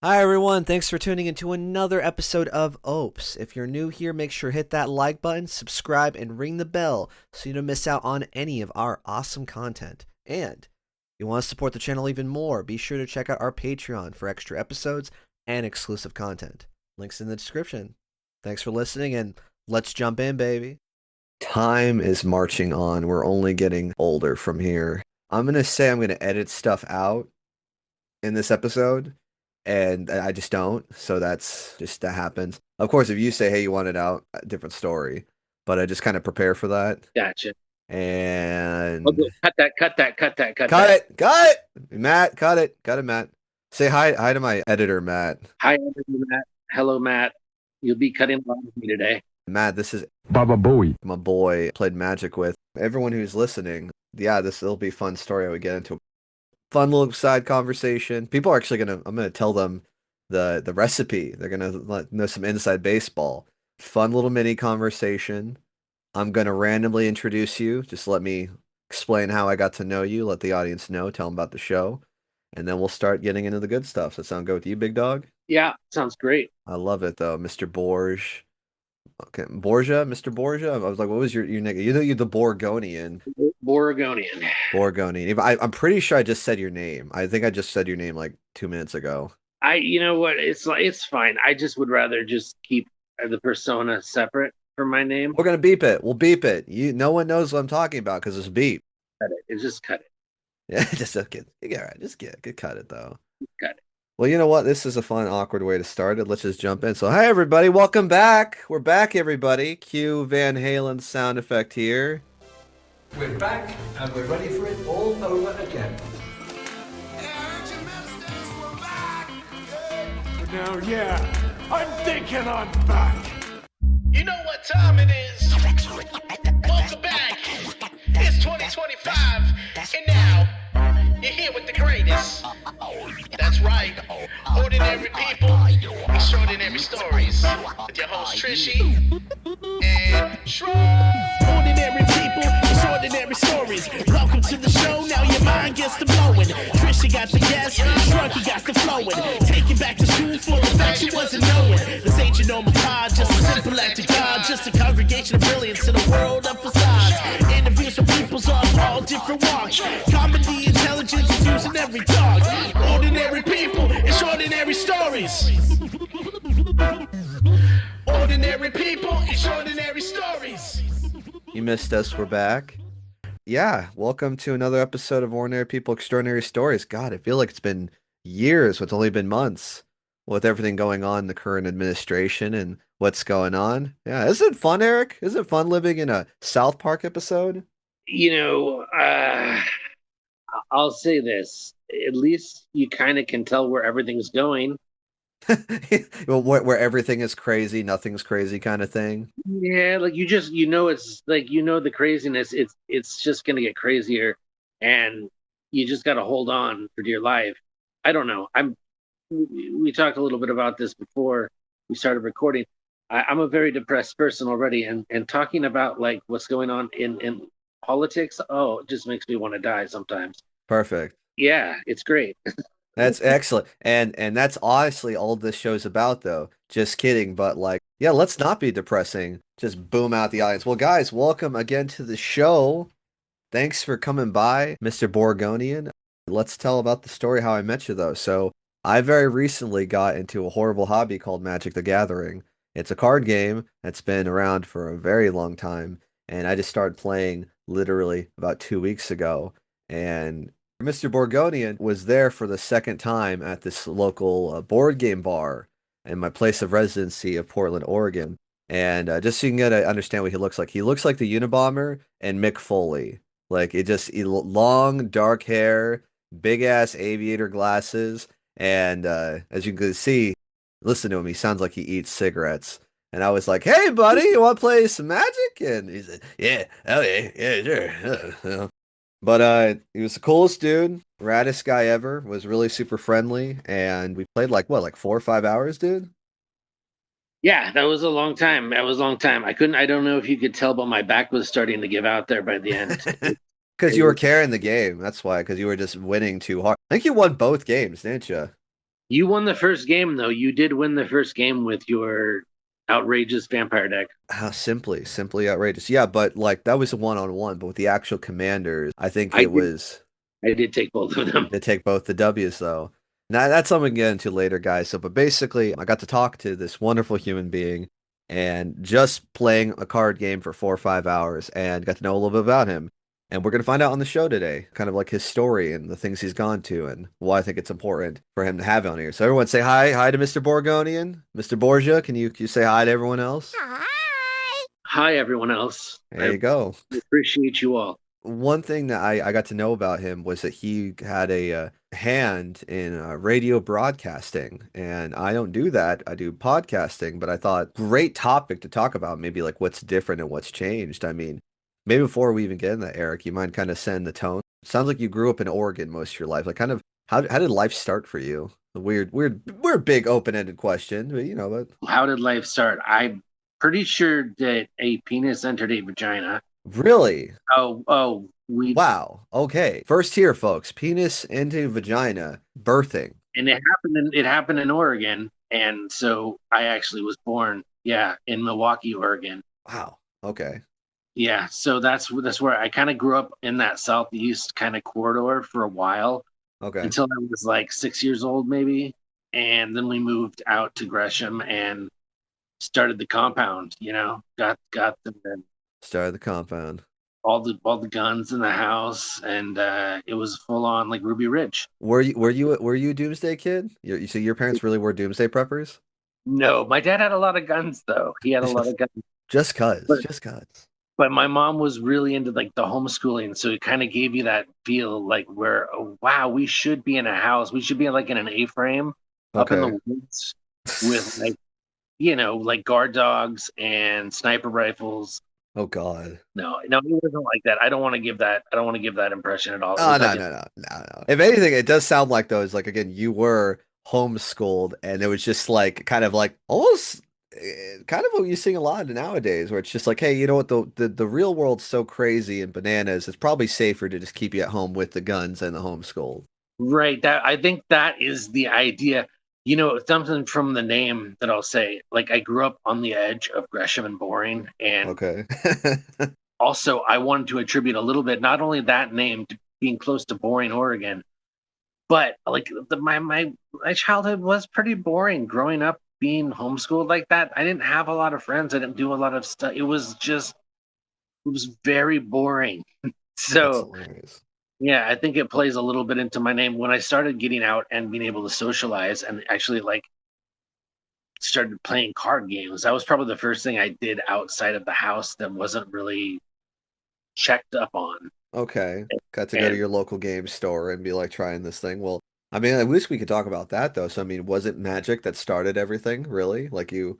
Hi everyone, thanks for tuning into another episode of OPES. If you're new here, make sure to hit that like button, subscribe, and ring the bell so you don't miss out on any of our awesome content. And if you want to support the channel even more, be sure to check out our Patreon for extra episodes and exclusive content. Links in the description. Thanks for listening, and let's jump in, baby. Time is marching on. We're only getting older from here. I'm going to say I'm going to edit stuff out in this episode, and I just don't. So that happens. Of course, if you say, hey, you want it out, a different story. But I just kind of prepare for that. Gotcha. And Okay, cut that. cut it, Matt, cut it, Matt. Say hi to my editor, Matt. Hi, Matt. Hello, Matt. You'll be cutting along with me today. Matt, this is Baba Booey, my boy. Played Magic with everyone who's listening. Yeah, will be a fun story. I would get into. Fun little side conversation. I'm gonna tell them the recipe. They're gonna know some inside baseball. Fun little mini conversation. I'm gonna randomly introduce you. Just let me explain how I got to know you. Let the audience know. Tell them about the show, and then we'll start getting into the good stuff. Does that sound good with you, big dog? Yeah, sounds great. I love it though, Mr. Borge. Okay, Borgia, Mr. Borgia. I was like, what was your name? You know, you're the Borgonian. Borgonian. I'm pretty sure I just said your name. I think I just said your name like 2 minutes ago. You know what? It's fine. I just would rather just keep the persona separate from my name. We're gonna beep it. We'll beep it. No one knows what I'm talking about because it's beep. Cut it. It's just cut it. Yeah, just okay. Yeah, right. Just cut it though. Cut it. Well, you know what? This is a fun, awkward way to start it. Let's just jump in. So, hi everybody, welcome back. We're back, everybody. Cue Van Halen's sound effect here. we're back and we're ready for it all over again. Now, yeah, I'm thinking I'm back. You know what time it is. Welcome back. It's 2025, and now you're here with the greatest. That's right. Ordinary people, extraordinary stories. With your host Trishy and Shroom. Ordinary people, extraordinary stories. Welcome to the show, now your mind gets to blowing. Trisha got the gas, Shrunky got the flowing. Take you back to school for the fact you wasn't knowing. This ain't your normal pod, just a simple act of God. Just a congregation of brilliance in a world of facades. Interviews with peoples of all different walks. Comedy, intelligence is using every dog. Ordinary people, extraordinary stories. Ordinary people, extraordinary stories. You missed us. We're back. Yeah, welcome to another episode of Ordinary People, Extraordinary Stories. God, I feel like it's been years. It's only been months with everything going on in the current administration and what's going on. Yeah, isn't it fun, Eric? Isn't it fun living in a South Park episode? You know, I'll say this. At least you kind of can tell where everything's going. Well, where everything is crazy, nothing's crazy kind of thing. Yeah, like it's like the craziness. It's just gonna get crazier, and you just got to hold on for dear life. I don't know. We talked a little bit about this before we started recording. I'm a very depressed person already, and talking about like what's going on in politics, it just makes me want to die sometimes. Perfect. Yeah, it's great. That's excellent. And that's honestly all this show's about, though. Just kidding. But like, yeah, let's not be depressing. Just boom out the audience. Well, guys, welcome again to the show. Thanks for coming by, Mr. Borgonian. Let's tell about the story how I met you, though. So I very recently got into a horrible hobby called Magic the Gathering. It's a card game that's been around for a very long time. And I just started playing literally about 2 weeks ago. And Mr. Borgonian was there for the second time at this local board game bar in my place of residency of Portland, Oregon. And just so you can get to understand what he looks like the Unabomber and Mick Foley. Like long, dark hair, big ass aviator glasses, and as you can see, listen to him. He sounds like he eats cigarettes. And I was like, "Hey, buddy, you want to play some Magic?" And he said, "Yeah, okay, yeah, sure." But he was the coolest dude, raddest guy ever, was really super friendly, and we played like 4 or 5 hours, dude? Yeah, that was a long time. I don't know if you could tell, but my back was starting to give out there by the end. Because you were carrying the game, that's why, because you were just winning too hard. I think you won both games, didn't you? You won the first game, though. You did win the first game with your outrageous vampire deck. How simply outrageous. Yeah, but like that was a one-on-one, but with the actual commanders, I think I it did. was I did take both of them. they take both the W's though. Now that's something we can get into later, guys. So, but basically, I got to talk to this wonderful human being and just playing a card game for 4 or 5 hours and got to know a little bit about him. And we're gonna find out on the show today, kind of like his story and the things he's gone to and why I think it's important for him to have on here. So everyone say hi to Mr. Borgonian. Mr. Borgia, can you say hi to everyone else? Hi, everyone else. There I you go. appreciate you all. One thing that I got to know about him was that he had a hand in radio broadcasting, and I don't do that. I do podcasting, but I thought great topic to talk about, maybe like what's different and what's changed. I mean, maybe before we even get into that, Eric, you mind kind of setting the tone? Sounds like you grew up in Oregon most of your life. Like, kind of how did life start for you? A weird, big open-ended question, but but How did life start? I'm pretty sure that a penis entered a vagina. really. We Wow. Okay. First here, folks. Penis into vagina, birthing. and it happened in Oregon, and so I actually was born, yeah, in Milwaukee, Oregon. Wow. Okay. Yeah, so that's where I kind of grew up in that southeast kind of corridor for a while Okay. until I was like 6 years old, maybe, and then we moved out to Gresham and started the compound. Got the Started the compound. all the guns in the house, and it was full on like Ruby Ridge. Were you a doomsday kid? You see your parents really were doomsday preppers? No, my dad had a lot of guns though. He had a lot Just of guns, just cuz. but Just cuz. but my mom was really into like the homeschooling, so it kind of gave you that feel like where, oh, wow, we should be in a house. We should be like in an A-frame up in Okay. the woods with like like guard dogs and sniper rifles. Oh God. No, it wasn't like that. I don't want to give that. I don't want to give that impression at all. It Oh was no, like no, no, no, no. If anything, it does sound like those, like again, you were homeschooled and it was just like kind of like almost kind of what you seeing a lot nowadays, where it's just like, hey, you know what, the real world's so crazy and bananas, it's probably safer to just keep you at home with the guns and the homeschool. right. That I think that is the idea. Something from the name that I'll say. Like I grew up on the edge of Gresham and Boring, and Okay. also I wanted to attribute a little bit, not only that name to being close to Boring, Oregon, but like my childhood was pretty boring growing up being homeschooled like that. I didn't have a lot of friends. I didn't do a lot of stuff. It was very boring. That's So hilarious. yeah, I think it plays a little bit into my name. When I started getting out and being able to socialize and actually like started playing card games, that was probably the first thing I did outside of the house that wasn't really checked up on. Okay. Got to go to And your local game store and be like trying this thing. Well, I mean, I wish we could talk about that though. So, I mean, was it magic that started everything, really? Like you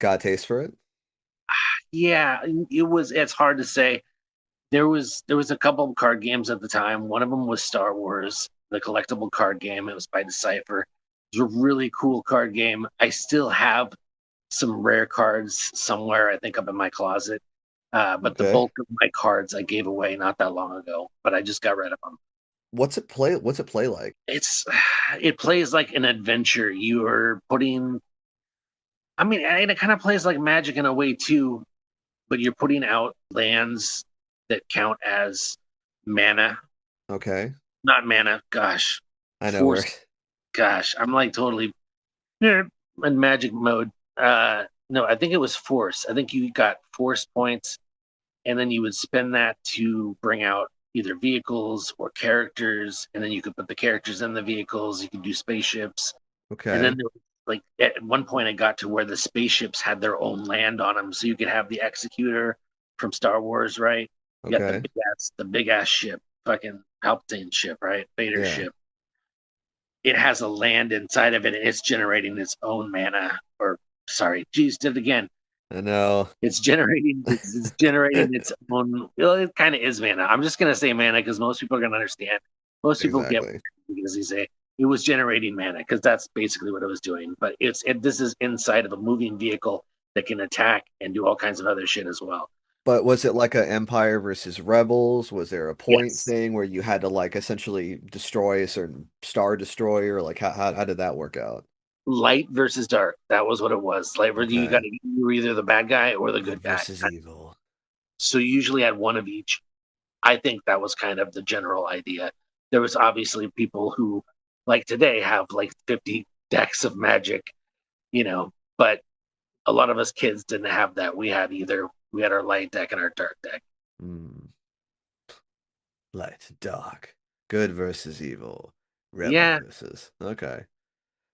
got a taste for it? yeah, it's hard to say. There was a couple of card games at the time. One of them was Star Wars, the collectible card game. It was by Decipher. It was a really cool card game. I still have some rare cards somewhere, I think, up in my closet. But the Okay. bulk of my cards I gave away not that long ago. But I just got rid of them. What's it play like? It plays like an adventure. You're putting. I mean, and it kind of plays like Magic in a way too. But you're putting out lands that count as mana. Okay. Not mana. Gosh, I know where. force. Gosh, I'm like totally in magic mode. No, I think it was force. I think you got force points, and then you would spend that to bring out either vehicles or characters, and then you could put the characters in the vehicles. You could do spaceships, and then Okay. there was, like at one point, I got to where the spaceships had their own land on them, so you could have the Executor from Star Wars, right? You got Okay. the big ass ship, fucking Palpatine ship, right? Vader Yeah. ship. It has a land inside of it, and it's generating its own mana. Or sorry, geez, did it again. I know. It's generating its own. Well, it kind of is mana. I'm just gonna say mana because most people are gonna understand. Most people get Exactly. because they say it was generating mana because that's basically what it was doing. But this is inside of a moving vehicle that can attack and do all kinds of other shit as well. But was it like a Empire versus Rebels? Was there a point Yes. thing where you had to like essentially destroy a certain star destroyer? Like how did that work out? Light versus dark. That was what it was. Light versus Okay. you were either the bad guy or the Good good guy. versus evil. So you usually had one of each. I think that was kind of the general idea. There was obviously people who, like today, have like 50 decks of magic, but a lot of us kids didn't have that. We had our light deck and our dark deck. Hmm. Light, dark. Good versus evil. Rebel Yeah, versus. Okay.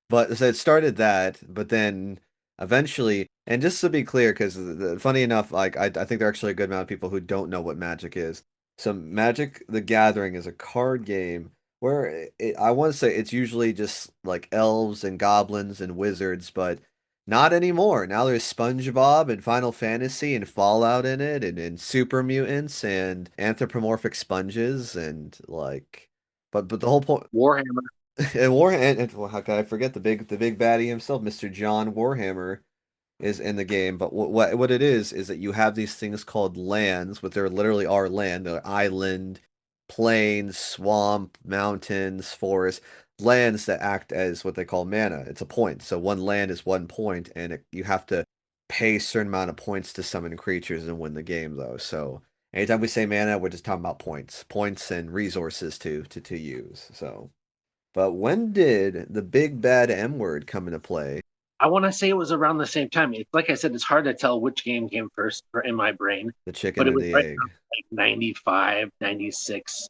But so it started that, but then eventually, and just to be clear, because funny enough, like I think there are actually a good amount of people who don't know what Magic is. So Magic the Gathering is a card game where I want to say it's usually just like elves and goblins and wizards, but not anymore. Now there's SpongeBob and Final Fantasy and Fallout in it, and super mutants and anthropomorphic sponges and like, but the whole point. Warhammer. And well, how can I forget the big baddie himself, Mr. John Warhammer, is in the game. But what it is that you have these things called lands, what there literally are land, island, plains, swamp, mountains, forest, lands that act as what they call mana. It's a point. So one land is 1 point, and you have to pay a certain amount of points to summon creatures and win the game, though. So anytime we say mana, we're just talking about points and resources to use. So. But when did the big bad M word come into play? I want to say it was around the same time. It's like I said, it's hard to tell which game came first in my brain, The chicken but it and was the right egg. around like 95, 96.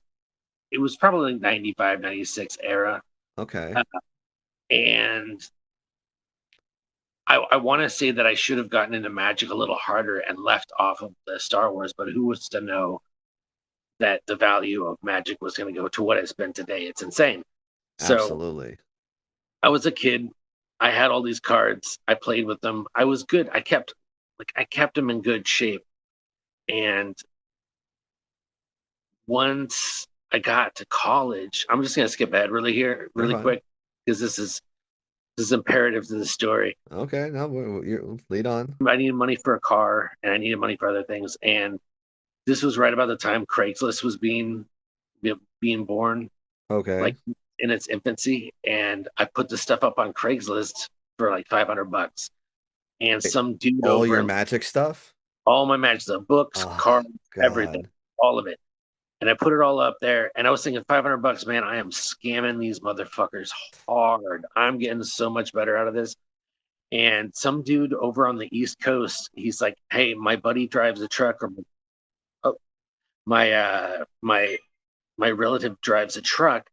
It was probably like 95, 96 era. Okay. Uh, and I want to say that I should have gotten into Magic a little harder and left off of the Star Wars, but who was to know that the value of Magic was going to go to what it's been today? It's insane. So Absolutely. I was a kid. I had all these cards. I played with them. I was good. I kept them in good shape. And once I got to college, I'm just gonna skip ahead You're really fine. quick, because this is imperative to the story. Okay. No, you lead on. I needed money for a car and I needed money for other things. And this was right about the time Craigslist was being born, Okay. like in its infancy. And I put the stuff up on Craigslist for like $500. And Wait, some dude all over your in magic stuff? all my matches, the books, Oh, cards, everything, God. all of it. And I put it all up there. And I was thinking $500, man, I am scamming these motherfuckers hard. I'm getting so much better out of this. And some dude over on the East Coast, he's like, "Hey, my buddy drives a truck, or oh, my relative drives a truck,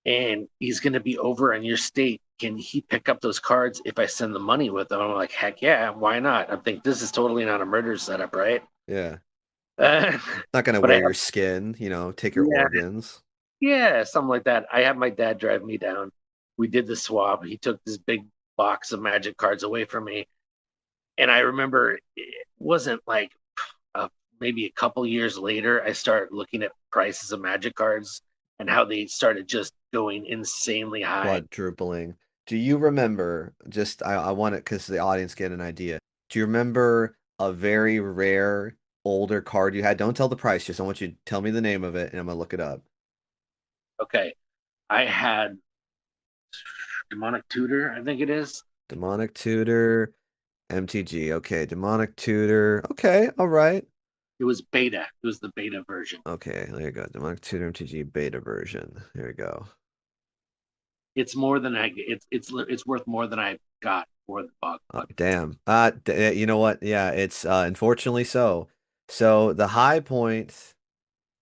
and he's going to be over in your state. Can he pick up those cards if I send the money with them?" I'm like, "Heck yeah, why not?" I'm thinking this is totally not a murder setup, right? Yeah. Uh, Not gonna but I wear have, your skin, take your yeah, organs. yeah, something like that. I had my dad drive me down. We did the swap. He took this big box of magic cards away from me. And I remember it wasn't like uh, maybe a couple years later, I started looking at prices of magic cards and how they started just going insanely high. Quadrupling. Do you remember, just I want it because the audience get an idea. Do you remember a very rare older card you had? Don't tell the price, just I want you to tell me the name of it and I'm gonna look it up. Okay. I had Demonic Tutor, I think it is. Demonic Tutor, MTG. Okay, Demonic Tutor. Okay, all right. It was beta. It was the beta version. Okay, there you go. Demonic Tutor MTG beta version. There we go. It's more than it's worth more than I got for the buck. Oh, But damn. You know what? Yeah, it's unfortunately so. So the high point,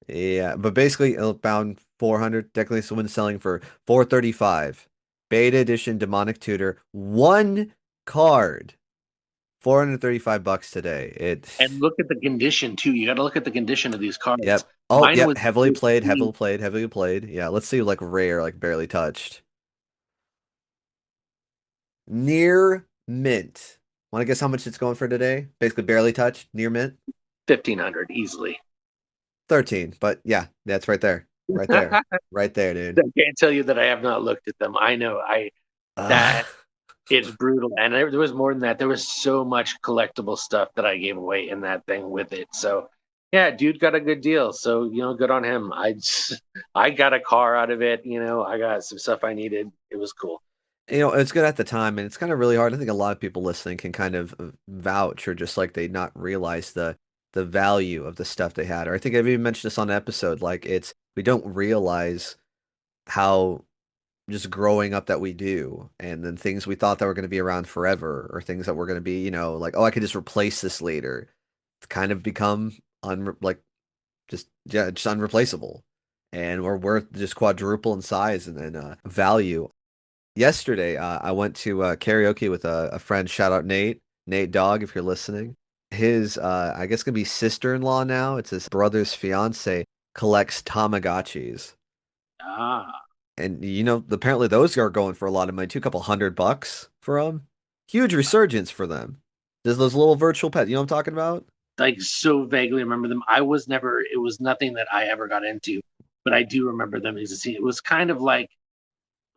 yeah, but basically bound 400, technically someone's selling for 435. Beta edition Demonic Tutor, one card, $435 today. and look at the condition too. You got to look at the condition of these cards. Yep. Oh, Mine yep, was heavily played, pristine. heavily played, heavily played. Yeah, let's see like rare, like barely touched. Near mint. Want to guess how much it's going for today? Basically barely touched, near mint. 1,500 easily. 13, but yeah, that's right there. Right there. I Right there, dude. can't tell you that I have not looked at them. I know I Uh, that It's brutal, and there was more than that. There was so much collectible stuff that I gave away in that thing with it. So, yeah, dude got a good deal. So, good on him. I got a car out of it. I got some stuff I needed. It was cool. It's good at the time, and it's kind of really hard. I think a lot of people listening can kind of vouch or just like they not realize the value of the stuff they had. Or I think I've even mentioned this on an episode. Like we don't realize how just growing up that we do, and then things we thought that were going to be around forever, or things that were going to be, like, oh, I could just replace this later, kind of become just yeah, just unreplaceable, and we're worth just quadruple in size and then value. Yesterday, I went to karaoke with a friend. Shout out Nate Dog, if you're listening. His, I guess, gonna be sister-in-law now. It's his brother's fiance collects Tamagotchis, Ah, and apparently those are going for a lot of money too. A couple $100 for them. Huge resurgence for them. There's those little virtual pets. You know what I'm talking about? like so vaguely remember them. It was nothing that I ever got into, but I do remember them existing. It was kind of like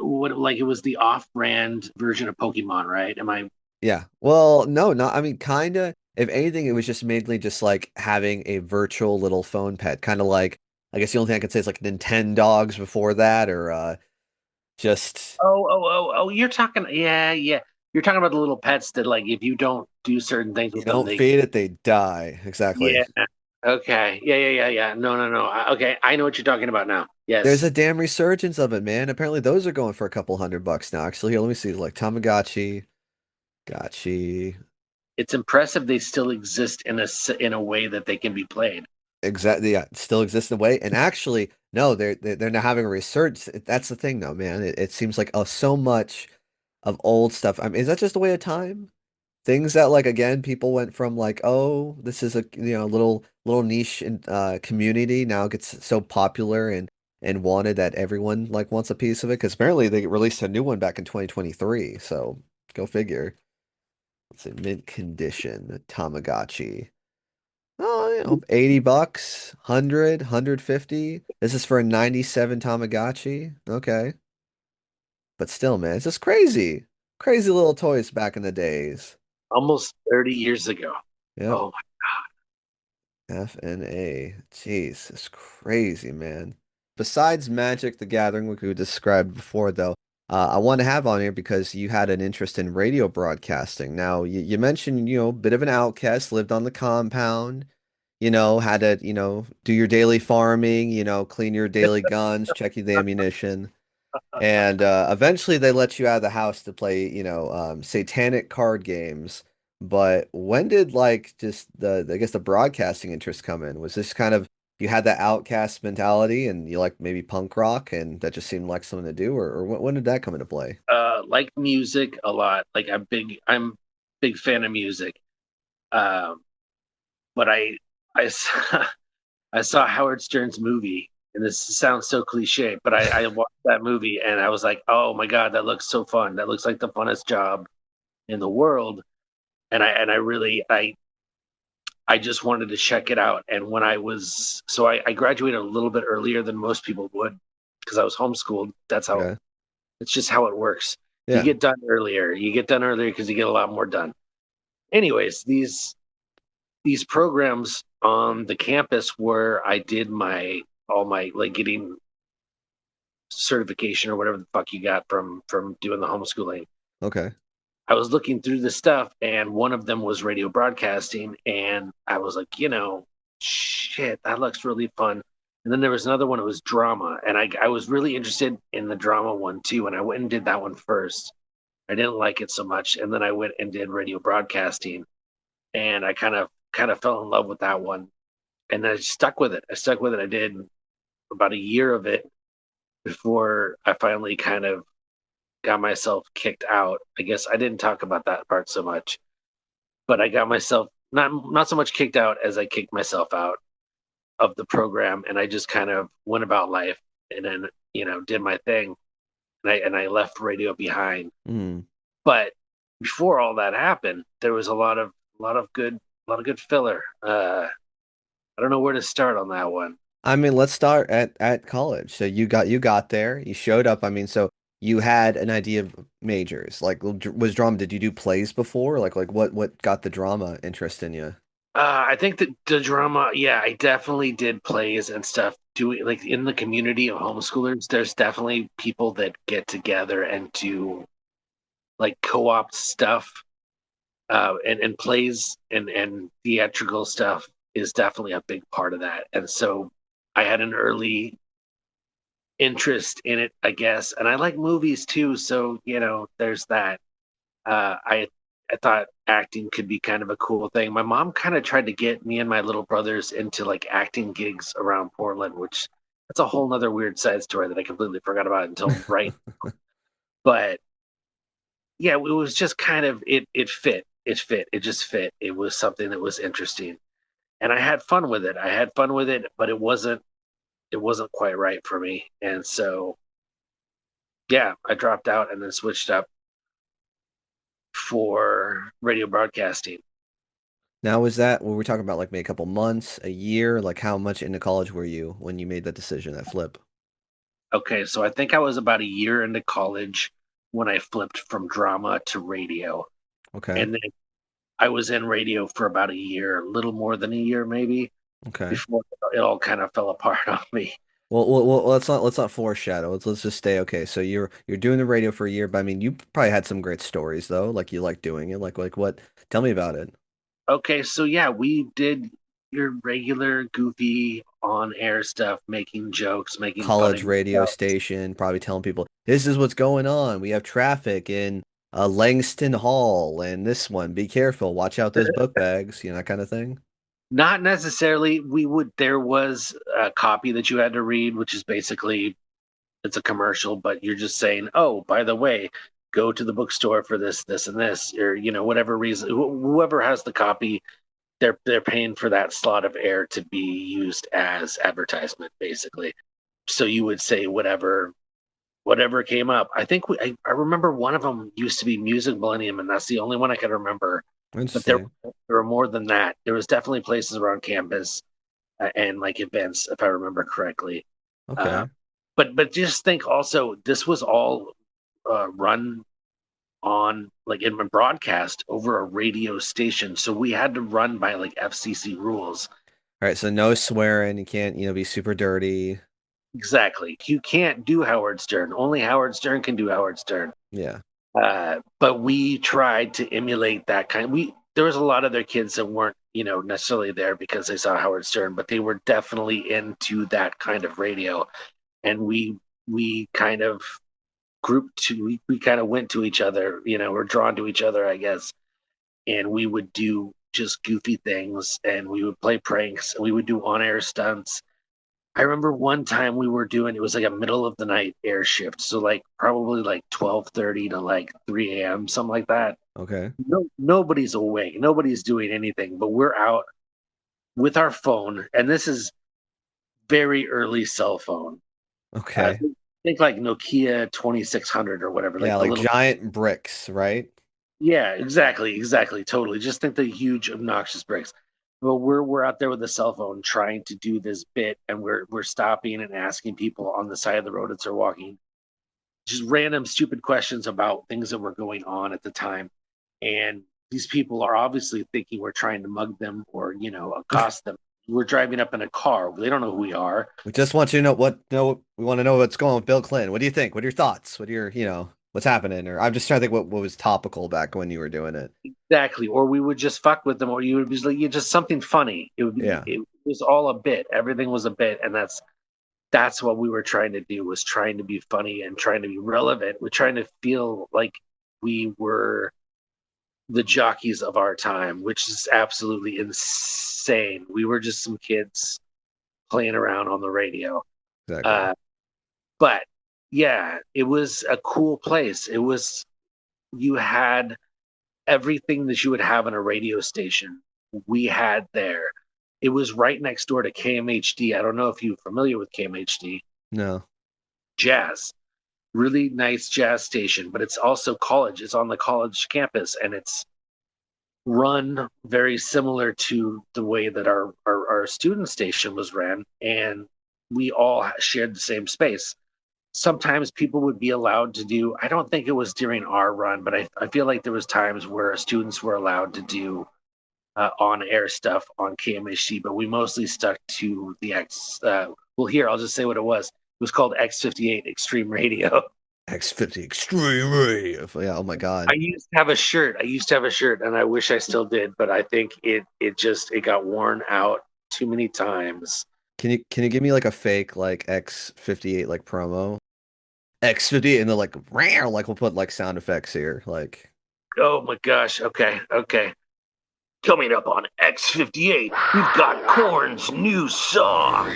it was the off-brand version of Pokemon, right? Am I? Yeah. Well, no, not. I mean, kinda. If anything, it was just mainly just like having a virtual little phone pet, kind of like. I guess the only thing I could say is like Nintendogs before that, or just Oh! You're talking, yeah, yeah. You're talking about the little pets that, like, if you don't do certain things you with them, don't they, feed it, they die. Exactly. yeah. Okay, yeah. No, no, no. Okay, I know what you're talking about now. There's Yes, a damn resurgence of it, man. Apparently, those are going for a couple $100 now. Actually, here, let me see. Like Tamagotchi, Gotchi. it's impressive they still exist in a way that they can be played. Exactly. Yeah, it still exists in a way. And actually, no, they're now having a resurgence. That's the thing, though, man. It seems like so much of old stuff. I mean, is that just a way of time? Things that like again, people went from like, oh, this is a little niche community now gets so popular and wanted that everyone like wants a piece of it. Because apparently they released a new one back in 2023. So go figure. It's in mint condition Tamagotchi. Oh, $80, 100, 150. This is for a 97 Tamagotchi. Okay. But still, man, it's just crazy. Crazy little toys back in the days. Almost 30 years ago. Yep. Oh, FNA. Jeez, it's crazy, man. Besides Magic the Gathering, which we described before, though, I want to have on here because you had an interest in radio broadcasting. Now, you mentioned, a bit of an outcast, lived on the compound, had to, do your daily farming, clean your daily guns, check the ammunition. And eventually they let you out of the house to play, satanic card games. But when did like just I guess the broadcasting interest come in? Was this kind of you had that outcast mentality and you like maybe punk rock and that just seemed like something to do, or when did that come into play? like music a lot. Like I'm big fan of music. Um, but I saw, I saw Howard Stern's movie, and this sounds so cliche, but I watched that movie and I was like, oh my god, that looks so fun. That looks like the funnest job in the world. And I really I just wanted to check it out. And when I graduated a little bit earlier than most people would because I was homeschooled. That's how Okay. it's just how it works. You Yeah. get done earlier. You get done earlier because you get a lot more done. Anyways, these programs on the campus where I did all my like getting certification or whatever the fuck you got from doing the homeschooling. Okay. I was looking through the stuff, and one of them was radio broadcasting, and I was like, shit, that looks really fun. And then there was another one, it was drama, and I was really interested in the drama one too, and I went and did that one first. I didn't like it so much, and then I went and did radio broadcasting, and I kind of fell in love with that one, and I stuck with it. I stuck with it. I did about a year of it before I finally kind of got myself kicked out. I guess I didn't talk about that part so much, but I got myself not so much kicked out as I kicked myself out of the program, and I just kind of went about life, and then did my thing, and I left radio behind. Mm. But before all that happened, there was a lot of good filler. I don't know where to start on that one. I mean, let's start at college. So you got there, you showed up. I mean, so you had an idea of majors? Like, was drama? Did you do plays before? Like what got the drama interest in you? I think that the drama, yeah, I definitely did plays and stuff. Doing like in the community of homeschoolers, there's definitely people that get together and do like co-op stuff, and plays and theatrical stuff is definitely a big part of that. And so I had an early interest in it, I guess, and I like movies too. So there's that. I thought acting could be kind of a cool thing. My mom kind of tried to get me and my little brothers into like acting gigs around Portland, which that's a whole nother weird side story that I completely forgot about until right. But yeah, it was just kind of it fit. It fit. It just fit. It was something that was interesting. And I had fun with it. I had fun with it, but it wasn't quite right for me. And so yeah, I dropped out and then switched up for radio broadcasting. Now, was that what we're talking about? Like maybe a couple months, a year? Like how much into college were you when you made that decision, that flip? Okay, so I think I was about a year into college when I flipped from drama to radio. Okay. And then I was in radio for about a year, a little more than a year maybe, Okay. before it all kind of fell apart on me. Well, let's not foreshadow. Let's just stay okay. So you're doing the radio for a year, but I mean, you probably had some great stories though. Like you like doing it. Like what? Tell me about it. Okay, so yeah, we did your regular goofy on air stuff, making jokes, making fun of College radio yourself. station, probably telling people this is what's going on. We have traffic in Langston Hall, and this one. Be careful. Watch out those book bags. That kind of thing. Not necessarily. There was a copy that you had to read, which is basically it's a commercial, but you're just saying, oh, by the way, go to the bookstore for this, this, and this, or whatever reason. Whoever has the copy, they're paying for that slot of air to be used as advertisement, basically. So you would say whatever came up. I think I remember one of them used to be Music Millennium, and that's the only one I can remember. But there Interesting. there were more than that. There was definitely places around campus, and like events, if I remember correctly. Uh, Okay. but just think also, this was all run on like in a broadcast over a radio station, so we had to run by like FCC rules. All right. So no swearing. You can't, be super dirty. Exactly, you can't do Howard Stern. Only Howard Stern can do Howard Stern. Yeah. But we tried to emulate that kind. We There was a lot of their kids that weren't necessarily there because they saw Howard Stern, but they were definitely into that kind of radio, and we kind of grouped to we kind of went to each other, we're drawn to each other, I guess, and we would do just goofy things, and we would play pranks, and we would do on-air stunts. I remember one time we were doing, it was like a middle of the night air shift, so like probably like 12:30 to like 3 a.m., something like that. Okay. Nobody's awake, nobody's doing anything, but we're out with our phone, and this is very early cell phone. Okay. Think like Nokia 2600 or whatever, Yeah, like the like little. giant bricks, right? Yeah, exactly, totally. Just think the huge obnoxious bricks. But we're out there with a cell phone trying to do this bit, and we're stopping and asking people on the side of the road as they're walking just random stupid questions about things that were going on at the time. And these people are obviously thinking we're trying to mug them or accost them. We're driving up in a car. They don't know who we are. We just want you to we want to know what's going on with Bill Clinton. What do you think? What are your thoughts? What are what's happening? Or I'm just trying to think what was topical back when you were doing it. Exactly. Or we would just fuck with them, or you would be like, just something funny. Yeah, It was all a bit. Everything was a bit, and that's what we were trying to do, was trying to be funny and trying to be relevant. We're trying to feel like we were the jockeys of our time, which is absolutely insane. We were just some kids playing around on the radio. exactly. Uh, but yeah, it was a cool place. You had everything that you would have in a radio station. We had there. It was right next door to KMHD. I don't know if you're familiar with KMHD. No. Jazz. Really nice jazz station, but it's also college. It's on the college campus, and it's run very similar to the way that our student station was ran, and we all shared the same space. sometimes people would be allowed to do. I don't think it was during our run, but I feel like there was times where students were allowed to do on-air stuff on KMHD, but we mostly stuck to the X. Well, here I'll just say what it was. It was called X58 Extreme Radio. X50 Extreme Radio. Yeah, oh my God. I used to have a shirt. And I wish I still did, but I think it got worn out too many times. Can you give me like a fake like X58 like promo? X58 and then like rare, like we'll put like sound effects here. Like Oh my gosh. Okay. Coming up on X58, we've got Korn's new song.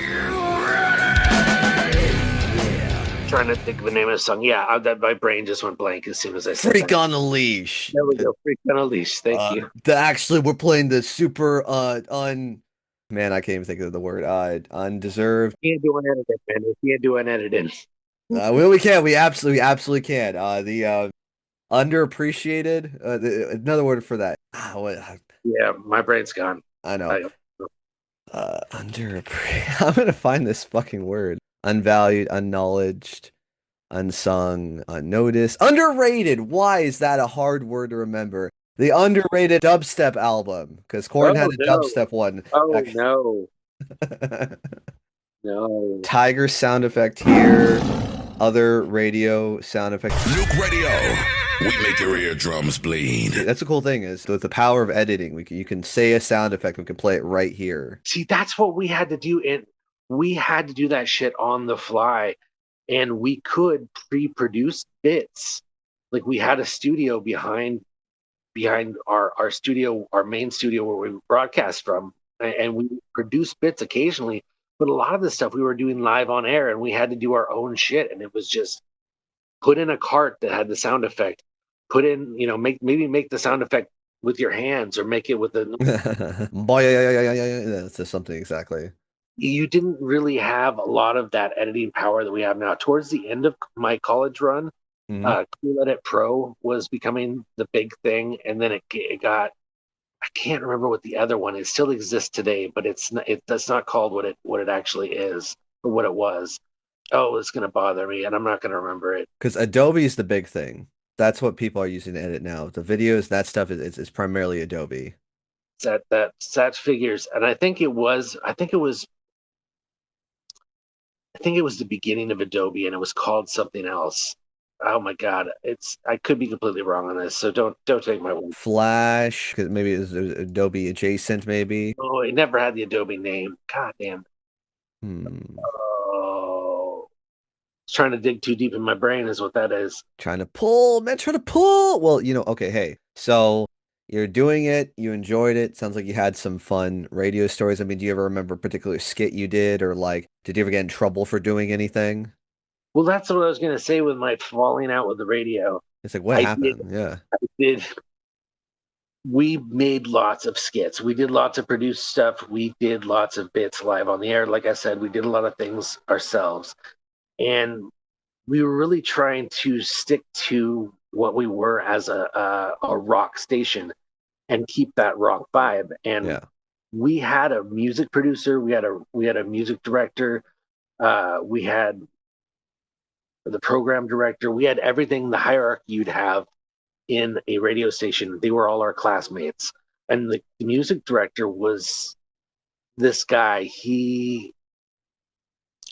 Trying to think of the name of the song. Yeah, that my brain just went blank as soon as I said Freak that. on a Leash. There we go. Freak on a Leash. Thank you. Actually, we're playing the super man, I can't even think of the word. Undeserved. Can't do an editing, man. We can't do an editing. We can. We absolutely can. The underappreciated. Another word for that. Yeah, my brain's gone. I know. I'm gonna find this fucking word. Unvalued, unknowledged, unsung, unnoticed, underrated. Why is that a hard word to remember? The underrated dubstep album, because Korn had a dubstep one. Oh no. No. Tiger sound effect here. Other radio sound effect. Nuke Radio. We make your eardrums bleed. That's the cool thing is with the power of editing, you can say a sound effect, we can play it right here. See, that's what we had to do, and we had to do that shit on the fly, and we could pre-produce bits. Like we had a studio behind our studio, our main studio where we broadcast from, and we produced bits occasionally. But a lot of the stuff we were doing live on air, and we had to do our own shit, and it was just put in a cart that had the sound effect. Put in, maybe make the sound effect with your hands, or make it with the. That's something exactly. You didn't really have a lot of that editing power that we have now. Towards the end of my college run, Cool Edit Pro was becoming the big thing, and then it got. I can't remember what the other one. It still exists today, but that's not called what it actually is or what it was. Oh, it's gonna bother me, and I'm not gonna remember it. Because Adobe is the big thing. That's what people are using to edit now. The videos, that stuff is primarily Adobe. That figures, and I think it was the beginning of Adobe, and it was called something else. Oh my God, I could be completely wrong on this, so don't take my word. Flash, because maybe it was Adobe adjacent, maybe. Oh, it never had the Adobe name. God damn. Oh, it's trying to dig too deep in my brain is what that is. Trying to pull. Well, okay, hey, so you're doing it, you enjoyed it. Sounds like you had some fun radio stories. I mean, do you ever remember a particular skit you did, or like, did you ever get in trouble for doing anything? Well, that's what I was gonna say with my falling out with the radio. It's like, what happened? Yeah. I did. We made lots of skits. We did lots of produced stuff. We did lots of bits live on the air. Like I said, we did a lot of things ourselves. And we were really trying to stick to what we were as a rock station and keep that rock vibe. And we had a music producer. We had a music director. We had the program director. We had everything, the hierarchy you'd have in a radio station. They were all our classmates. And the music director was this guy.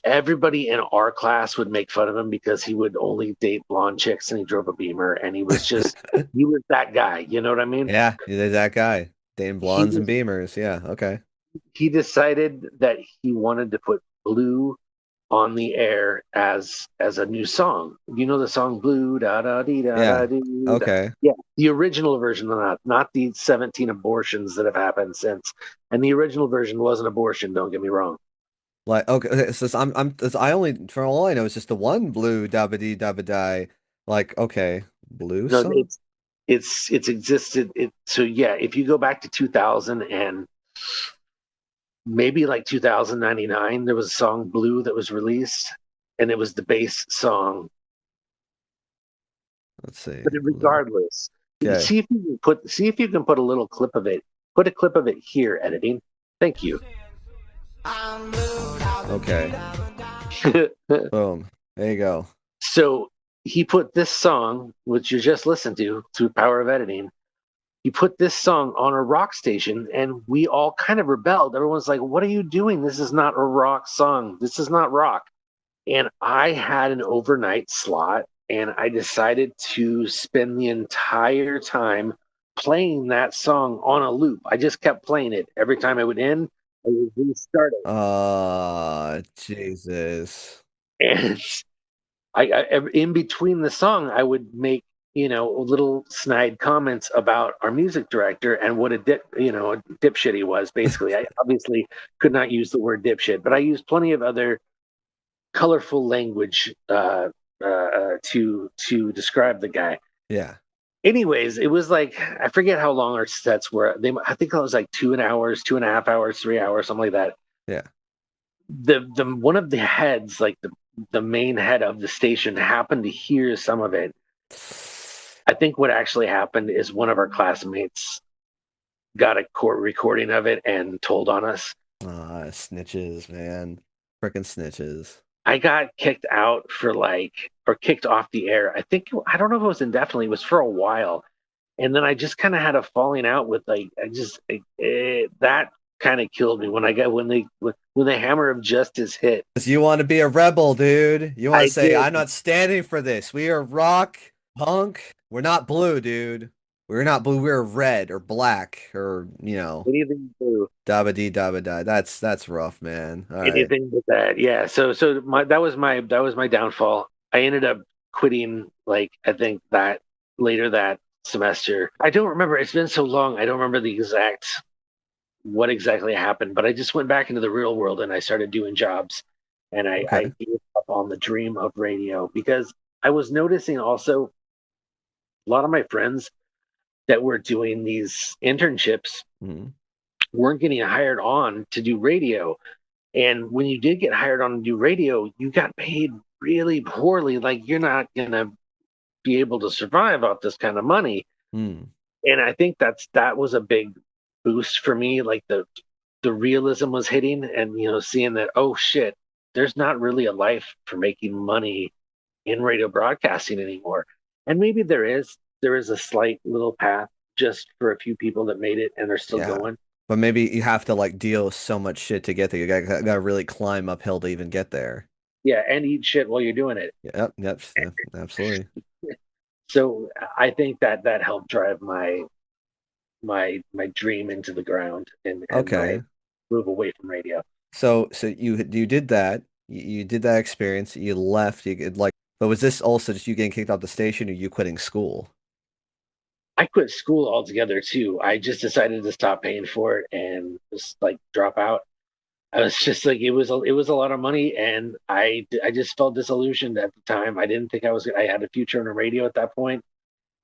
Everybody in our class would make fun of him because he would only date blonde chicks and he drove a Beamer, and he was just, he was that guy. You know what I mean? Yeah, he's that guy. Dating blondes and Beamers. Yeah, okay. He decided that he wanted to put Blue on the air as a new song. You know the song Blue da da dee da da dee. Okay. Yeah, the original version, not the 17 abortions that have happened since. And the original version was an abortion. Don't get me wrong. Like, okay, so I only, for all I know, it's just the one Blue dabba dee dabba die. Like, okay, Blue No, song? it's existed. So yeah, if you go back to 2000 and maybe like 2099, there was a song Blue that was released, and it was the bass song. Let's see. But regardless, okay. see if you can put a little clip of it. Put a clip of it here, editing. Thank you. Okay. Boom. There you go. So he put this song, which you just listened to through power of editing. He put this song on a rock station, and we all kind of rebelled. Everyone's like, "What are you doing? This is not a rock song. This is not rock." And I had an overnight slot, and I decided to spend the entire time playing that song on a loop. I just kept playing it. Every time I would end, I would restart it. Jesus. And in between the song, I would make little snide comments about our music director and what a dipshit he was. Basically, I obviously could not use the word dipshit, but I used plenty of other colorful language to describe the guy. Yeah. Anyways, it was like I forget how long our sets were. I think it was like 2 hours, 2.5 hours, 3 hours, something like that. Yeah. The one of the heads, like the main head of the station, happened to hear some of it. I think what actually happened is one of our classmates got a court recording of it and told on us. Snitches, man. Freaking snitches. I got kicked out or kicked off the air. I don't know if it was indefinitely. It was for a while, and then I just kind of had a falling out with that kind of killed me when the hammer of justice hit. You want to be a rebel, dude. You want I to say, did. I'm not standing for this. We are rock, punk. We're not blue, dude. We're not blue. We're red or black or, Anything blue. dabba dee dabba die. That's rough, man. All right. Anything with that. Yeah. So that was my downfall. I ended up quitting I think that later that semester. I don't remember. It's been so long. I don't remember what exactly happened, but I just went back into the real world and I started doing jobs, and I Okay. gave up on the dream of radio because I was noticing also a lot of my friends that were doing these internships Mhm. weren't getting hired on to do radio. And when you did get hired on to do radio, you got paid really poorly. Like you're not gonna be able to survive off this kind of money. Mm. And I think that was a big boost for me. Like the realism was hitting, and seeing that, oh shit, there's not really a life for making money in radio broadcasting anymore. And maybe there is a slight little path just for a few people that made it and are still Yeah. going. But maybe you have to like deal with so much shit to get there. You gotta really climb uphill to even get there. Yeah, and eat shit while you're doing it. Yep, absolutely. So I think that helped drive my dream into the ground and my Okay. move away from radio. So you did that. You did that experience. You left. But was this also just you getting kicked off the station or you quitting school? I quit school altogether too. I just decided to stop paying for it and just drop out. I was just like it was a lot of money, and I just felt disillusioned at the time. I didn't think I had a future in the radio at that point.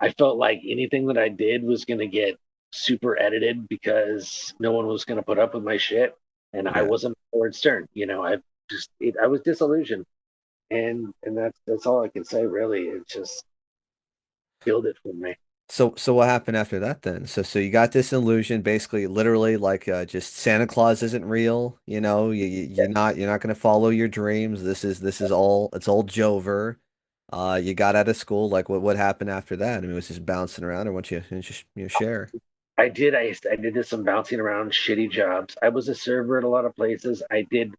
I felt like anything that I did was going to get super edited because no one was going to put up with my shit, and I Yeah. wasn't Howard Stern. I was disillusioned, and that's all I can say really. It just killed it for me. So what happened after that then? So you got this illusion, basically, literally, like just Santa Claus isn't real. You're not gonna follow your dreams. This is all it's all Jover. You got out of school. Like what happened after that? I mean, it was just bouncing around, or what you just share? I did. I did some bouncing around shitty jobs. I was a server at a lot of places. I did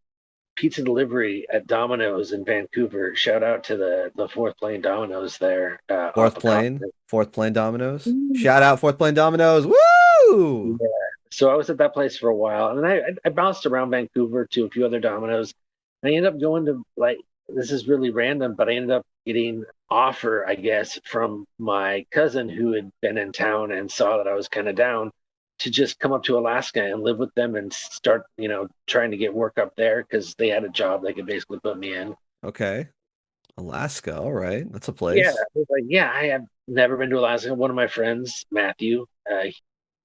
pizza delivery at Domino's in Vancouver. Shout out to the Fourth Lane Domino's there off of Compton. Fourth plane Dominoes. Shout out Fourth plane Dominoes. Woo! Yeah. So I was at that place for a while, and then I bounced around Vancouver to a few other Domino's. And I ended up going to this is really random, but I ended up getting offer, I guess, from my cousin who had been in town and saw that I was kind of down to just come up to Alaska and live with them and start, trying to get work up there because they had a job they could basically put me in. Okay. Alaska. All right. That's a Yeah, place. I was like, yeah, I have never been to Alaska. One of my friends, Matthew,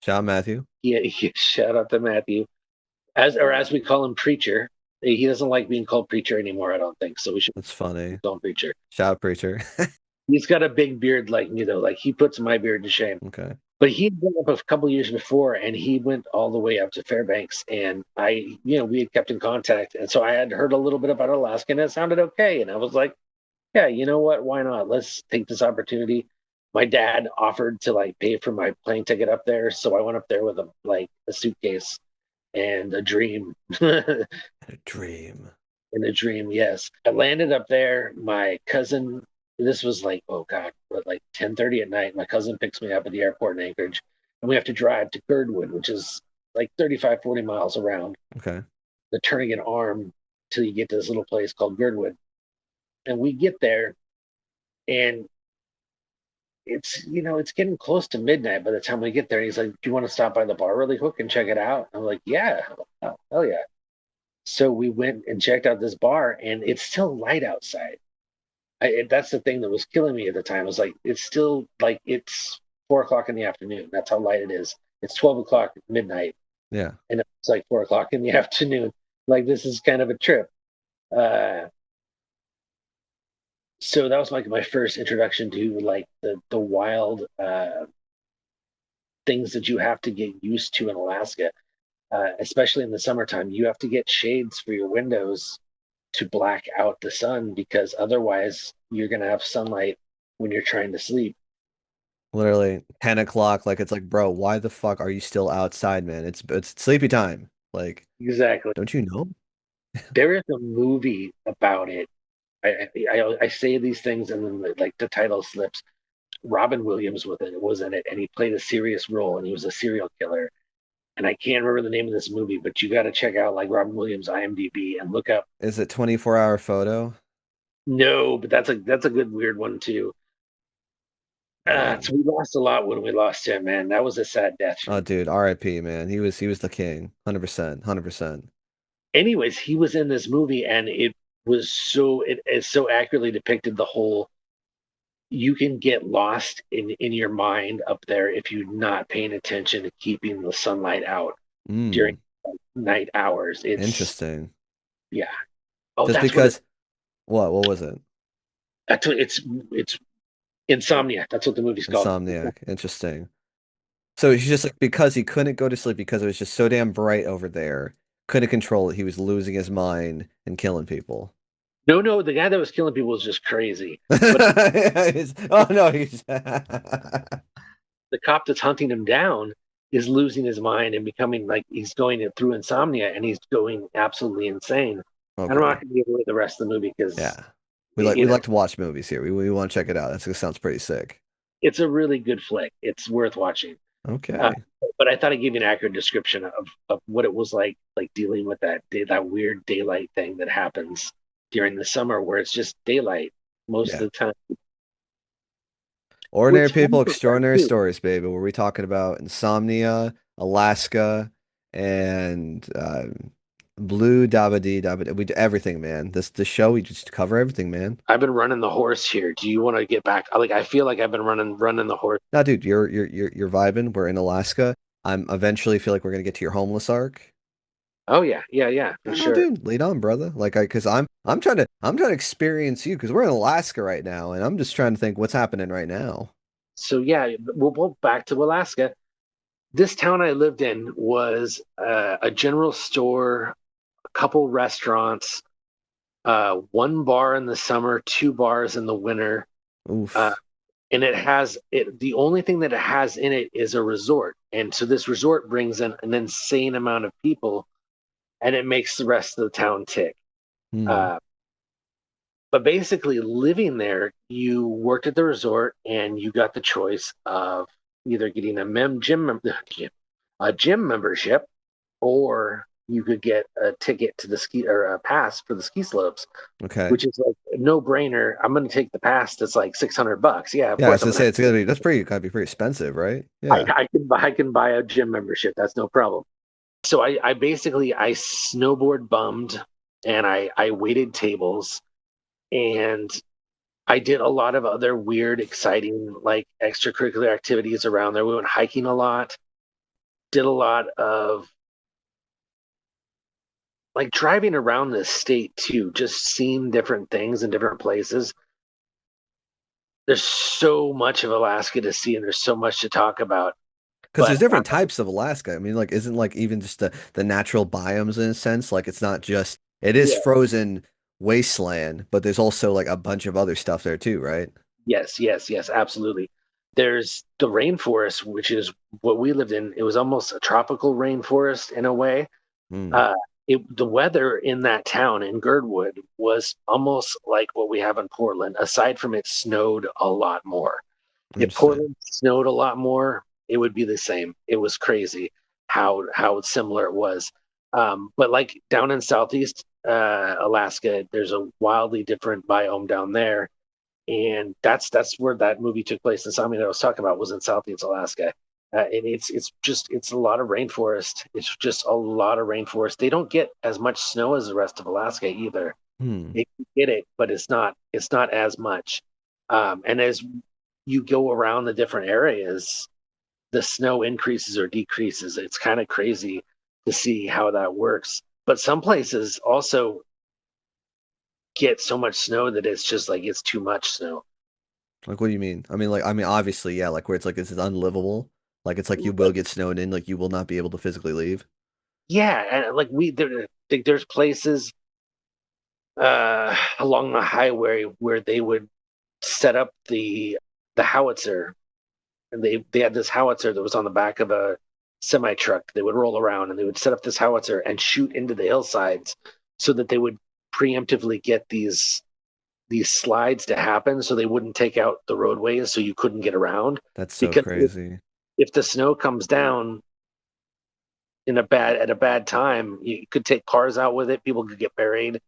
Shout out Matthew. shout out to Matthew, as we call him, Preacher. He doesn't like being called Preacher anymore, I don't think. So we should That's funny. call him Preacher. Shout out Preacher. He's got a big beard like me, though. Like he puts my beard to shame. Okay. But he'd been up a couple years before, and he went all the way up to Fairbanks, and we had kept in contact, and so I had heard a little bit about Alaska, and it sounded okay, and I was like, yeah, you know what? Why not? Let's take this opportunity. My dad offered to like pay for my plane ticket up there, so I went up there with a suitcase and a dream. A dream. In a dream, yes. I landed up there. My cousin, this was like, oh God, like 10:30 at night. My cousin picks me up at the airport in Anchorage, and we have to drive to Girdwood, which is like 35, 40 miles around Okay. the Turnagain Arm till you get to this little place called Girdwood. And we get there, and it's getting close to midnight by the time we get there. And he's like, "Do you want to stop by the bar really quick and check it out?" I'm like, "Yeah, oh, hell yeah." So we went and checked out this bar, and it's still light outside. That's the thing that was killing me at the time. I was like, it's still like it's 4 o'clock in the afternoon. That's how light it is. It's 12 o'clock midnight, Yeah. and it's like 4 o'clock in the afternoon. Like this is kind of a trip. Uh, so that was like my first introduction to like the wild things that you have to get used to in Alaska, especially in the summertime. You have to get shades for your windows to black out the sun because otherwise you're going to have sunlight when you're trying to sleep. Literally 10 o'clock. Like it's like, bro, why the fuck are you still outside, man? It's sleepy time. Like, Exactly. don't you know? There is a movie about it. I say these things and then like the title slips. Robin Williams was in it, and he played a serious role, and he was a serial killer. And I can't remember the name of this movie, but you got to check out like Robin Williams IMDb and look up. Is it 24-hour photo? No, but that's a good weird one too. So we lost a lot when we lost him, man. That was a sad death. Oh, dude, RIP, man. He was the king. 100%. 100%. Anyways, he was in this movie, and it so accurately depicted the whole. You can get lost in your mind up there if you're not paying attention to keeping the sunlight out during Mm, night hours. It's interesting. yeah. Oh, Just that's what because what was it? it's Insomnia. That's what the movie's called. Insomniac. Interesting. So he's just like because he couldn't go to sleep because it was just so damn bright over there, couldn't control it. He was losing his mind and killing people. No, no, the guy that was killing people was just crazy. But Oh no, he's the cop that's hunting him down is losing his mind and becoming like he's going through insomnia and he's going absolutely insane. And I'm not okay. going to give away the rest of the movie because Yeah. We like to watch movies here. We want to check it out. That sounds pretty sick. it's a really good flick. It's worth watching. Uh, Okay. but I thought I'd give you an accurate description of what it was like dealing with that weird daylight thing that happens during the summer where it's just daylight most of Yeah. the time. Ordinary Which people, some prefer extraordinary too. stories, baby. Were we talking about insomnia, Alaska, and blue dabba dabba? We do everything, man. The show we just cover everything, man. I've been running the horse here. Do you want to get back? Like I feel like I've been running the horse. No, dude, you're vibing. We're in Alaska. I'm eventually feel like we're gonna get to your homeless arc. Oh yeah, yeah, yeah, for Oh, sure. dude, lead on, brother. Like because I'm trying to experience you because we're in Alaska right now, and I'm just trying to think what's happening right now. So yeah, we'll go back to Alaska. This town I lived in was a general store, a couple restaurants, one bar in the summer, two bars in the winter, uh, Oof. and it has it. The only thing that it has in it is a resort, and so this resort brings in an insane amount of people, and it makes the rest of the town tick. Hmm. Uh, but basically, living there, you worked at the resort, and you got the choice of either getting a gym membership, or you could get a ticket to the ski or a pass for the ski slopes, Okay. which is like a no brainer. I'm going to take the pass that's like $600. Yeah, of Yeah, I course was I'm gonna going say it's gonna be that's pretty gotta be pretty expensive, right? to. Yeah. I can buy a gym membership. That's no problem. So I basically I snowboard bummed and I waited tables and I did a lot of other weird, exciting like extracurricular activities around there. We went hiking a lot, did a lot of like driving around the state too, just seeing different things in different places. There's so much of Alaska to see, and there's so much to talk about. Because there's But different types of Alaska. I mean, like, isn't like even just the natural biomes in a sense, like it's not just it is yeah, frozen wasteland, but there's also like a bunch of other stuff there too, right? Yes, yes, yes, absolutely. There's the rainforest, which is what we lived in. It was almost a tropical rainforest in a way. Hmm. Uh, the weather in that town in Girdwood was almost like what we have in Portland, aside from it snowed a lot more. If Interesting. Portland snowed a lot more, it would be the same. It was crazy how similar it was. But like down in Southeast Alaska, there's a wildly different biome down there, and that's where that movie took place. And something that I was talking about was in Southeast Alaska. And it's a lot of rainforest. It's just a lot of rainforest. They don't get as much snow as the rest of Alaska either. Hmm. They get it, but it's not as much. And as you go around the different areas, the snow increases or decreases. It's kind of crazy to see how that works. But some places also get so much snow that it's just like it's too much snow. Like, what do you mean? I mean, obviously, yeah, like where it's like this is unlivable. Like it's like you will get snowed in, like you will not be able to physically leave. Yeah, and like there's places along the highway where they would set up the howitzer, and they had this howitzer that was on the back of a semi truck. They would roll around and they would set up this howitzer and shoot into the hillsides so that they would preemptively get these slides to happen so they wouldn't take out the roadways so you couldn't get around That's so because crazy. if the snow comes down at a bad time, you could take cars out with it, people could get buried,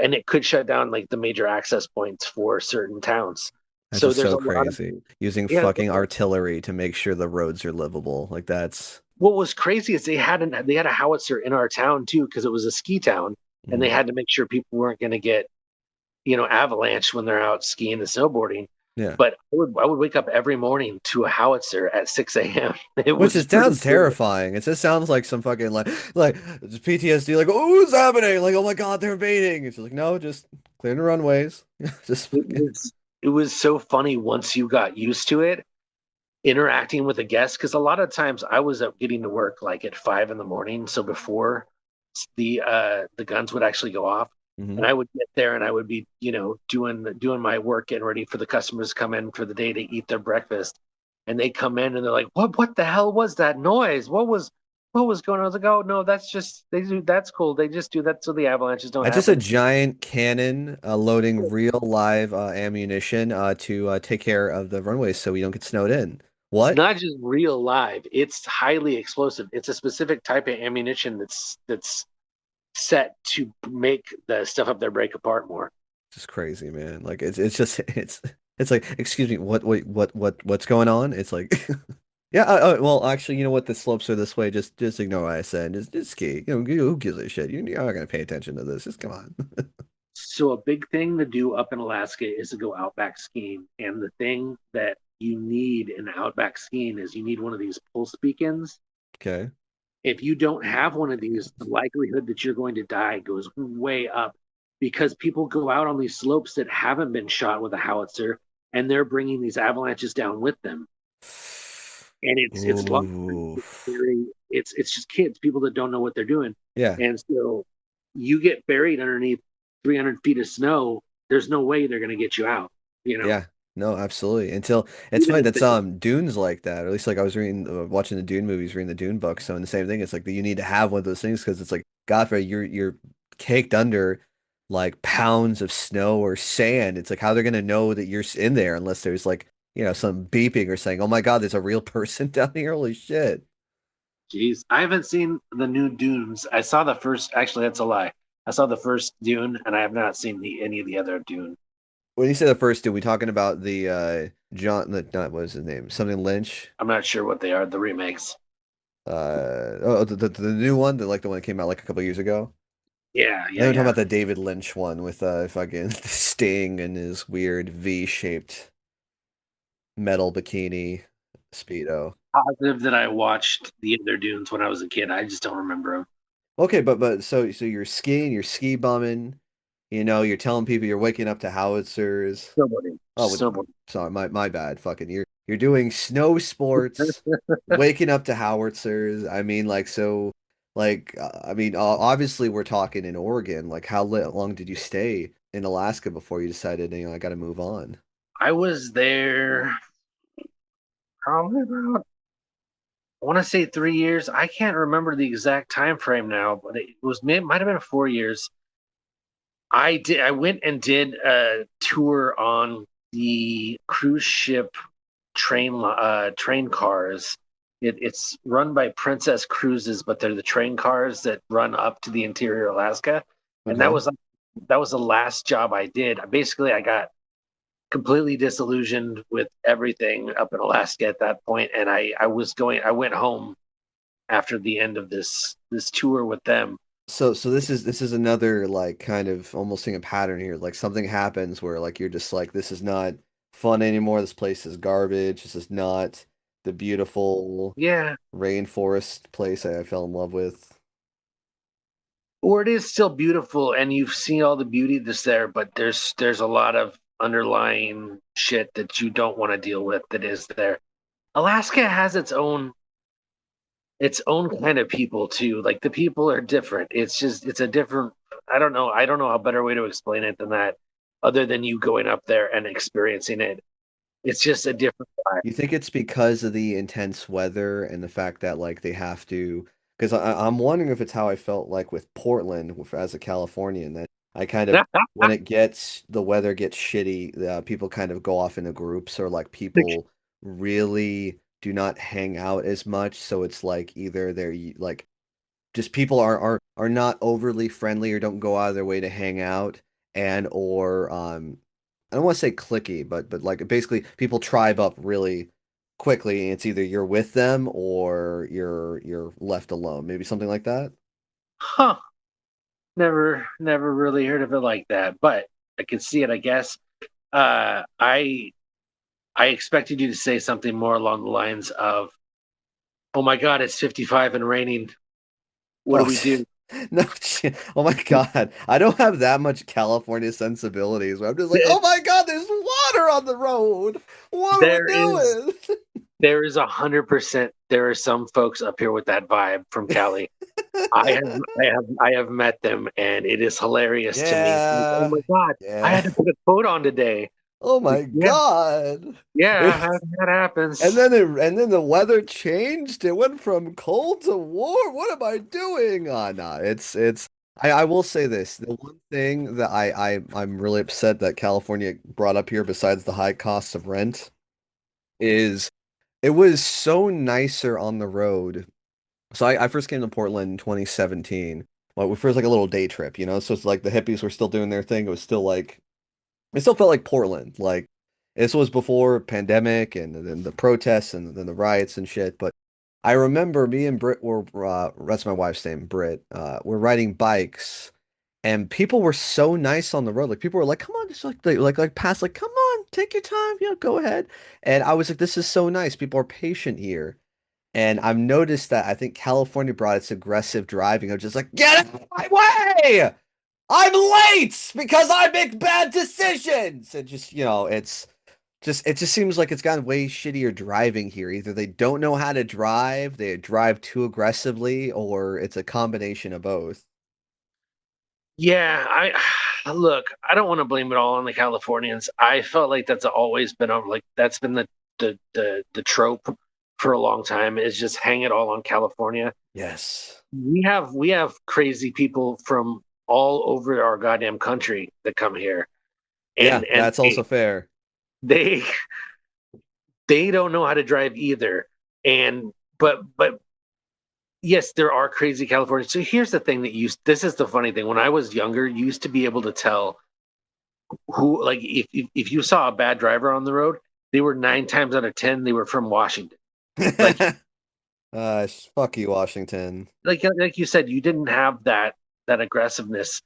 and it could shut down like the major access points for certain towns. That's So just there's so a lot of crazy. Using yeah. fucking artillery to make sure the roads are livable. Like that's What was crazy is they had a howitzer in our town too because it was a ski town, and they mm, had to make sure people weren't going to get avalanche when they're out skiing and snowboarding. yeah. But I would wake up every morning to a howitzer at 6 a.m. It Which was just pretty sounds cool. terrifying. It just sounds like some fucking like PTSD, like, oh, what's happening? Like, oh my God, they're invading. It's just like, no, just clear the runways. Just It fucking was it was so funny once you got used to it, interacting with a guest. Because a lot of times I was up getting to work like at 5 in the morning, so before the guns would actually go off, and hmm I would get there and I would be doing my work, getting ready for the customers to come in for the day to eat their breakfast, and they come in and they're like, "What the hell was that noise? What was going on?" I was like, "Oh no, that's just they do. That's cool. They just do that so the avalanches don't That's just a happen." giant cannon loading real live ammunition to take care of the runways so we don't get snowed in. It's What? not just real live, it's highly explosive. It's a specific type of ammunition that's set to make the stuff up there break apart more. Just crazy, man. Like it's just it's like, excuse me, what's going on? It's like yeah, well, actually, you know what? The slopes are this way. Just ignore what I said. Just ski. Who gives a shit? You're not gonna pay attention to this. Just come on. So a big thing to do up in Alaska is to go outback skiing. And the thing that you need in outback skiing is you need one of these pulse beacons. Okay. If you don't have one of these, the likelihood that you're going to die goes way up because people go out on these slopes that haven't been shot with a howitzer and they're bringing these avalanches down with them. And it's long, Ooh. it's very it's just kids, people that don't know what they're doing. Yeah. And so you get buried underneath 300 feet of snow, there's no way they're going to get you out, you know, Yeah. No, absolutely. Until it's even funny if that's they, Dune's like that. Or at least like I was reading watching the Dune movies, reading the Dune books. So in the same thing, it's like that you need to have one of those things because it's like Godfrey, you're caked under like pounds of snow or sand. It's like how they're gonna know that you're in there unless there's like, some beeping or saying, "Oh my God, there's a real person down here." Holy shit. geez, I haven't seen the new Dunes. I saw the first, actually, that's a lie. I saw the first Dune and I have not seen any of the other Dune. When you say the first, dude, we talking about the John, not what was his name? Something Lynch. I'm not sure what they are, the remakes. The new one, the one that came out like a couple years ago. Yeah, And then yeah, we're talking yeah. about the David Lynch one with fucking Sting and his weird V-shaped metal bikini speedo. Positive that I watched the other Dunes when I was a kid. I just don't remember them. Okay, but so you're skiing, you're ski bumming, you're telling people you're waking up to howitzers. Snowboarding. Oh, Snowboarding. sorry, my bad. Fucking you're doing snow sports, waking up to howitzers. I mean, like so. Like, I mean, obviously we're talking in Oregon. Like, how long did you stay in Alaska before you decided, I got to move on? I was there probably about, I want to say 3 years. I can't remember the exact time frame now, but it might have been 4 years. I went and did a tour on the cruise ship train cars. It's run by Princess Cruises, but they're the train cars that run up to the interior Alaska. And Okay. that was the last job I did. Basically, I got completely disillusioned with everything up in Alaska at that point, and I went home after the end of this tour with them. So this is another like kind of almost seeing a pattern here. Like something happens where like you're just like this is not fun anymore. This place is garbage. This is not the beautiful Yeah, rainforest place I fell in love with. or it is still beautiful, and you've seen all the beauty that's there, but there's a lot of underlying shit that you don't want to deal with that is there. Alaska has its own kind of people too. Like the people are different. It's a different. I don't know a better way to explain it than that, other than you going up there and experiencing it. It's just a different vibe. You think it's because of the intense weather and the fact that like they have to, because I'm wondering if it's how I felt like with Portland as a Californian, that I kind of when the weather gets shitty, people kind of go off into groups or like people really do not hang out as much. So it's like either like just people are not overly friendly or don't go out of their way to hang out and or I don't want to say clicky, but like basically people tribe up really quickly and it's either you're with them or you're left alone. Maybe something like that. Huh? Never really heard of it like that, but I can see it. I guess. Uh, I I expected you to say something more along the lines of, "Oh my God, it's 55 and raining. What do Oh, we do?" no, oh my God. I don't have that much California sensibilities. I'm just like, oh my God, there's water on the road. What are we There is doing? there is 100%. There are some folks up here with that vibe from Cali. I have met them, and it is hilarious to me. Like, oh Yeah. my God, I Yeah. had to put a coat on today. Oh Like, my yeah, God. yeah, that happens. And then the weather changed. It went from cold to warm. What am I doing? Oh no, it's I will say this. The one thing that I'm really upset that California brought up here besides the high cost of rent is it was so nicer on the road. So I first came to Portland in 2017. Well, we first like a little day trip, you know? So it's like the hippies were still doing their thing. It was still like it still felt like Portland. Like this was before pandemic and then the protests and then the riots and shit. But I remember me and Britt were that's my wife's name, Britt. We're riding bikes and people were so nice on the road. Like people were like, "Come on, just like pass, like come on, take your time, go ahead." And I was like, "This is so nice. People are patient here." And I've noticed that I think California brought its aggressive driving of just like, "Get out of my way! I'm late because I make bad decisions." And just, it just seems like it's gotten way shittier driving here. Either they don't know how to drive, they drive too aggressively, or it's a combination of both. Yeah, I look. I don't want to blame it all on the Californians. I felt like that's always been like that's been the trope for a long time. Is just hang it all on California. Yes. We have crazy people from all over our goddamn country that come here, Yeah, and that's also fair. they they don't know how to drive either. And but yes, there are crazy Californians. So here's the thing that this is the funny thing. When I was younger, you used to be able to tell who, like, if you saw a bad driver on the road, they were 9 times out of 10, they were from Washington. Like, Fuck you, Washington. like you said, you didn't have that aggressiveness.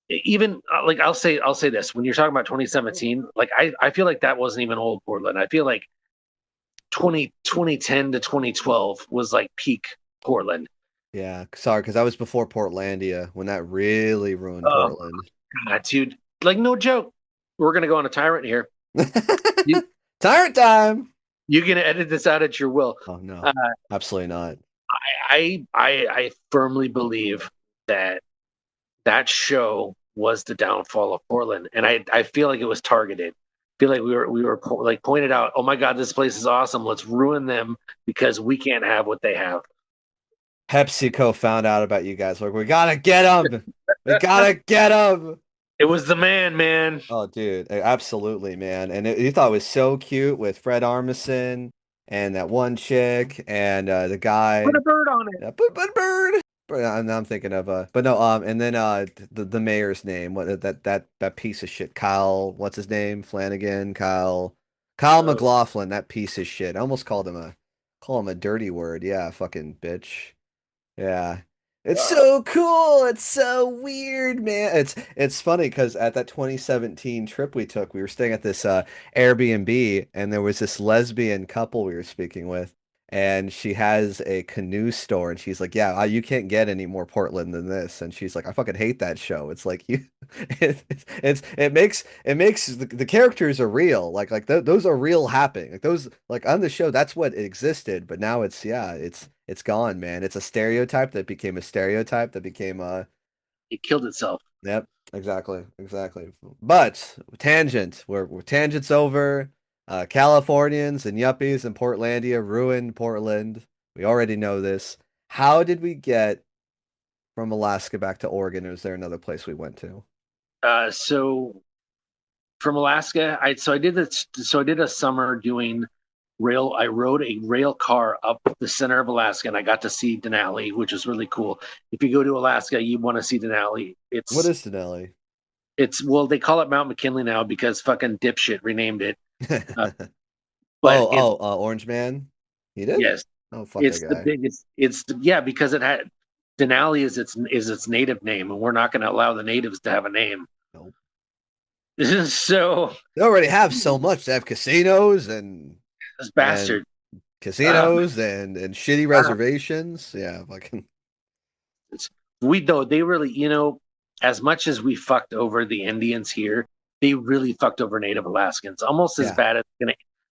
Even like I'll say this when you're talking about 2017, like I feel like that wasn't even old Portland. I feel like 2010 to 2012 was like peak Portland. Yeah, sorry, because I was before Portlandia when that really ruined Oh Portland. God, dude, like no joke. We're gonna go on a tyrant here. You, Tyrant time. you can edit this out at your will. Oh no, Uh, absolutely not. I firmly believe that that show was the downfall of Portland, and I feel like it was targeted. I feel like we were like pointed out. Oh my God, this place is awesome. Let's ruin them because we can't have what they have. PepsiCo found out about you guys. Like, we gotta get him. We gotta get him. It was the man. Oh, dude, absolutely, man. And you thought it was so cute with Fred Armisen and that one chick and the Put guy. a bird on it. Yeah, bird. I'm thinking of but no, and then the mayor's name, what that piece of shit, Kyle, what's his name? Flanagan, Kyle Oh, McLaughlin, that piece of shit. I almost call him a dirty word. Yeah, fucking bitch. Yeah. It's God. so cool. It's so weird, man. It's funny because at that 2017 trip we took, we were staying at this Airbnb and there was this lesbian couple we were speaking with, and she has a canoe store and she's like, "Yeah, you can't get any more Portland than this." And she's like, "I fucking hate that show." It's like you it makes the characters are real. Like those are real happening. Like those like on the show that's what existed, but now it's gone, man. It's a stereotype that became a stereotype that became a It killed itself. yep, exactly. But tangent, we're tangents over. Californians and yuppies in Portlandia ruined Portland. We already know this. How did we get from Alaska back to Oregon? Or is there another place we went to? So from Alaska, I did this. So I did a summer doing rail. I rode a rail car up the center of Alaska, and I got to see Denali, which is really cool. If you go to Alaska, you want to see Denali. What is Denali? It's well, they call it Mount McKinley now because fucking dipshit renamed it. Uh, but it's Orange Man. He did? yes, Oh, fuck that it's the guy. biggest. Yeah, because it had Denali is its native name, and we're not going to allow the natives to have a name. Nope. So They already have so much. They have casinos this and bastard. casinos and shitty Uh, reservations. Yeah, fucking we though they really, as much as we fucked over the Indians here, they really fucked over Native Alaskans, almost as yeah. bad as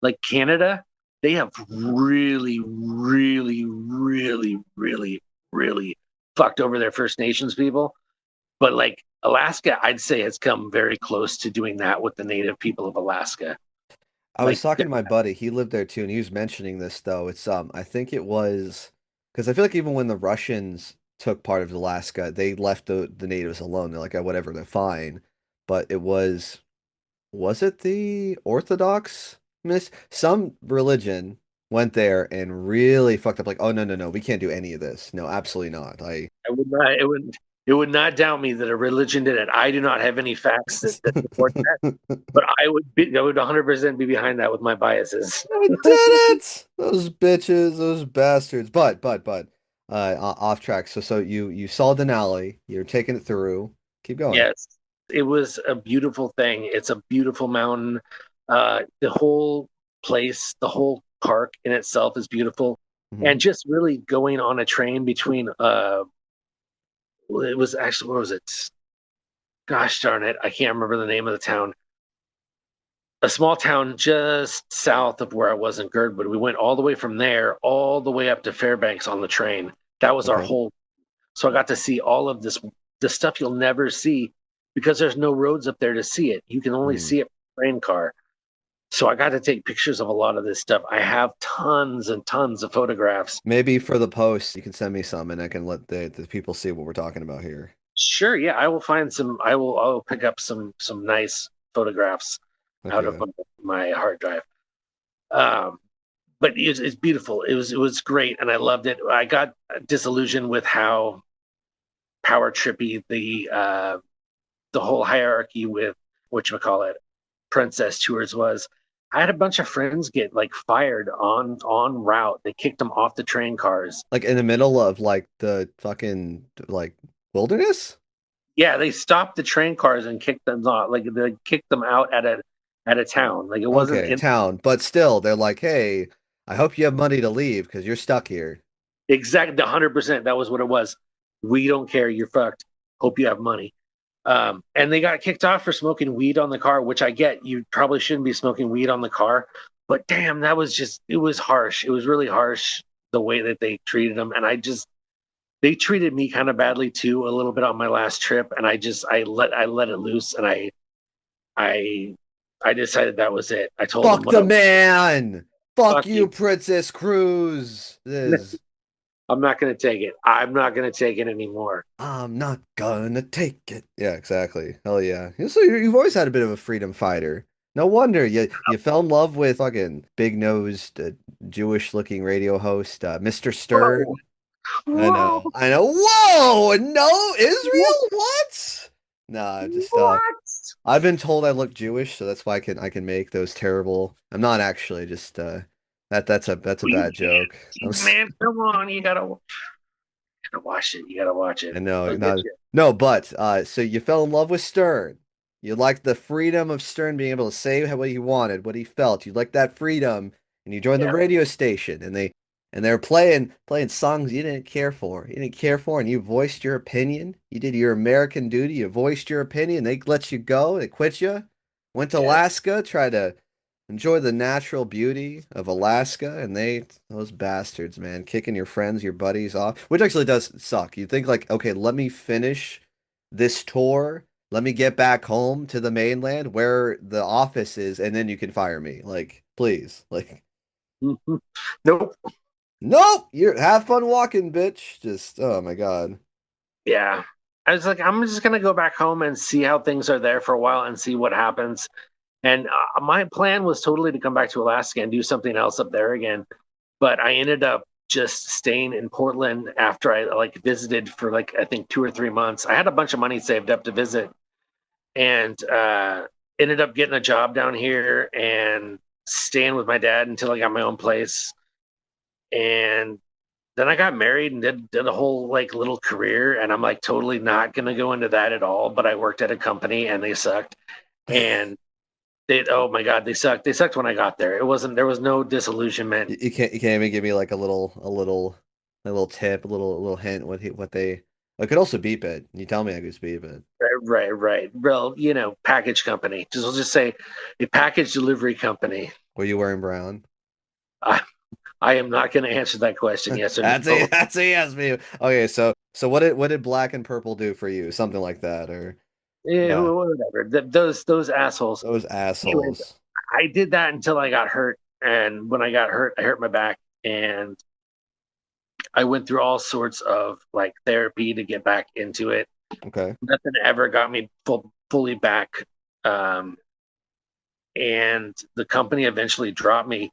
like Canada. They have really, really, really, really, really fucked over their First Nations people. But like Alaska, I'd say has come very close to doing that with the Native people of Alaska. I was Like, talking to my buddy. He lived there too, and he was mentioning this though. It's I think it was because I feel like even when the Russians took part of Alaska, they left the natives alone. They're like, "Oh, whatever, they're fine." But was it the Orthodox? Some religion went there and really fucked up. Like, oh no, we can't do any of this. No, absolutely not. I would not. It would not doubt me that a religion did it. I do not have any facts that support that, but I would 100% be behind that with my biases. I did it! Those bitches, those bastards. Off track. So you saw Denali. You're taking it through. Keep going. Yes, it was a beautiful thing. It's a beautiful mountain. The whole place, the whole park in itself is beautiful, Mhm. and just really going on a train between. It was actually what was it? Gosh darn it, I can't remember the name of the town. A small town just south of where I was in Girdwood. We went all the way from there, all the way up to Fairbanks on the train. That was our Okay. whole. So I got to see all of this, the stuff you'll never see because there's no roads up there to see it. You can only Hmm. see it from a train car. So I got to take pictures of a lot of this stuff. I have tons and tons of photographs. Maybe for the post, you can send me some and I can let the people see what we're talking about here. Sure, yeah, I will find some. I will pick up some nice photographs out of Okay. my hard drive. Um, but it's beautiful. It was great, and I loved it. I got disillusioned with how power trippy the whole hierarchy with whatchamacallit Princess Tours was. I had a bunch of friends get like fired on route. They kicked them off the train cars. Like in the middle of like the fucking like wilderness? Yeah, they stopped the train cars and kicked them out. Like they kicked them out at a town. Like it wasn't Okay, in town. But still, they're like, hey, I hope you have money to leave because you're stuck here. exactly 100%. That was what it was. We don't care. You're fucked. Hope you have money. And they got kicked off for smoking weed on the car, which I get. You probably shouldn't be smoking weed on the car, but damn, it was harsh. It was really harsh the way that they treated them, and they treated me kind of badly too a little bit on my last trip, and I let it loose, and I I decided that was it. I told them Fuck what the man. Fuck fuck you, you. Princess Cruz. This. I'm not going to take it. I'm not going to take it anymore. I'm not gonna take it. Yeah, exactly. Hell yeah. So you've always had a bit of a freedom fighter. No wonder you fell in love with fucking big-nosed Jewish-looking radio host Mr. Whoa, Stern. I whoa, know. I know. Whoa! No, Israel? What? Nah, just what? I've been told I look Jewish, so that's why I can make those terrible. I'm not actually just that's a You bad joke. man, come on, gotta watch it. You gotta watch it. I know, I'll get not you. no, but so you fell in love with Stern. You liked the freedom of Stern being able to say what he wanted, what he felt. You liked that freedom, and you joined the Yeah, radio station, and they were playing songs you didn't care for. You didn't care for, and you voiced your opinion. You did your American duty. You voiced your opinion. They let you go. They quit you. Went to yeah, Alaska, tried to enjoy the natural beauty of Alaska, and those bastards, man, kicking your friends, your buddies off, which actually does suck. You think like, okay, let me finish this tour, let me get back home to the mainland where the office is, and then you can fire me. Like, please, like, Mhm. Nope. nope, you're have fun walking, bitch. Just, oh my God. Yeah, I was like, I'm just gonna go back home and see how things are there for a while and see what happens. And my plan was totally to come back to Alaska and do something else up there again. But I ended up just staying in Portland after I like visited for like I think 2 or 3 months. I had a bunch of money saved up to visit, and ended up getting a job down here and staying with my dad until I got my own place. And then I got married and did a whole like little career. And I'm like totally not gonna go into that at all. But I worked at a company and they sucked. And they oh my god, they sucked. They sucked when I got there. It wasn't there was no disillusionment. You can't even give me like a little tip, a little hint what they. I could also beep it. You tell me I could beep it. Right. Well, package company. Just we'll just say a package delivery company. Were you wearing brown? I, I am not going to answer that question. Yes or That's no. a that's a yes, me. Okay, so what did black and purple do for you? Something like that, or Yeah, nah, whatever. Those assholes. those Anyways, assholes. I did that until I got hurt, and when I got hurt, I hurt my back, and I went through all sorts of like therapy to get back into it. Okay, Nothing ever got me fully back. Um, and the company eventually dropped me,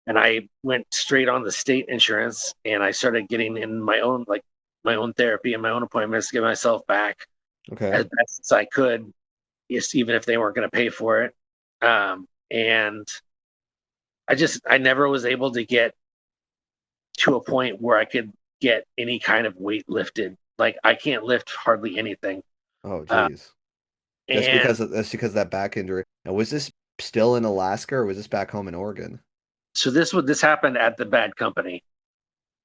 and I went straight on the state insurance, and I started getting in my own therapy and my own appointments to get myself back okay. as best as I could, yes, even if they weren't going to pay for it. And I never was able to get to a point where I could get any kind of weight lifted. Like I can't lift hardly anything. Oh, Uh, geez. and That's because of that back injury. Now, was this still in Alaska or was this back home in Oregon? so this happened at the bad company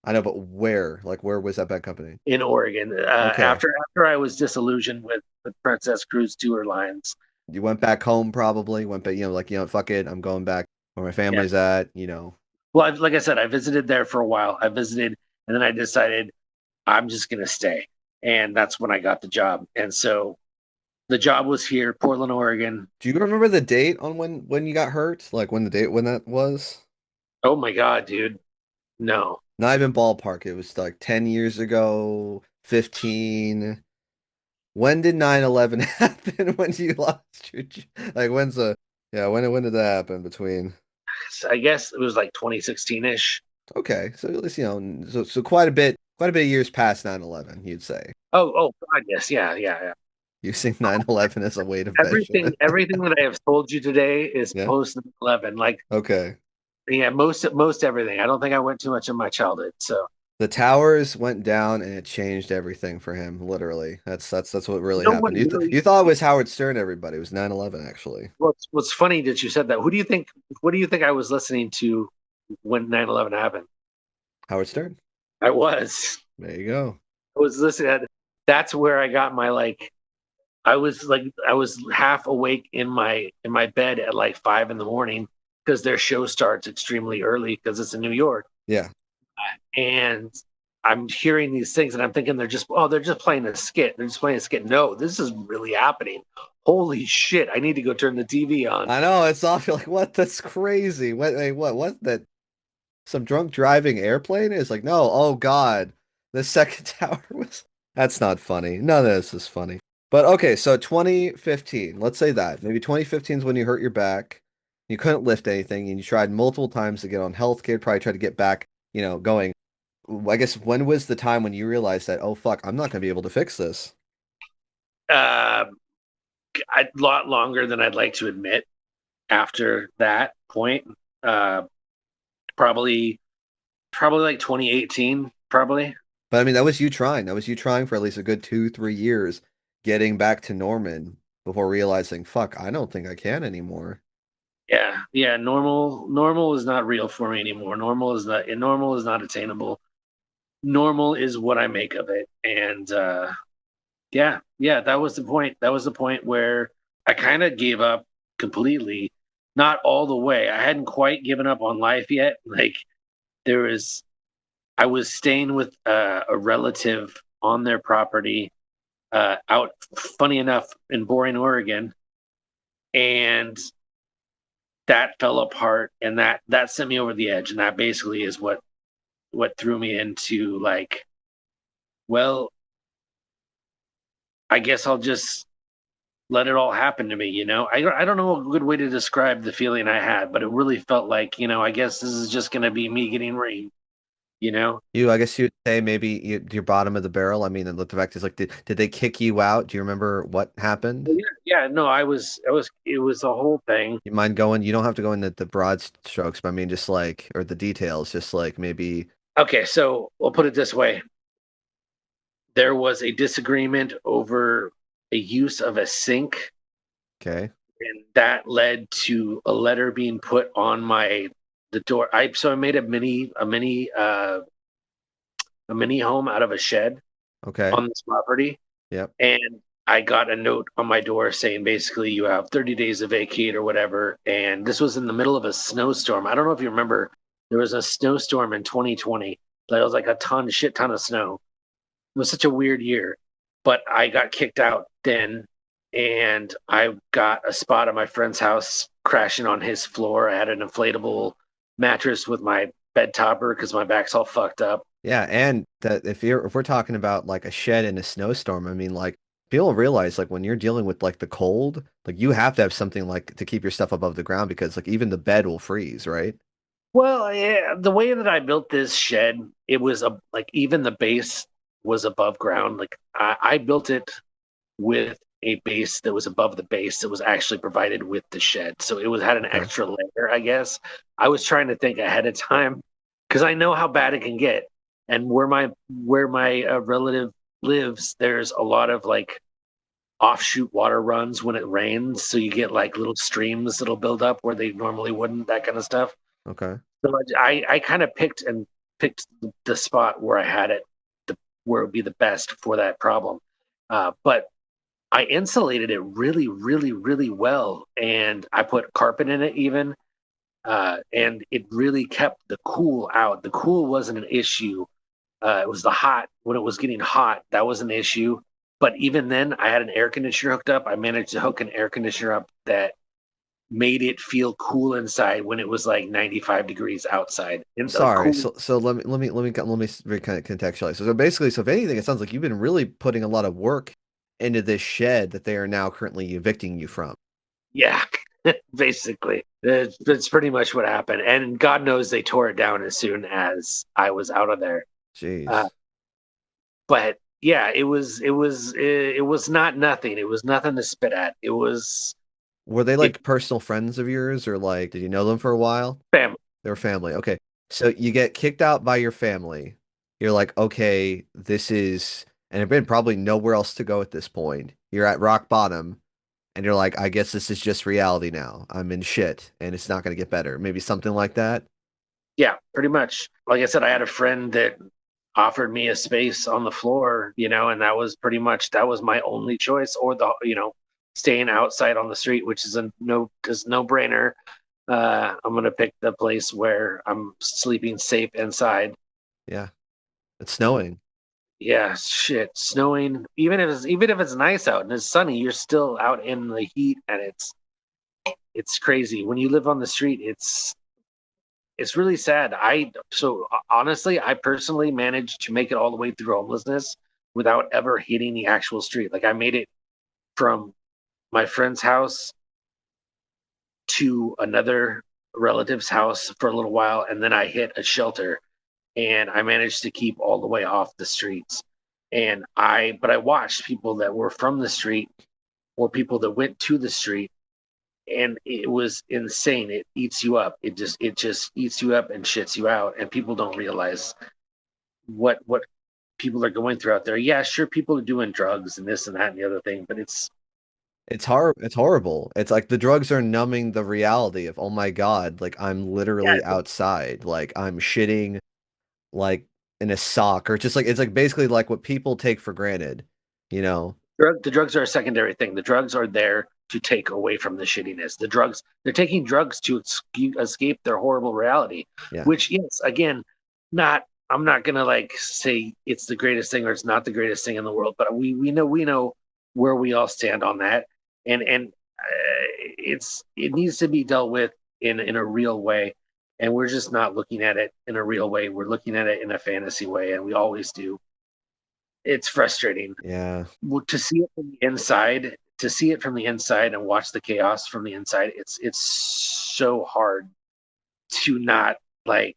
I know, but where? Like, where was that bad company? in Oregon. Okay, After I was disillusioned with Princess Cruise Tour Lines. you went back home probably. Went back, like fuck it, I'm going back where my Yeah. family's at. Well, like I said, I visited there for a while. I visited, and then I decided I'm just going to stay, and that's when I got the job. And so the job was here, Portland, Oregon. Do you remember the date on when you got hurt? Like when the date when that was? Oh my god, dude! No, Not even ballpark. It was like 10 years ago, 15. When did 9/11 happen? When you lost like yeah, when did that happen between? I guess it was like 2016 ish. Okay, so at least so quite a bit of years past 9/11, you'd say. Oh god, yes, yeah. Using 9/11 as a way to measure it. Everything that I have told you today is Yeah. post 11. Like, Okay. yeah, most everything. I don't think I went too much in my childhood. So The towers went down and it changed everything for him, literally. That's what really no happened. one really. You thought it was Howard Stern, everybody. It was 9/11 actually. What's funny that you said that. Who do you think? What do you think I was listening to when 9/11 happened? Howard Stern. I was. There you go. I was listening. That's where I got my like. I was half awake in my bed at like 5 in the morning because their show starts extremely early because it's in New York. Yeah. and I'm hearing these things, and I'm thinking they're just playing a skit. They're just playing a skit. No, this is really happening. Holy shit! I need to go turn the TV on. I know it's awful. Like, what? That's crazy. What? Hey, what? That some drunk driving airplane is like, no. Oh God, the second tower was. That's not funny. None of this is funny. But okay, so 2015. Let's say that maybe 2015 is when you hurt your back. You couldn't lift anything, and you tried multiple times to get on healthcare. Probably tried to get back, going. I guess when was the time when you realized that, oh fuck, I'm not gonna be able to fix this? Uh, a lot longer than I'd like to admit. After that point, uh, probably like 2018, probably. But I mean, that was you trying. That was you trying for at least a good 2, 3 years, getting back to Norman before realizing, fuck, I don't think I can anymore. Yeah. Normal is not real for me anymore. Normal is not attainable. Normal is what I make of it. And yeah, that was the point. That was the point where I kind of gave up completely. Not all the way. I hadn't quite given up on life yet. Like there was, I was staying with a relative on their property, out, funny enough, in Boring, Oregon, and that fell apart, and that sent me over the edge, and that basically is what threw me into like, well, I guess I'll just let it all happen to me. I don't know a good way to describe the feeling I had, but it really felt like, I guess this is just going to be me getting rain. you know I guess you'd say maybe you're bottom of the barrel. I mean, and the fact is, like, did they kick you out? Do you remember what happened? yeah, no, I was it was a whole thing. You mind going? You don't have to go into the broad strokes, but I mean, just like, or the details, just like maybe. Okay, so we'll put it this way. There was a disagreement over a use of a sink, Okay. and that led to a letter being put on the door. I made a mini home out of a shed Okay. on this property, Yep. and I got a note on my door saying basically you have 30 days to vacate or whatever. And this was in the middle of a snowstorm. I don't know if you remember, there was a snowstorm in 2020. That was like shit ton of snow. It was such a weird year, but I got kicked out then, and I got a spot at my friend's house crashing on his floor. I had an inflatable mattress with my bed topper because my back's all fucked up. Yeah, and that if we're talking about like a shed in a snowstorm, I mean, like, people realize, like, when you're dealing with like the cold, like, you have to have something like to keep your stuff above the ground because like even the bed will freeze, right? Well, yeah, the way that I built this shed, it was like even the base was above ground. Like I built it with a base that was above the base that was actually provided with the shed. So it was had an Okay. extra layer, I guess. I was trying to think ahead of time because I know how bad it can get. And where my relative lives, there's a lot of like offshoot water runs when it rains. So you get like little streams that'll build up where they normally wouldn't, that kind of stuff. Okay. So I kind of picked the spot where I had it, where it would be the best for that problem. But I insulated it really, really, really well, and I put carpet in it even, and it really kept the cool out. The cool wasn't an issue. It was the hot when it was getting hot that was an issue. But even then, I had an air conditioner hooked up. I managed to hook an air conditioner up that made it feel cool inside when it was like 95 degrees outside. And Sorry. cool. So kind of contextualize. So basically, so if anything, it sounds like you've been really putting a lot of work into this shed that they are now currently evicting you from. Yeah, basically. That's pretty much what happened. And God knows they tore it down as soon as I was out of there. Uh, Jeez. but yeah, it was not nothing. It was nothing to spit at. It was Were they it like personal friends of yours, or like did you know them for a while? family. They were family. Okay. So you get kicked out by your family. You're like, okay, this is, and there's been probably nowhere else to go at this point. You're at rock bottom, and you're like, I guess this is just reality now. I'm in shit, and it's not going to get better. Maybe something like that. Yeah, pretty much. Like I said, I had a friend that offered me a space on the floor, and that was pretty much that was my only choice, or staying outside on the street, which is no brainer. I'm gonna pick the place where I'm sleeping safe inside. Yeah. It's snowing. Yeah, shit, snowing. Even if it's nice out and it's sunny, you're still out in the heat, and it's crazy. When you live on the street, it's really sad. Honestly, I personally managed to make it all the way through homelessness without ever hitting the actual street. Like I made it from my friend's house to another relative's house for a little while, and then I hit a shelter, and I managed to keep all the way off the streets. But I watched people that were from the street or people that went to the street, and it was insane. It eats you up. It just eats you up and shits you out, and people don't realize what people are going through out there. Yeah, sure, people are doing drugs and this and that and the other thing, but It's horrible. It's like the drugs are numbing the reality of, oh my God, like I'm yeah, literally outside. Like I'm shitting like in a sock, or just like it's like basically like what people take for granted, you know? the drugs are a secondary thing. The drugs are there to take away from the shittiness. They're taking drugs to escape their horrible reality. Yeah. Which, yes, again, not. I'm not gonna like say it's the greatest thing or it's not the greatest thing in the world, but we know where we all stand on that, and it needs to be dealt with in a real way, and we're just not looking at it in a real way. We're looking at it in a fantasy way, and we always do. It's frustrating Yeah. to see it from the inside, and watch the chaos from the inside. It's so hard to not like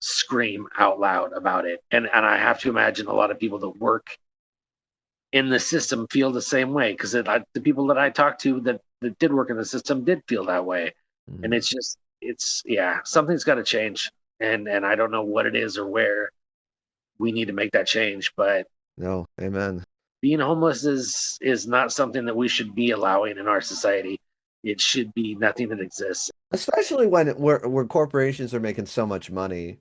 scream out loud about it, and I have to imagine a lot of people that work in the system feel the same way, because the people that I talked to that did work in the system did feel that way. And Mm. it's yeah, something's got to change, and I don't know what it is or where we need to make that change, but No, amen. being homeless is not something that we should be allowing in our society. It should be nothing that exists. Especially when where corporations are making so much money.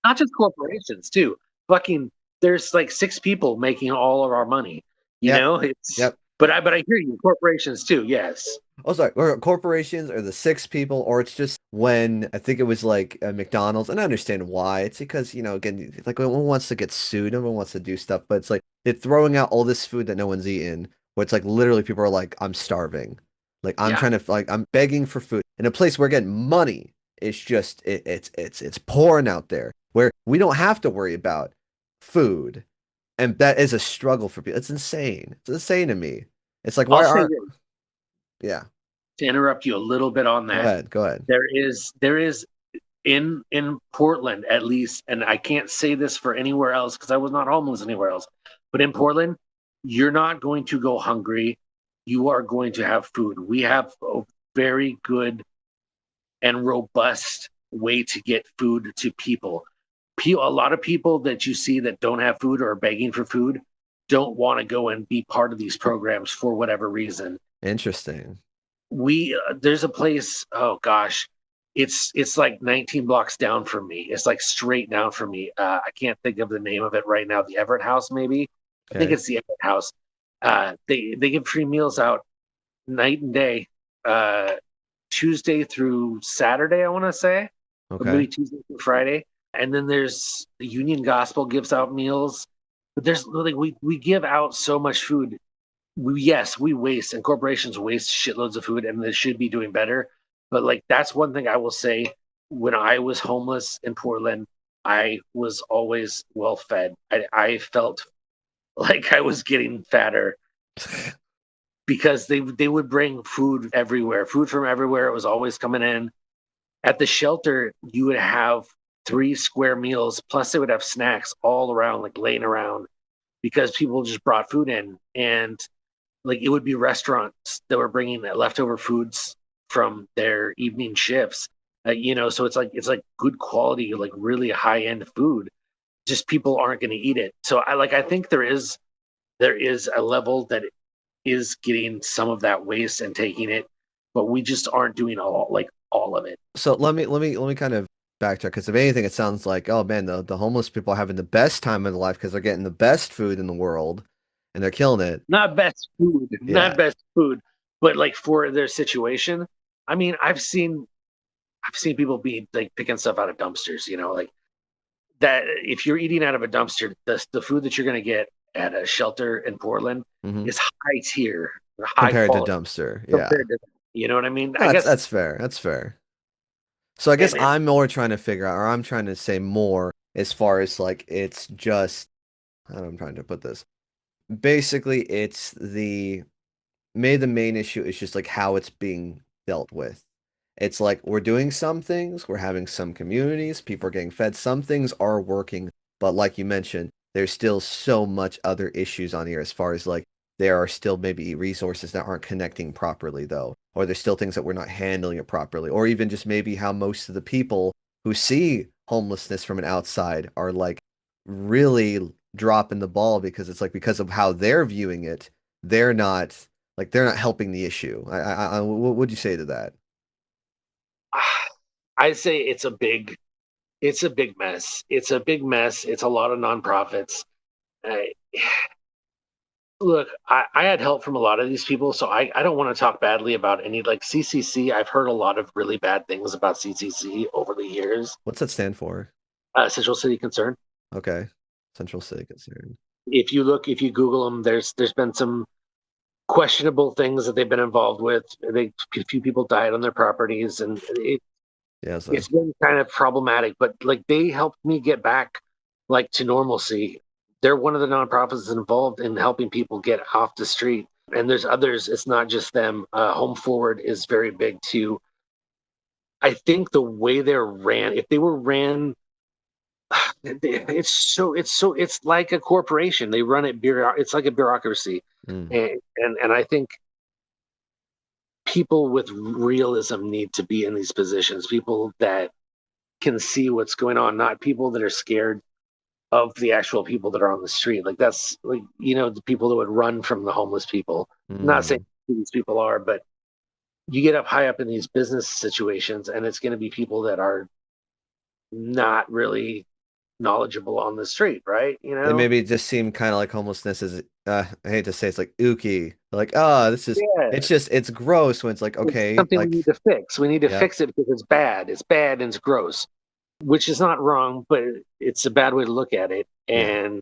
Not just corporations too. Fucking there's like six people making all of our money. You Yep. know, it's Yep. but I hear you. Corporations too. Yes. Oh, sorry. Or corporations or the six people, or it's just when I think it was like McDonald's, and I understand why. It's because, again, like no one wants to get sued, no one wants to do stuff, but it's like they're throwing out all this food that no one's eaten, where it's like literally people are like, I'm starving. Like I'm Yeah. trying to like I'm begging for food in a place where again money is just it's pouring out there where we don't have to worry about food. And that is a struggle for people. It's insane. It's insane to me. It's like I'll why say aren't this, yeah. to interrupt you a little bit on Go that. ahead. Go ahead. There is in Portland at least, and I can't say this for anywhere else because I was not homeless anywhere else. But in Portland, you're not going to go hungry. You are going to have food. We have a very good and robust way to get food to people. A lot of people that you see that don't have food or are begging for food don't want to go and be part of these programs for whatever reason. Interesting. We There's a place, oh gosh, it's like 19 blocks down from me. It's like straight down from me. I can't think of the name of it right now. The Everett House, maybe. I think Okay. it's the Everett House. They give free meals out night and day, uh, Tuesday through Saturday, I want to say, or Okay. maybe Tuesday through Friday. And then there's the Union Gospel gives out meals, but there's like we give out so much food. Yes, we waste, and corporations waste shitloads of food, and they should be doing better. But like that's one thing I will say. When I was homeless in Portland, I was always well fed. I felt like I was getting fatter because they would bring food everywhere, food from everywhere. It was always coming in. At the shelter, you would have 3 square meals, plus they would have snacks all around, like laying around, because people just brought food in, and like it would be restaurants that were bringing that leftover foods from their evening shifts. So it's like good quality, like really high end food. Just people aren't going to eat it. So I think there is a level that is getting some of that waste and taking it, but we just aren't doing all of it. So let me kind of backtrack because if anything, it sounds like, oh man, the homeless people are having the best time of their life because they're getting the best food in the world and they're killing it. Not best food, Yeah. not best food, but like for their situation. I mean, I've seen people be like picking stuff out of dumpsters, like that if you're eating out of a dumpster, the food that you're going to get at a shelter in Portland Hmm. is high tier, high Compared to quality dumpster. Yeah. compared to, you know what I mean? No, I guess, that's fair. That's fair. So I guess and I'm more trying to figure out, or I'm trying to say more as far as like it's just how I'm trying to put this. Basically, it's maybe the main issue is just like how it's being dealt with. It's like we're doing some things, we're having some communities, people are getting fed, some things are working, but like you mentioned, there's still so much other issues on here as far as like there are still maybe resources that aren't connecting properly though, or there's still things that we're not handling it properly, or even just maybe how most of the people who see homelessness from an outside are like really dropping the ball because it's like because of how they're viewing it, they're not they're not helping the issue. What would you say to that? I say it's a big mess. It's a big mess. It's a lot of nonprofits. I, Look, I had help from a lot of these people, so I don't want to talk badly about any like CCC. I've heard a lot of really bad things about CCC over the years. What's that stand for? Central City Concern. Okay. Central City Concern. If you Google them, there's been some questionable things that they've been involved with. A few people died on their properties, and Yeah, so it's been kind of problematic. But like they helped me get back like to normalcy. They're one of the nonprofits involved in helping people get off the street. And there's others. It's not just them. Home Forward is very big too. I think the way they're ran, if they were ran, it's like a corporation. They run it it's like a bureaucracy, mm. and I think people with realism need to be in these positions. People that can see what's going on, not people that are scared of the actual people that are on the street. Like that's like the people that would run from the homeless people. I'm not saying Mm. who these people are, but you get up high up in these business situations, and it's going to be people that are not really knowledgeable on the street, right? They maybe just seem kind of like homelessness is I hate to say it's like ooky. Like, oh, this is Yeah, it's gross when it's like, it's okay, something we like need to fix. We need to yeah, fix it because it's bad. It's bad and it's gross, which is not wrong, but it's a bad way to look at it. yeah, And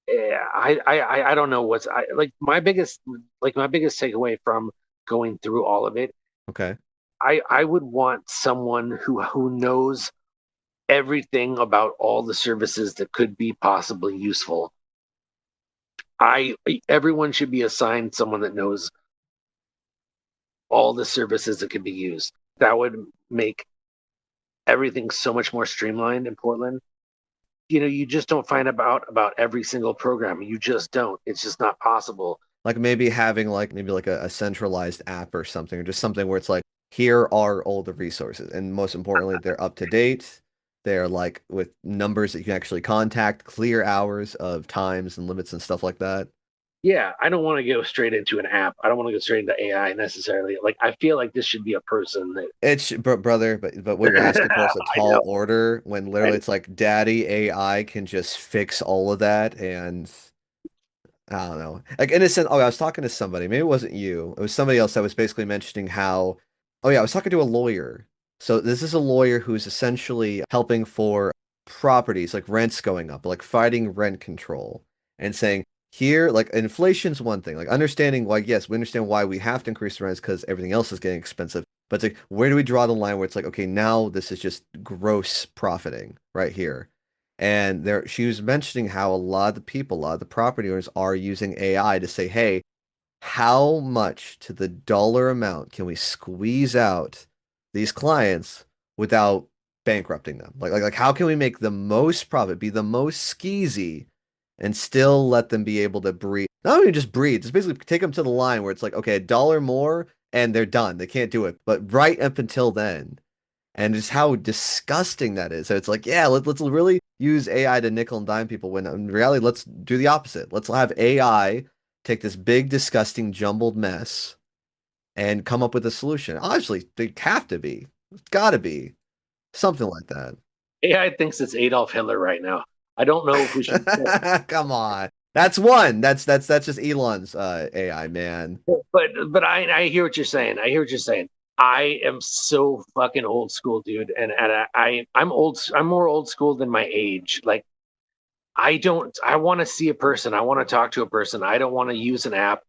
I don't know like my biggest takeaway from going through all of it. okay. I would want someone who knows everything about all the services that could be possibly useful. I Everyone should be assigned someone that knows all the services that could be used. That would make everything so much more streamlined in Portland. You just don't find about every single program. You just don't. It's just not possible. Like maybe having like maybe like a centralized app or something, or just something where it's like, here are all the resources, and most importantly, they're up to date. They're like with numbers that you can actually contact, clear hours of times and limits and stuff like that. Yeah, I don't want to go straight into an app. I don't want to go straight into AI necessarily. Like I feel like this should be a person that It's brother, but what you're asking for is a I know. tall order when literally I, it's like daddy AI can just fix all of that and I don't know. Like innocent. Oh, I was talking to somebody. Maybe it wasn't you. It was somebody else that was basically mentioning how. Oh yeah, I was talking to a lawyer. So this is a lawyer who's essentially helping for properties like rents going up, like fighting rent control, and saying here, like inflation's one thing. Like understanding why, yes, we understand why we have to increase the rents because everything else is getting expensive. But it's like, where do we draw the line where it's like, okay, now this is just gross profiting right here. And there, she was mentioning how a lot of the people, a lot of the property owners are using AI to say, hey, how much to the dollar amount can we squeeze out these clients without bankrupting them? Like how can we make the most profit, be the most skeezy, and still let them be able to breathe? Not only just breathe, just basically take them to the line where it's like, okay, a dollar more and they're done. They can't do it. But right up until then, and just how disgusting that is. So it's like, yeah, let's really use AI to nickel and dime people when in reality, let's do the opposite. Let's have AI take this big, disgusting, jumbled mess and come up with a solution. Honestly, they have to be. It's got to be something like that. AI thinks it's Adolf Hitler right now. I don't know if we should, Come on. That's one. That's just Elon's AI, man. but I hear what you're saying. I hear what you're saying. I am so fucking old school, dude, I'm old. I'm more old school than my age. Like I don't. I want to see a person. I want to talk to a person. I don't want to use an app.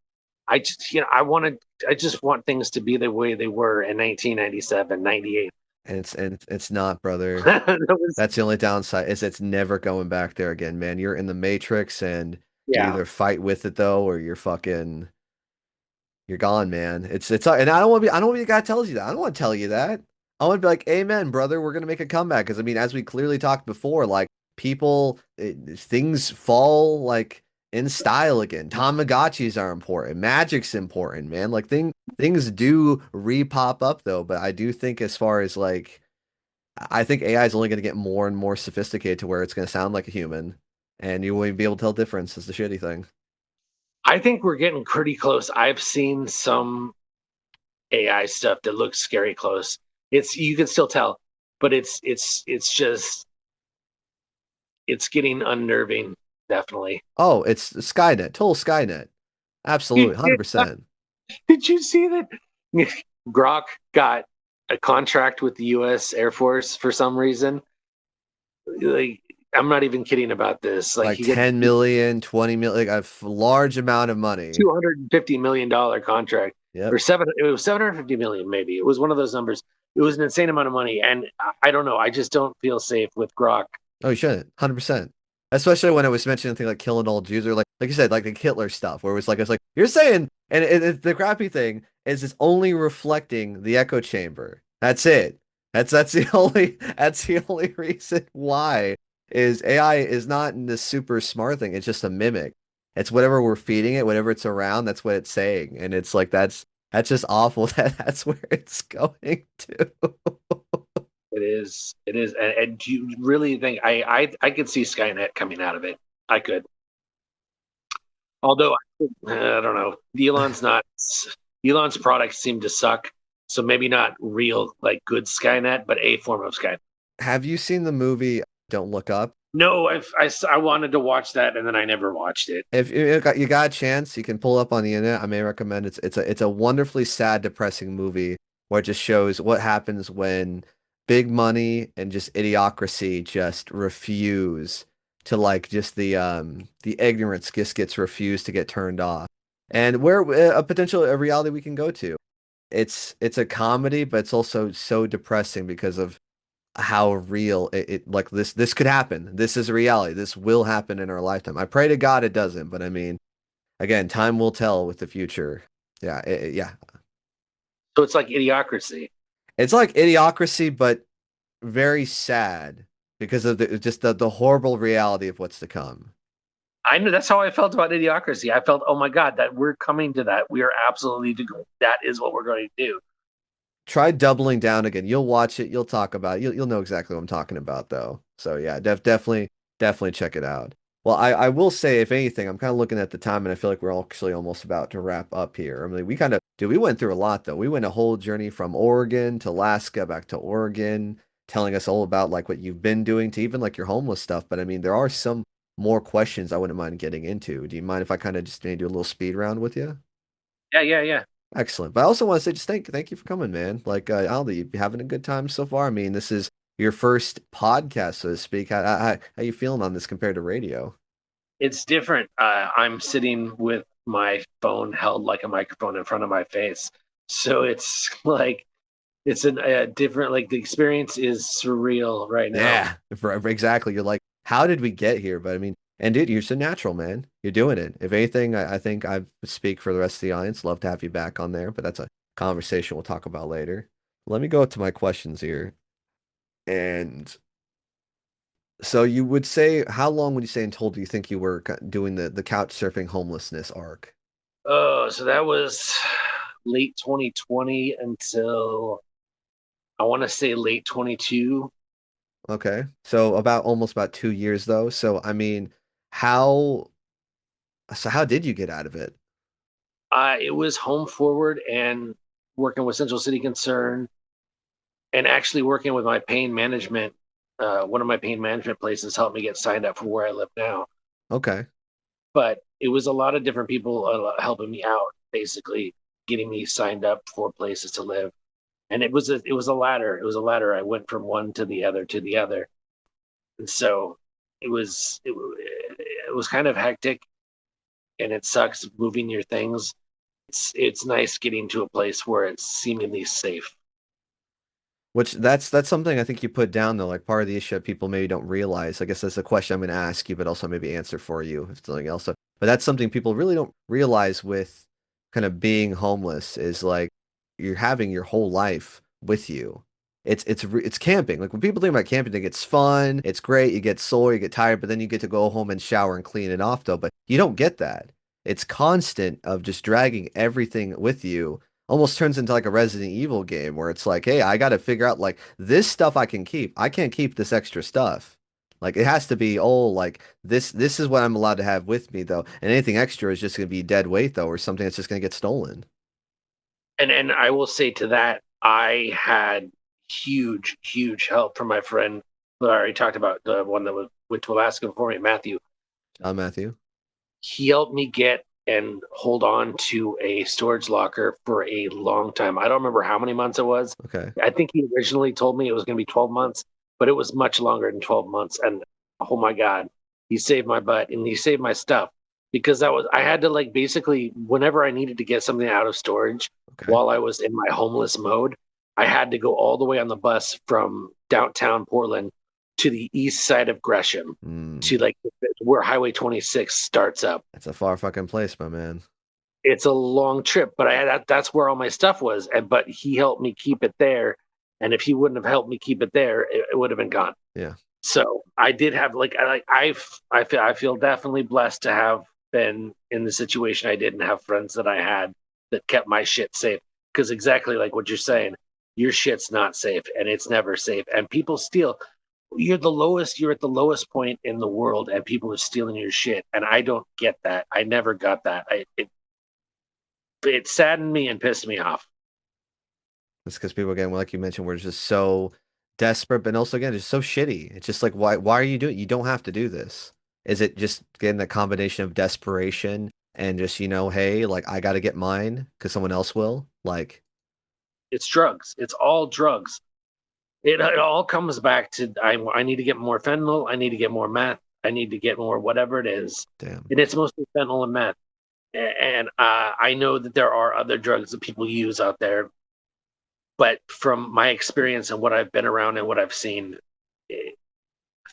I just, I want to. I just want things to be the way they were in 1997, 98. And it's not, brother. That was, That's the only downside is it's never going back there again, man. You're in the Matrix and you yeah. either fight with it though or you're gone, man. It's and I don't want to be I don't want to be the guy that tells you that. I don't want to tell you that. I want to be like, "Amen, brother. We're gonna make a comeback." Because I mean, as we clearly talked before, like things fall like in style again. Tamagotchis are important. Magic's important, man. Like things do re-pop up though, but I do think as far as like I think AI is only going to get more and more sophisticated to where it's going to sound like a human, and you won't even be able to tell the difference. Is the shitty thing. I think we're getting pretty close. I've seen some AI stuff that looks scary close. It's you can still tell, but it's just it's getting unnerving, definitely. Oh, it's Skynet, total Skynet. Absolutely, 100%. Did you see that Grok got a contract with the U.S. Air Force for some reason? Like, I'm not even kidding about this. Like, Like he gets 10 million, 20 million, like a large amount of money. $250 million contract Yep. or seven. It was 750 million, maybe. It was one of those numbers. It was an insane amount of money, and I don't know. I just don't feel safe with Grok. Oh, you shouldn't. 100%. Especially when it was mentioning things like killing all Jews or like you said, like the Hitler stuff, where it's like you're saying, and the crappy thing is it's only reflecting the echo chamber. That's it. That's the only reason why is AI is not this super smart thing. It's just a mimic. It's whatever we're feeding it, whatever it's around, that's what it's saying. And it's like that's just awful that that's where it's going to. It is. It is. And do you really think I could see Skynet coming out of it? I could. Although I don't know. Elon's products seem to suck. So maybe not real like good Skynet, but a form of Skynet. Have you seen the movie Don't Look Up? No, I wanted to watch that and then I never watched it. If you got a chance, you can pull up on the internet. I may recommend it's a wonderfully sad, depressing movie where it just shows what happens when big money and just idiocracy just refuse to like just the ignorance just gets refused to get turned off. And where a potential a reality we can go to. It's a comedy, but it's also so depressing because of how real it like this could happen. This is a reality. This will happen in our lifetime. I pray to God it doesn't, but I mean, again, time will tell with the future. Yeah, yeah. So it's like idiocracy. It's like Idiocracy, but very sad because of the horrible reality of what's to come. I know that's how I felt about idiocracy. I felt, oh my God, that we're coming to that. We are absolutely to go. That is what we're going to do. Try doubling down again. You'll watch it. You'll talk about it. You'll know exactly what I'm talking about, though. So yeah, definitely check it out. Well, I will say, if anything, I'm kind of looking at the time, and I feel like we're actually almost about to wrap up here. I mean, we went through a lot, though. We went a whole journey from Oregon to Alaska, back to Oregon, telling us all about like what you've been doing to even like your homeless stuff. But I mean, there are some more questions I wouldn't mind getting into. Do you mind if I kind of just maybe do a little speed round with you? Yeah, yeah, yeah. Excellent. But I also want to say just thank you for coming, man. Like, Aldi, you having a good time so far? I mean, this is your first podcast, so to speak. How you feeling on this compared to radio? It's different. I'm sitting with my phone held like a microphone in front of my face. So it's like, it's a different, like the experience is surreal right now. Yeah, exactly. You're like, how did we get here? But I mean, and dude, you're so natural, man. You're doing it. If anything, I think I speak for the rest of the audience. Love to have you back on there, but that's a conversation we'll talk about later. Let me go to my questions here. And so you would say, how long would you say in total do you think you were doing the couch surfing homelessness arc? Oh, so that was late 2020 until I want to say late 22. Okay. So almost about 2 years though. So I mean, how how did you get out of it? It was home forward and working with Central City Concern and actually working with my pain management. One of my pain management places helped me get signed up for where I live now. Okay. But it was a lot of different people helping me out, basically getting me signed up for places to live. and it was a ladder. It was a ladder. I went from one to the other to the other, and so it was kind of hectic, and it sucks moving your things. It's nice getting to a place where it's seemingly safe. Which that's something I think you put down though, like part of the issue that people maybe don't realize. I guess that's a question I'm going to ask you, but also maybe answer for you if something else. But that's something people really don't realize with kind of being homeless is like you're having your whole life with you. It's camping. Like when people think about camping, they think it's fun, it's great, you get sore, you get tired, but then you get to go home and shower and clean it off though. But you don't get that. It's constant of just dragging everything with you almost turns into like a Resident Evil game where it's like, hey, I got to figure out like this stuff I can keep. I can't keep this extra stuff. Like it has to be, oh, like this is what I'm allowed to have with me though. And anything extra is just going to be dead weight though, or something that's just going to get stolen. And I will say to that, I had huge help from my friend who I already talked about, the one that went to Alaska before me, Matthew. Matthew. He helped me get and hold on to a storage locker for a long time. I don't remember how many months it was. Okay. I think he originally told me it was going to be 12 months, but it was much longer than 12 months. And oh my God, he saved my butt and he saved my stuff because I had to like basically whenever I needed to get something out of storage Okay. while I was in my homeless mode, I had to go all the way on the bus from downtown Portland to the east side of Gresham to like where Highway 26 starts up. That's a far fucking place, my man. It's a long trip, but that's where all my stuff was. But he helped me keep it there, and if he wouldn't have helped me keep it there, it would have been gone. Yeah. So I did have I feel definitely blessed to have been in the situation I did and have friends that I had that kept my shit safe. Because exactly like what you're saying, your shit's not safe, and it's never safe, and people steal. You're at the lowest point in the world, and people are stealing your shit, and I don't get that. I never got that. It saddened me and pissed me off. It's because people again, like you mentioned, were just so desperate, but also again, just so shitty. It's just like why are you doing? You don't have to do this. Is it just getting the combination of desperation and just, hey, like I got to get mine because someone else will? Like It's drugs. It's all drugs. It all comes back to I need to get more fentanyl. I need to get more meth. I need to get more whatever it is. damn. And it's mostly fentanyl and meth. And I know that there are other drugs that people use out there, but from my experience and what I've been around and what I've seen,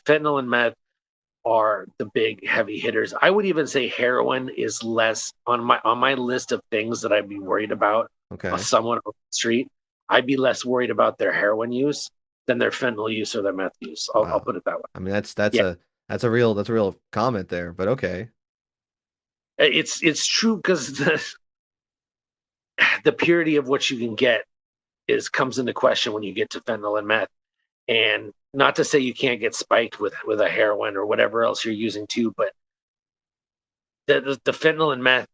fentanyl and meth are the big heavy hitters. I would even say heroin is less on my list of things that I'd be worried about. Okay. Someone on the street, I'd be less worried about their heroin use than their fentanyl use or their meth use. I'll Wow. put it that way. I mean, that's Yeah. a real comment there, but okay. It's true because the purity of what you can get comes into question when you get to fentanyl and meth. And not to say you can't get spiked with a heroin or whatever else you're using too, but the fentanyl and meth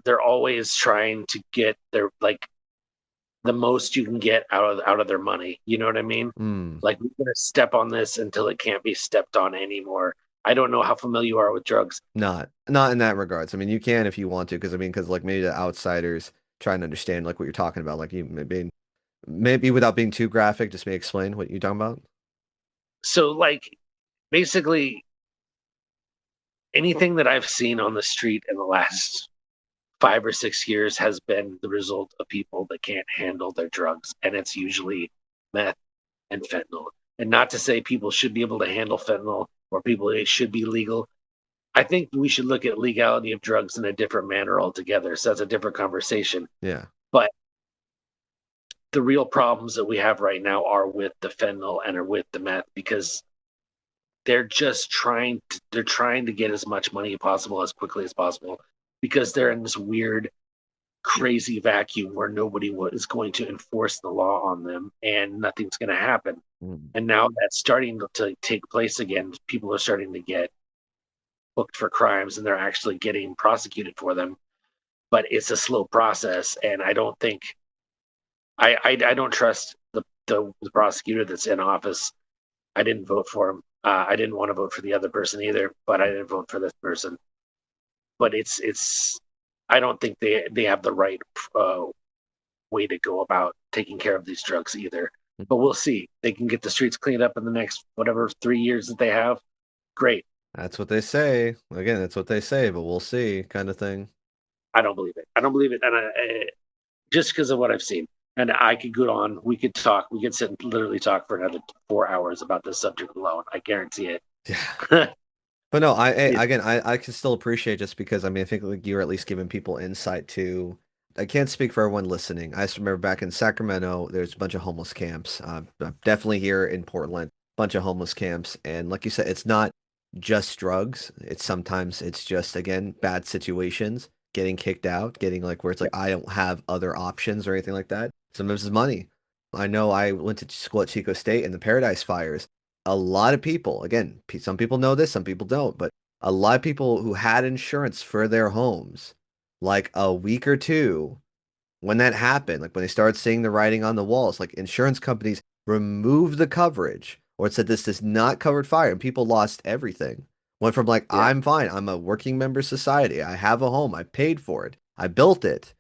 they're always trying to get their like the most you can get out of their money. You know what I mean? Like we're gonna step on this until it can't be stepped on anymore. I don't know how familiar you are with drugs. Not in that regards. I mean, you can if you want to, because like maybe the outsiders trying to understand like what you're talking about, like you maybe without being too graphic, just maybe explain what you're talking about. So like basically anything that I've seen on the street in the last 5 or 6 years has been the result of people that can't handle their drugs, and it's usually meth and fentanyl. And not to say people should be able to handle fentanyl or people it should be legal. I think we should look at legality of drugs in a different manner altogether. So that's a different conversation. Yeah. But the real problems that we have right now are with the fentanyl and are with the meth because they're trying to get as much money as possible as quickly as possible because they're in this weird crazy vacuum where nobody is going to enforce the law on them and nothing's going to happen. And now that's starting to take place again. People are starting to get booked for crimes and they're actually getting prosecuted for them, but it's a slow process. And I don't think I don't trust the prosecutor that's in office. I didn't vote for him. I didn't want to vote for the other person either, but I didn't vote for this person. But I don't think they have the right way to go about taking care of these drugs either. But we'll see. They can get the streets cleaned up in the next whatever 3 years that they have. Great. That's what they say. Again, that's what they say, but we'll see, kind of thing. I don't believe it. I don't believe it, and just because of what I've seen. And I could go on. We could talk. We could sit and literally talk for another 4 hours about this subject alone. I guarantee it. Yeah. But no, Yeah. again, I can still appreciate just because I mean I think like you're at least giving people insight to. I can't speak for everyone listening. I just remember back in Sacramento, there's a bunch of homeless camps. Definitely here in Portland, bunch of homeless camps, and like you said, it's not just drugs. It's just again bad situations, getting kicked out, getting like where it's like I don't have other options or anything like that. Sometimes it's money. I know I went to school at Chico State in the Paradise Fires. A lot of people, again, some people know this, some people don't, but a lot of people who had insurance for their homes, like a week or two when that happened, like when they started seeing the writing on the walls, like insurance companies removed the coverage or it said this does not cover fire, and people lost everything. Went from like, Yeah. I'm fine, I'm a working member society, I have a home, I paid for it, I built it,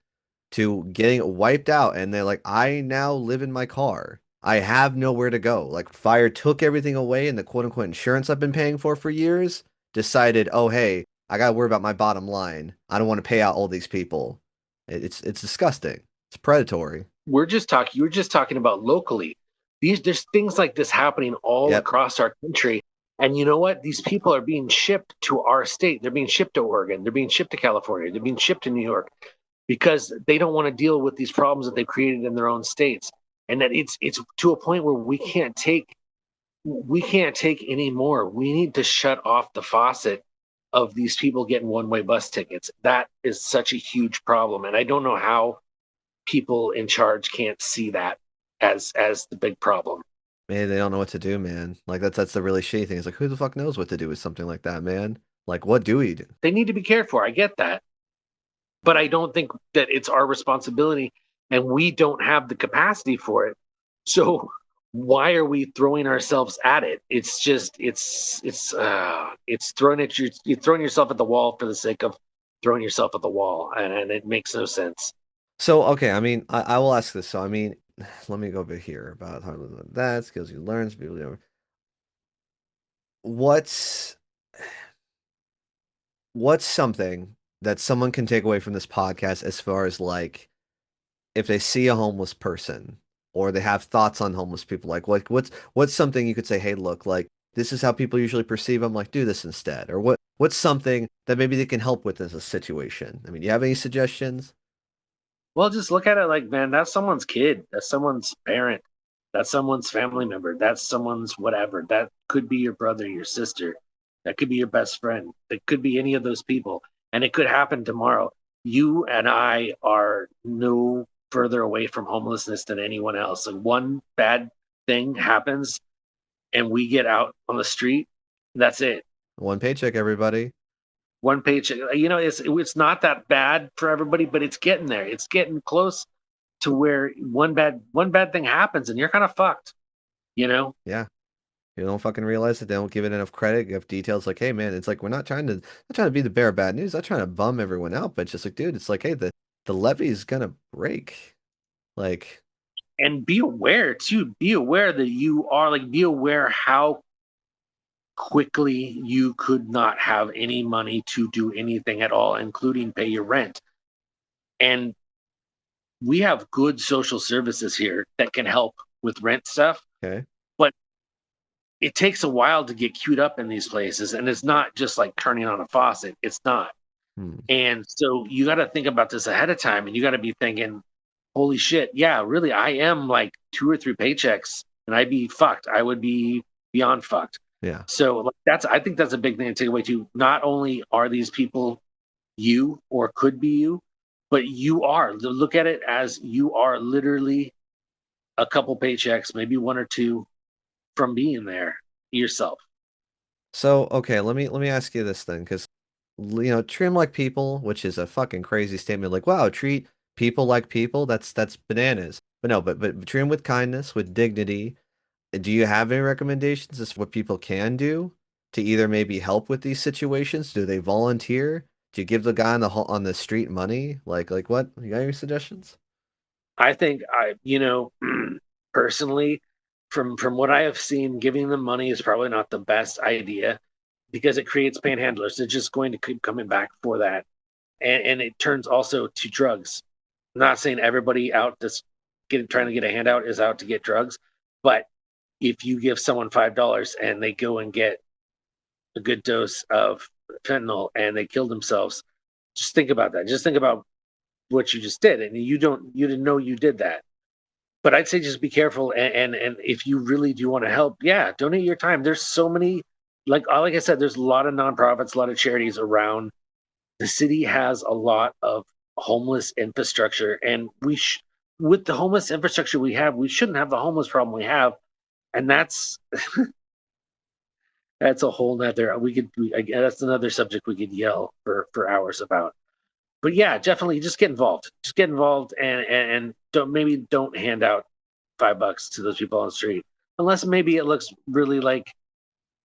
to getting wiped out. And they're like, I now live in my car. I have nowhere to go. Like fire took everything away and the quote unquote insurance I've been paying for years decided, oh, hey, I got to worry about my bottom line. I don't want to pay out all these people. It's disgusting. It's predatory. You were just talking about locally. There's things like this happening all Yep. across our country. And you know what? These people are being shipped to our state. They're being shipped to Oregon. They're being shipped to California. They're being shipped to New York because they don't want to deal with these problems that they've created in their own states. And that it's to a point where we can't take any more. We need to shut off the faucet of these people getting one-way bus tickets. That is such a huge problem. And I don't know how people in charge can't see that as the big problem. Man, they don't know what to do, man. Like that's the really shitty thing. It's like who the fuck knows what to do with something like that, man? Like what do we do? They need to be cared for. I get that. But I don't think that it's our responsibility and we don't have the capacity for it. So why are we throwing ourselves at it? It's just it's you're throwing yourself at the wall for the sake of throwing yourself at the wall, and it makes no sense. So, okay, I mean, I will ask this. So, I mean, let me go over here about how to live that skills you learn, people, what's what's something that someone can take away from this podcast as far as like if they see a homeless person or they have thoughts on homeless people, like what's something you could say, hey, look, like this is how people usually perceive them, like do this instead, or what's something that maybe they can help with in a situation? I mean, do you have any suggestions? Well, just look at it like, man, that's someone's kid, that's someone's parent, that's someone's family member, that's someone's whatever. That could be your brother, your sister, that could be your best friend, that could be any of those people, and it could happen tomorrow. You and I are no further away from homelessness than anyone else. And one bad thing happens, and we get out on the street. That's it. One paycheck, everybody. One paycheck. You know, it's not that bad for everybody, but it's getting there. It's getting close to where one bad thing happens and you're kind of fucked, you know? Yeah. You don't fucking realize it. They don't give it enough credit, give details like, hey man, it's like we're not trying to be the bearer of bad news, not trying to bum everyone out, but just like, dude, it's like, hey, the levee is gonna break. Like, And be aware too. Be aware that you are like, be aware how quickly you could not have any money to do anything at all, including pay your rent. And we have good social services here that can help with rent stuff. okay. But it takes a while to get queued up in these places. And it's not just like turning on a faucet. It's not. Hmm. And so you got to think about this ahead of time and you got to be thinking, holy shit, yeah, really, I am like 2 or 3 paychecks and I'd be fucked. I would be beyond fucked. Yeah. So like, I think that's a big thing to take away too. Not only are these people you or could be you, but you are. Look at it as you are literally a couple paychecks, maybe 1 or 2 from being there yourself. So, okay, let me ask you this then, because treat them like people, which is a fucking crazy statement. Like, wow, treat people like people. That's bananas. But no, but treat them with kindness, with dignity. Do you have any recommendations as to what people can do to either maybe help with these situations? Do they volunteer? Do you give the guy on the street money? Like what? You got any suggestions? I think personally, from what I have seen, giving them money is probably not the best idea because it creates panhandlers. They're just going to keep coming back for that, and it turns also to drugs. I'm not saying everybody out that's trying to get a handout is out to get drugs, but if you give someone $5 and they go and get a good dose of fentanyl and they kill themselves, just think about that. Just think about what you just did, and you didn't know you did that. But I'd say just be careful, and if you really do want to help, yeah, donate your time. There's so many, like I said, there's a lot of nonprofits, a lot of charities around. The city has a lot of homeless infrastructure, and with the homeless infrastructure we have, we shouldn't have the homeless problem we have, and that's a whole nother. That's another subject we could yell for hours about. But yeah, definitely just get involved. Just get involved and don't hand out $5 to those people on the street unless maybe it looks really like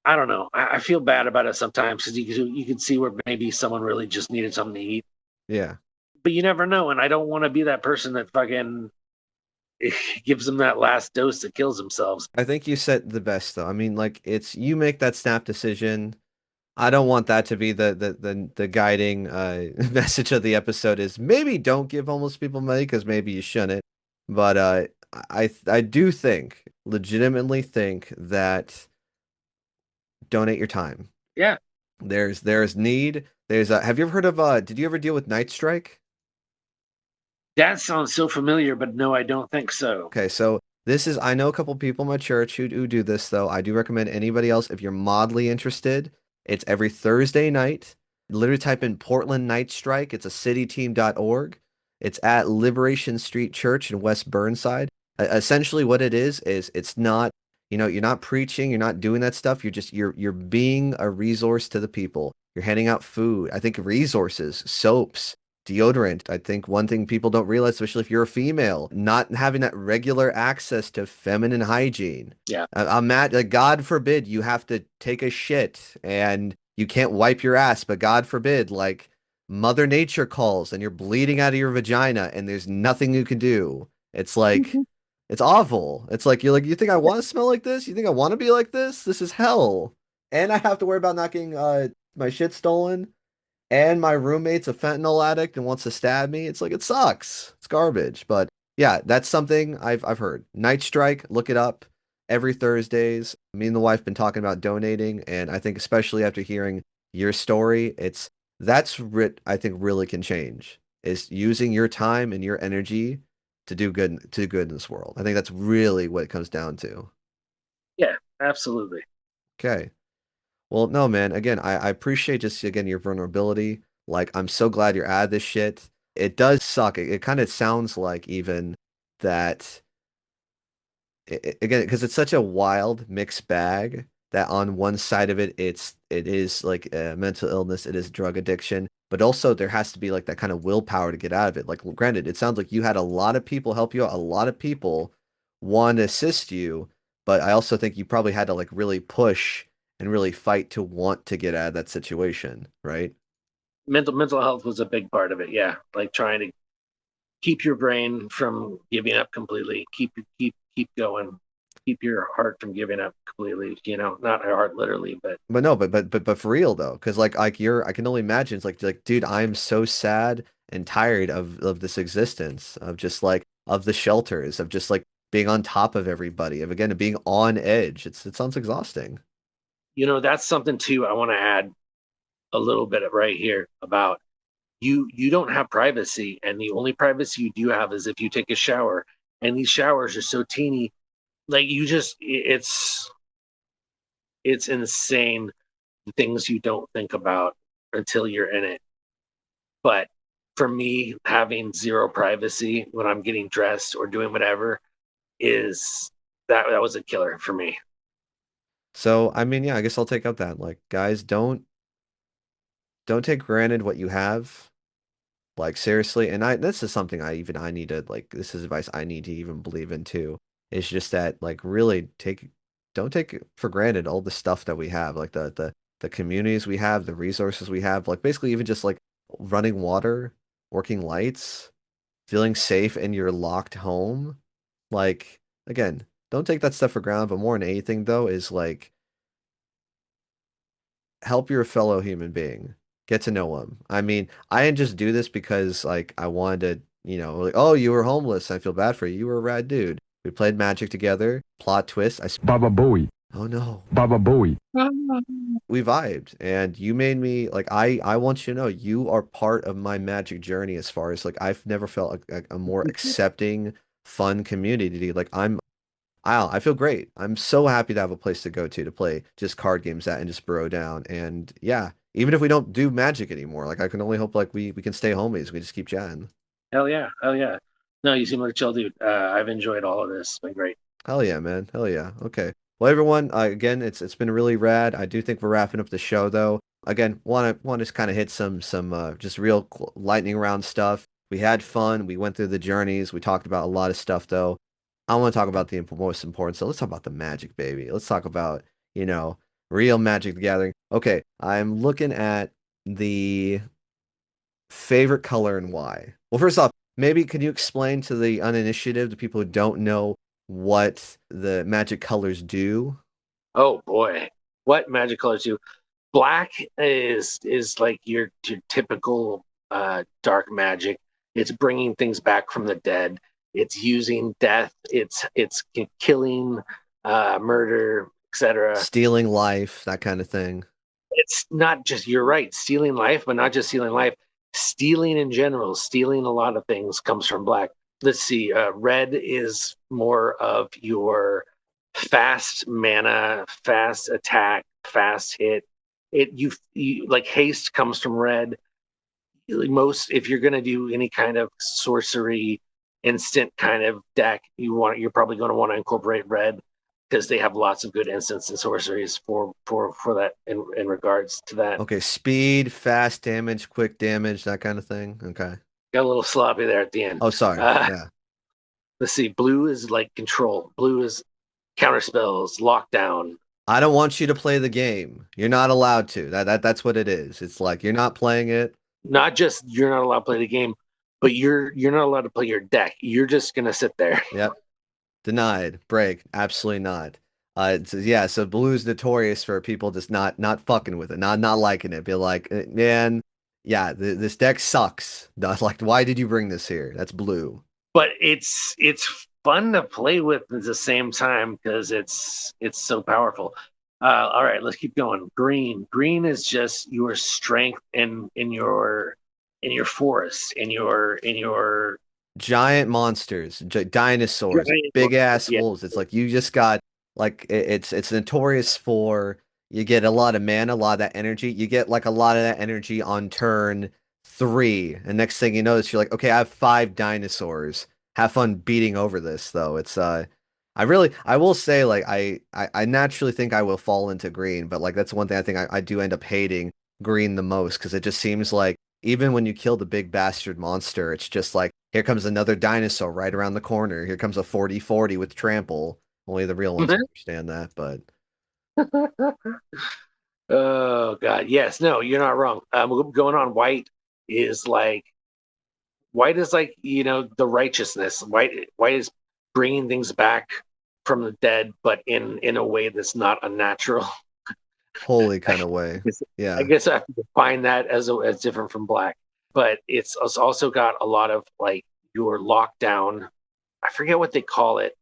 I don't know. I feel bad about it sometimes because you can see where maybe someone really just needed something to eat, Yeah. but you never know. And I don't want to be that person that fucking gives them that last dose that kills themselves. I think you said the best though. I mean, like it's you make that snap decision. I don't want that to be the guiding message of the episode is maybe don't give homeless people money because maybe you shouldn't. But I do think legitimately think that donate your time. Yeah, There's need. There's have you ever heard of did you ever deal with Night Strike? that sounds so familiar, but no, I don't think so. Okay, so this is I know a couple people in my church who do this though. I do recommend anybody else if you're mildly interested. It's every Thursday night. Literally type in Portland Night Strike. It's a cityteam.org. It's at Liberation Street Church in West Burnside. Essentially what it is it's not, you're not preaching, you're not doing that stuff. You're being a resource to the people. You're handing out food. I think resources, soaps, deodorant. I think one thing people don't realize, especially if you're a female, not having that regular access to feminine hygiene. Yeah, I'm mad, like, God forbid you have to take a shit and you can't wipe your ass, but God forbid, like, Mother Nature calls and you're bleeding out of your vagina and there's nothing you can do. It's like, it's awful. It's like, you're like, you think I want to smell like this? You think I want to be like this? This is hell. And I have to worry about not getting my shit stolen and my roommate's a fentanyl addict and wants to stab me. It's like it sucks. It's garbage. But yeah, that's something I've heard. Night Strike, look it up. Every Thursdays. Me and the wife been talking about donating, and I think especially after hearing your story, that's what I think really can change is using your time and your energy to do good in this world. I think that's really what it comes down to. yeah, absolutely. Okay. Well, no, man. Again, I appreciate just again your vulnerability. Like, I'm so glad you're out of this shit. It does suck. It kind of sounds like even that again because it's such a wild mixed bag that on one side of it is like mental illness, it is drug addiction, but also there has to be like that kind of willpower to get out of it. Like, granted, it sounds like you had a lot of people help you out, a lot of people want to assist you, but I also think you probably had to like really push and really fight to want to get out of that situation, right? Mental health was a big part of it. Yeah, like trying to keep your brain from giving up completely. Keep going. Keep your heart from giving up completely. Not your heart literally, but But no, but for real though, because like you're, I can only imagine it's like dude, I'm so sad and tired of this existence of just like of the shelters of just like being on top of everybody of again being on edge. It sounds exhausting. that's something too. I want to add a little bit right here about you don't have privacy, and the only privacy you do have is if you take a shower, and these showers are so teeny, like it's insane the things you don't think about until you're in it. But for me, having zero privacy when I'm getting dressed or doing whatever is that was a killer for me. So I mean, yeah, I guess I'll take up that. Like, guys, don't take granted what you have. Like seriously, and this is something I need to like this is advice I need to even believe in too. It's just that like really don't take for granted all the stuff that we have, like the communities we have, the resources we have, like basically even just like running water, working lights. feeling safe in your locked home. Like, again, don't take that stuff for granted, but more than anything though is like help your fellow human being. Get to know them. I mean, I didn't just do this because like I wanted to, like, oh, you were homeless. I feel bad for you. You were a rad dude. We played Magic together. Plot twist. Baba Booey. Oh no. Baba Booey. We vibed and you made me like I want you to know you are part of my Magic journey as far as like I've never felt a more accepting, fun community. Like I feel great. I'm so happy to have a place to go to play just card games at and just bro down. And yeah, even if we don't do Magic anymore, like I can only hope like we can stay homies. We just keep chatting. Hell yeah, hell yeah. No, you seem like a chill dude. I've enjoyed all of this. It's been great. Hell yeah, man. Hell yeah. Okay. Well, everyone, again, it's been really rad. I do think we're wrapping up the show though. Again, want to kind of hit some just real lightning round stuff. We had fun. We went through the journeys. We talked about a lot of stuff though. I want to talk about the most important. So let's talk about the Magic, baby. Let's talk about, real Magic the Gathering. Okay, I'm looking at the favorite color and why. Well, first off, maybe can you explain to the uninitiated, the people who don't know what the Magic colors do? Oh boy, what magic colors do? Black is like your typical dark magic. It's bringing things back from the dead. It's using death. It's killing, murder, etc. Stealing life, that kind of thing. It's not just, you're right, stealing life, but not just stealing life. Stealing in general, stealing a lot of things comes from black. Let's see. Red is more of your fast mana, fast attack, fast hit. You like haste comes from red. Most, if you're going to do any kind of sorcery instant kind of deck, you're probably going to want to incorporate red because they have lots of good instants and sorceries for that in regards to that. Okay, speed, fast damage, quick damage, that kind of thing. Okay. Got a little sloppy there at the end. Oh, sorry. Uh, Yeah. let's see. Blue is like control. Blue is counter spells, lockdown. I don't want you to play the game. You're not allowed to. That's what it is. It's like you're not playing it. Not just you're not allowed to play the game, but you're not allowed to play your deck. You're just gonna sit there. Yep. Denied. Break. Absolutely not. Yeah, so blue's notorious for people just not fucking with it, not liking it. Be like, man, yeah, this deck sucks. Not like, why did you bring this here? That's blue. But it's fun to play with at the same time because it's so powerful. All right, let's keep going. Green. Green is just your strength in your forest, in your Giant monsters, dinosaurs, giant big forest. ass Yeah. wolves. It's like you just got like it's notorious for you get a lot of mana, a lot of that energy. You get like a lot of that energy on turn 3, and next thing you notice, you're like, okay, I have 5 dinosaurs. Have fun beating over this though. I will say like I naturally think I will fall into green, but like that's one thing I think I do end up hating green the most because it just seems like even when you kill the big bastard monster, it's just like, here comes another dinosaur right around the corner. Here comes a 40/40 with trample. Only the real ones understand that, but Oh God, yes, no, you're not wrong. Going on is like white is like the righteousness. White is bringing things back from the dead, but in a way that's not unnatural. holy kind of way. I Yeah. guess I have to define that as different from black. But it's also got a lot of like your lockdown. I forget what they call it.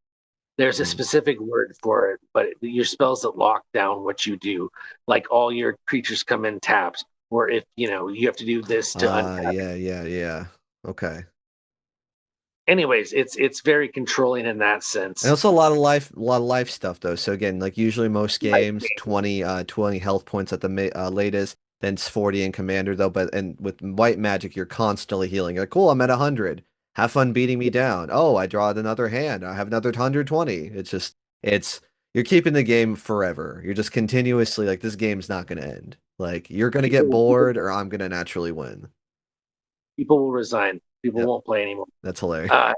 There's a Mm. specific word for it, but your spells that lock down what you do, like all your creatures come in tapped, or if you have to do this to untap. Yeah. Okay. Anyways, it's very controlling in that And sense. also a lot of life stuff though. So again, like usually most Like, games, 20 health points at the latest, then it's 40 in commander though. But and with white magic, you're constantly healing. You're like, cool, I'm at 100. Have fun beating me down. Oh, I draw another hand. I have another 120. It's you're keeping the game forever. You're just continuously like this game's not gonna end. Like you're gonna get people bored or I'm gonna naturally win. people will resign. People Yep, won't play anymore. that's hilarious. Uh,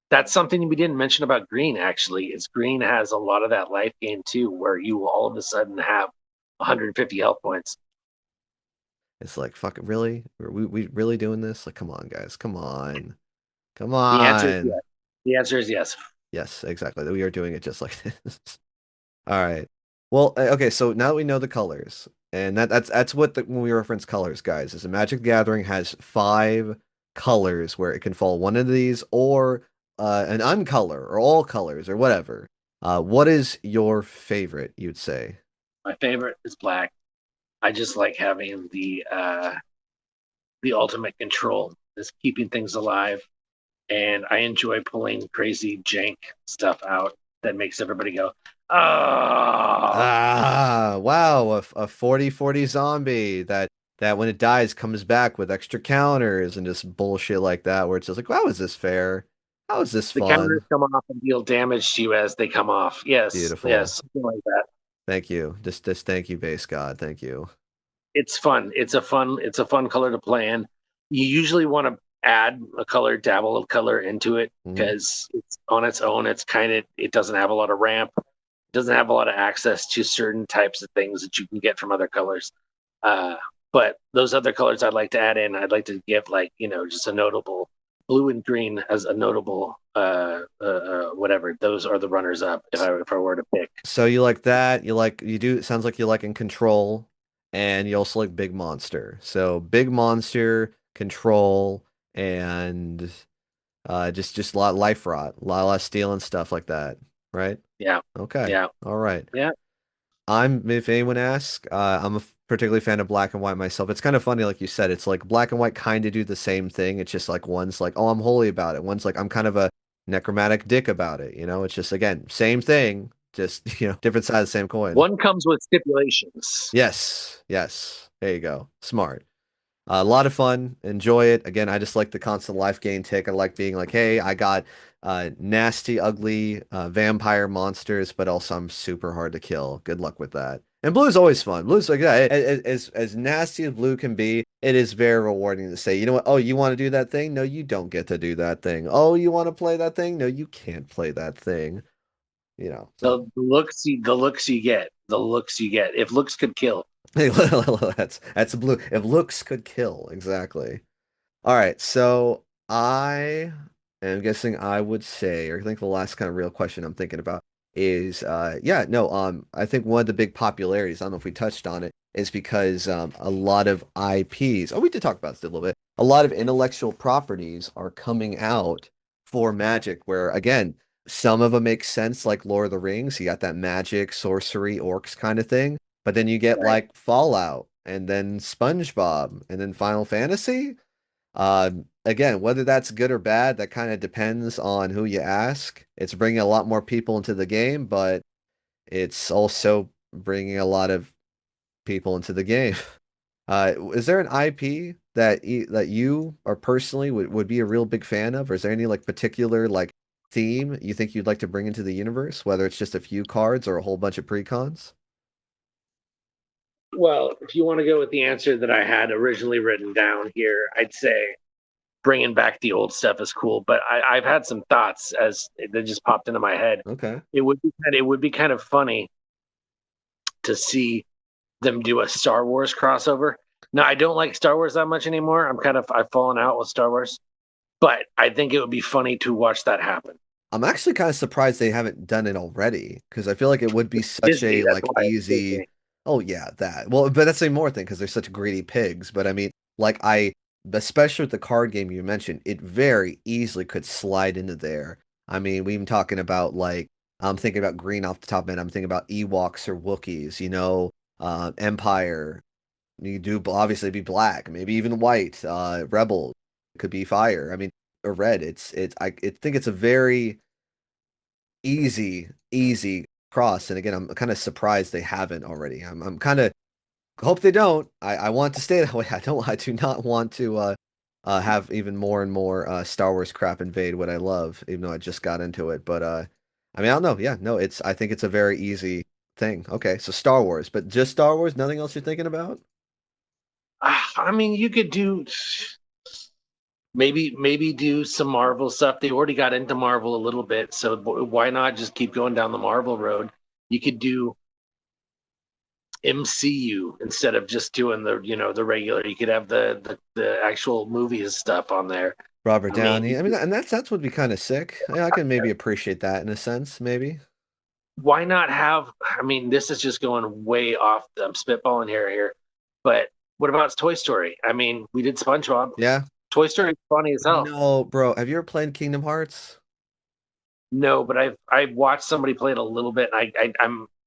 that's something we didn't mention about green. Actually, is green has a lot of that life gain too, where you all of a sudden have 150 health points. It's like, fuck, really? We really doing this? Like, come on, guys. Come on. Come The answer is on. yes. The answer is yes. Yes, exactly. We are doing it just like this. All right. Well, okay, so now that we know the colors, and that's what when we reference colors, guys, is a Magic the Gathering has 5 colors where it can fall one of these or an uncolor or all colors or whatever. What is your favorite, you'd say? My favorite is black. I just like having the ultimate control, is keeping things alive, and I enjoy pulling crazy jank stuff out that makes everybody go, "Oh!" Ah, wow, a 40/40 zombie that when it dies comes back with extra counters and just bullshit like that where it's just like, how is this fair? How is this The counters fun? come off and deal damage to you as they come off. Yes, Beautiful. yes, something like that. Thank you. Just thank you, base God. Thank you. It's fun. It's a fun color to play in. You usually want to add a color, dabble of color into it Hmm. because it's on its own. It doesn't have a lot of ramp. It doesn't have a lot of access to certain types of things that you can get from other colors. Uh, but those other colors I'd like to add in, I'd like to give like just a notable blue and green as a notable whatever. Those are the runners up if I were to pick. So you like that? You do, it sounds like you like in control, and you also like big monster. So big monster, control, and just a lot of life rot, a lot of steel and stuff like that, right? Yeah, Okay. yeah, All right. yeah. If anyone asks, I'm a particularly fan of black and white myself. It's kind of funny, like you said, it's like black and white kind of do the same thing. It's just like one's like, oh, I'm holy about it. One's like, I'm kind of a necromantic dick about it. It's just, again, same thing, just, different side of the same coin. One comes with stipulations. Yes. Yes. There you go. Smart. A lot of fun. Enjoy it. Again, I just like the constant life gain tick. I like being like, hey, I got nasty, ugly vampire monsters, but also I'm super hard to kill. Good luck with that. And blue is always fun. Blue's like, yeah, as nasty as blue can be, it is very rewarding to say, you know what? Oh, you want to do that thing? No, you don't get to do that thing. Oh, you want to play that thing? No, you can't play that thing. So The looks you get, the looks you get. If looks could kill, that's blue. If looks could kill, exactly. All right, so I am guessing I would say, or I think the last kind of real question I'm thinking about is, yeah, no, I think one of the big popularities, I don't know if we touched on it, is because a lot of IPs, oh, we did talk about this a little bit, a lot of intellectual properties are coming out for Magic, where again, some of them make sense, like Lord of the Rings, you got that magic, sorcery, orcs kind of thing, but then you get right? like Fallout, and then SpongeBob, and then Final Fantasy. Again, whether that's good or bad, that kind of depends on who you ask. It's bringing a lot more people into the game, but it's also bringing a lot of people into the game. Is there an IP that you or personally would be a real big fan of, or is there any like particular like theme you think you'd like to bring into the universe, whether it's just a few cards or a whole bunch of precons? Well, if you want to go with the answer that I had originally written down here, I'd say bringing back the old stuff is cool. But I've had some thoughts as that just popped into my head. Okay. It would be kind of funny to see them do a Star Wars crossover. Now, I don't like Star Wars that much anymore. I've fallen out with Star Wars, but I think it would be funny to watch that happen. I'm actually kind of surprised they haven't done it already because I feel like it would be such Disney, a that's like why it's easy. Disney. Oh yeah, that. Well, but that's a more thing because they're such greedy pigs. But I mean, like especially with the card game you mentioned, it very easily could slide into there. I mean, we even talking about like I'm thinking about green off the top of my head. I'm thinking about Ewoks or Wookiees. Empire. You do obviously be black, maybe even white. Rebel could be fire. I mean, or red. I think it's a very easy cross. And again, I'm kind of surprised they haven't already. I'm kind of hope they don't. I want to stay that way. I do not want to have even more and more Star Wars crap invade what I love, even though I just got into it. But I mean, I don't know. Yeah, no, I think it's a very easy thing. Okay, so Star Wars, but just Star Wars, nothing else you're thinking about? I mean, you could do maybe do some Marvel stuff. They already got into Marvel a little bit, so why not just keep going down the Marvel road? You could do MCU instead of just doing the regular. You could have the actual movies stuff on there. Robert I mean, Downey. I mean, and that's would be kind of sick. I can maybe appreciate that in a sense, maybe. why not have? I mean, this is just going way off. I'm spitballing here, but what about Toy Story? I mean, we did SpongeBob. Yeah. Toy Story is funny as hell. No, bro. Have you ever played Kingdom Hearts? No, but I've watched somebody play it a little bit.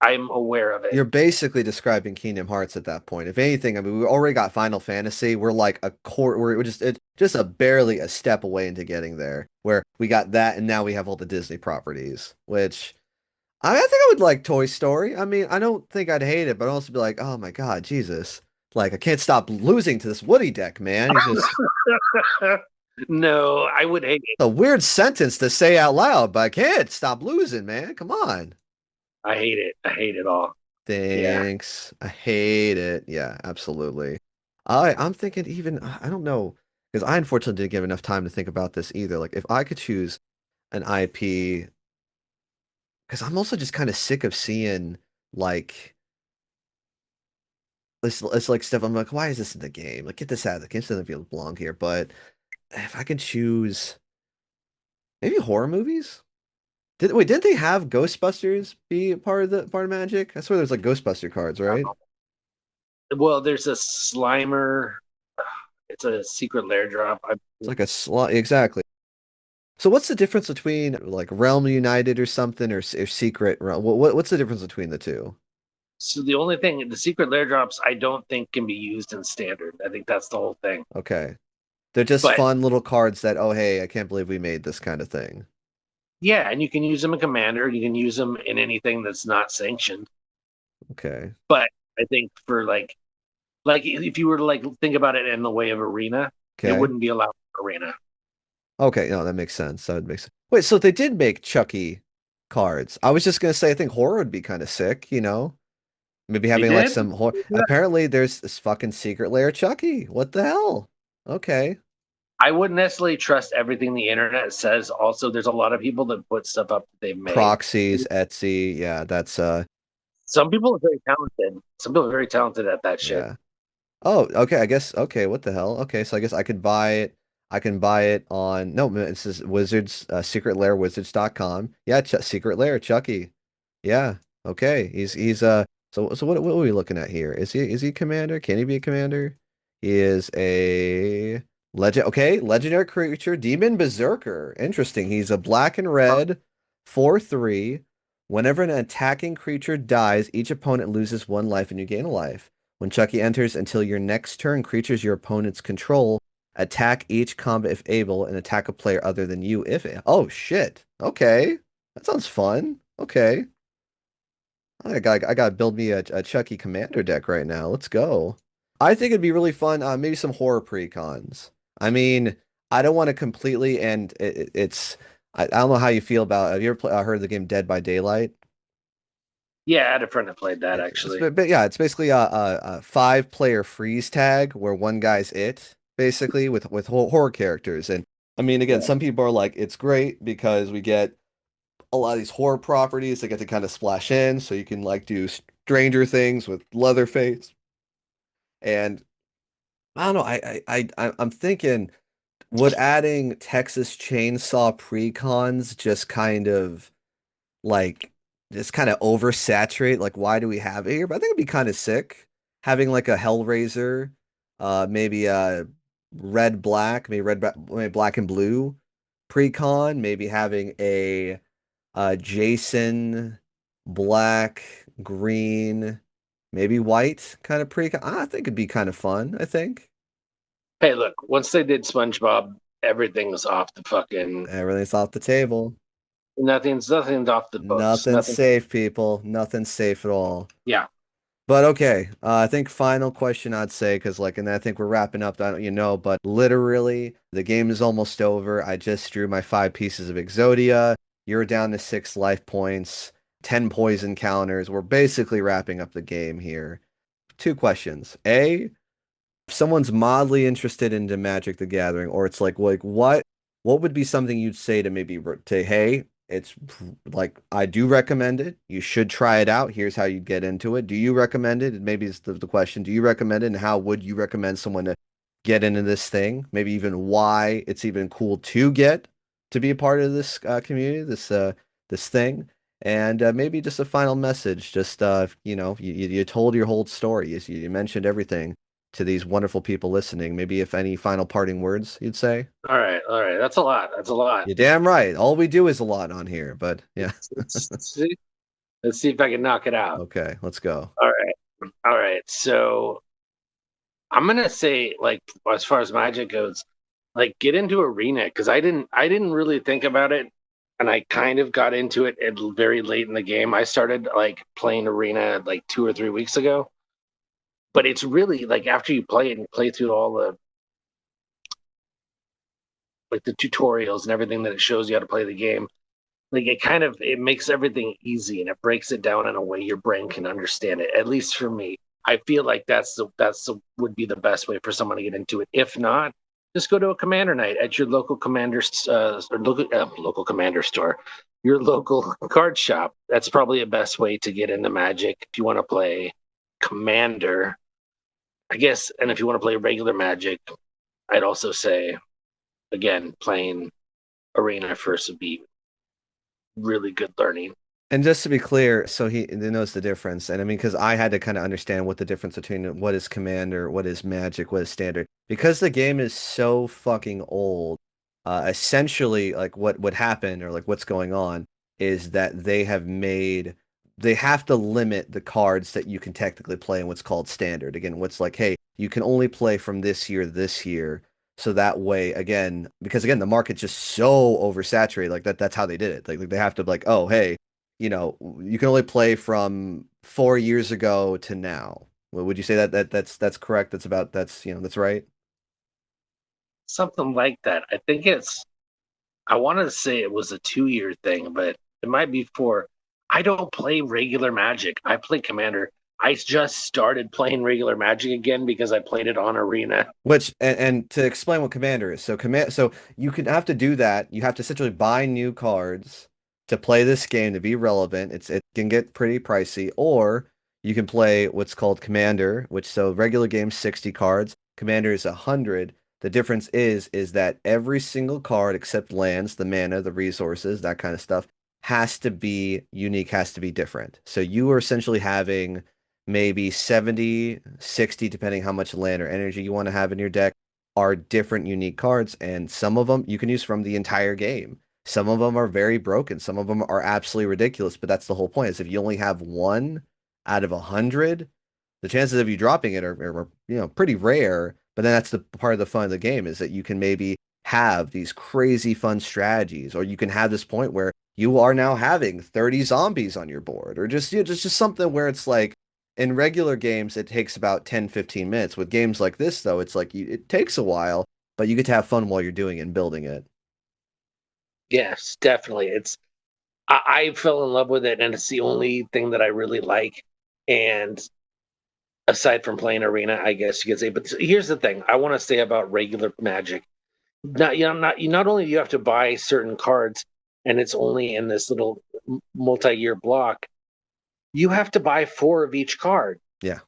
I'm aware of it. You're basically describing Kingdom Hearts at that point. If anything, I mean, we already got Final Fantasy. We're like a core. We're just a barely a step away into getting there. Where we got that, and now we have all the Disney properties. Which I think I would like Toy Story. I mean, I don't think I'd hate it, but I'd also be like, oh my God, Jesus! Like I can't stop losing to this Woody deck, man. He's just No, I would hate it. a weird sentence to say out loud, but I can't stop losing, man. Come on. I hate it. I hate it all. Yeah. Thanks. I hate it. Yeah, absolutely. I'm thinking even I don't know because I unfortunately didn't give enough time to think about this either. Like if I could choose an IP, because I'm also just kind of sick of seeing like it's like stuff. I'm like, why is this in the game? Like, get this out of the game. This doesn't feel belong here. But if I could choose maybe horror movies. Didn't they have Ghostbusters be a part of Magic? I swear there's like Ghostbuster cards, right? Well, there's a Slimer. It's a secret lair drop. It's like a slot exactly. So what's the difference between like Realm United or something or Secret Realm? What's the difference between the two? So the only thing, the secret lair drops, I don't think can be used in standard. I think that's the whole thing. Okay. They're just But fun little cards that, oh hey, I can't believe we made this kind of thing. yeah, and you can use them in Commander. You can use them in anything that's not sanctioned. Okay. But I think for like if you were to like think about it in the way of Arena, it Okay. wouldn't be allowed in Arena. Okay, no, that makes sense. That would make sense. Wait, so they did make Chucky cards. I was just gonna say I think horror would be kind of sick, you know? Maybe They having like did. some horror. Apparently there's this fucking secret layer Chucky. What the hell? Okay. I wouldn't necessarily trust everything the internet says. Also, there's a lot of people that put stuff up that they've made. Proxies, Etsy. Yeah, that's Some people are very talented. Some people are very talented at that shit. yeah. Oh, okay. I guess okay, what the hell? Okay, so I guess I could buy it. I can buy it on no, it says Wizards Secret Lair Wizards.com. Yeah, Secret Lair Chucky. Yeah. Okay. He's so what are we looking at here? Is he a commander? Can he be a commander? He is a legend. Okay, legendary creature, Demon Berserker. Interesting. He's a black and red 4/3. Whenever an attacking creature dies, each opponent loses one life and you gain a life. When Chucky enters, until your next turn, creatures your opponents control attack each combat if able and attack a player other than you if oh shit. Okay. That sounds fun. Okay. I gotta build me a Chucky commander deck right now. Let's go. I think it'd be really fun. Maybe some horror precons. I mean, I don't want to completely and it's I don't know how you feel about. Have you ever heard of the game Dead by Daylight? Yeah, I had a friend that played that It's, actually. but yeah, it's basically a five-player freeze tag where one guy's it, basically with horror characters. And I mean, again, some people are like, it's great because we get a lot of these horror properties that get to kind of splash in, so you can like do Stranger Things with Leatherface. And I don't know, I'm thinking, would adding Texas Chainsaw precons just kind of like just kind of oversaturate like why do we have it here? But I think it'd be kind of sick having like a Hellraiser, maybe red black, maybe black and blue precon, maybe having a Jason black, green, maybe white kind of precon. I think it'd be kind of fun, I think. Hey, look, once they did SpongeBob, everything was off the fucking Everything's off the table. nothing's off the books. Nothing's Nothing. safe, people. Nothing's safe at all. Yeah. But okay, I think final question I'd say, because like, and I think we're wrapping up, I don't, but literally the game is almost over. I just drew my 5 pieces of Exodia. You're down to 6 life points, 10 poison counters. We're basically wrapping up the game here. 2 questions. A, if someone's mildly interested into Magic the Gathering, or it's like what would be something you'd say to maybe to hey, it's like I do recommend it. You should try it out. Here's how you get into it. Do you recommend it? And maybe it's the question. Do you recommend it? And how would you recommend someone to get into this thing, maybe even why it's even cool to get to be a part of this community, this thing, and maybe just a final message. Just you told your whole story. You mentioned everything to these wonderful people listening. Maybe if any final parting words you'd say. All right. That's a lot. That's a lot. You're damn right. All we do is a lot on here, but yeah. Let's see if I can knock it out. Okay, let's go. All right. All right. So I'm gonna say, like, as far as Magic goes, like, get into Arena because I didn't really think about it, and I kind of got into it at very late in the game. I started like playing Arena like 2 or 3 weeks ago, but it's really like after you play it and play through all the like the tutorials and everything that it shows you how to play the game, like it makes everything easy and it breaks it down in a way your brain can understand it. At least for me, I feel like that's the would be the best way for someone to get into it. If not, just go to a commander night at your local local commander store, your local card shop. That's probably the best way to get into Magic if you want to play Commander, I guess. And if you want to play regular Magic, I'd also say again playing Arena first would be really good learning. And just to be clear, so he knows the difference. And I mean, because I had to kind of understand what the difference between what is Commander, what is Magic, what is Standard. Because the game is so fucking old, essentially, like what would happen or like what's going on is that they have to limit the cards that you can technically play in what's called Standard. Again, what's like, hey, you can only play from this year to this year. So that way, again, because again, the market's just so oversaturated, like that's how they did it. Like they have to like, oh, hey, you can only play from 4 years ago to now. Well, would you say that's correct? That's right. Something like that. I think I want to say it was a 2 year thing, but it might be four. I don't play regular Magic. I play Commander. I just started playing regular Magic again because I played it on Arena. Which and to explain what Commander is, so you can have to do that. You have to essentially buy new cards to play this game to be relevant. It can get pretty pricey, or you can play what's called Commander, which so regular game 60 cards, Commander is 100. The difference is that every single card except lands, the mana, the resources, that kind of stuff, has to be unique, has to be different. So you are essentially having maybe 70, 60, depending how much land or energy you want to have in your deck, are different unique cards. And some of them you can use from the entire game. Some of them are very broken. Some of them are absolutely ridiculous. But that's the whole point is if you only have one out of 100, the chances of you dropping it are pretty rare. But then that's the part of the fun of the game is that you can maybe have these crazy fun strategies, or you can have this point where you are now having 30 zombies on your board, or just something where it's like in regular games, it takes about 10, 15 minutes. With games like this, though, it's like it takes a while, but you get to have fun while you're doing it and building it. Yes, definitely. I fell in love with it, and it's the only thing that I really like. And aside from playing Arena, I guess you could say. But here's the thing: I want to say about regular Magic. Not only do you have to buy certain cards, and it's only in this little multi-year block. You have to buy four of each card. Yeah.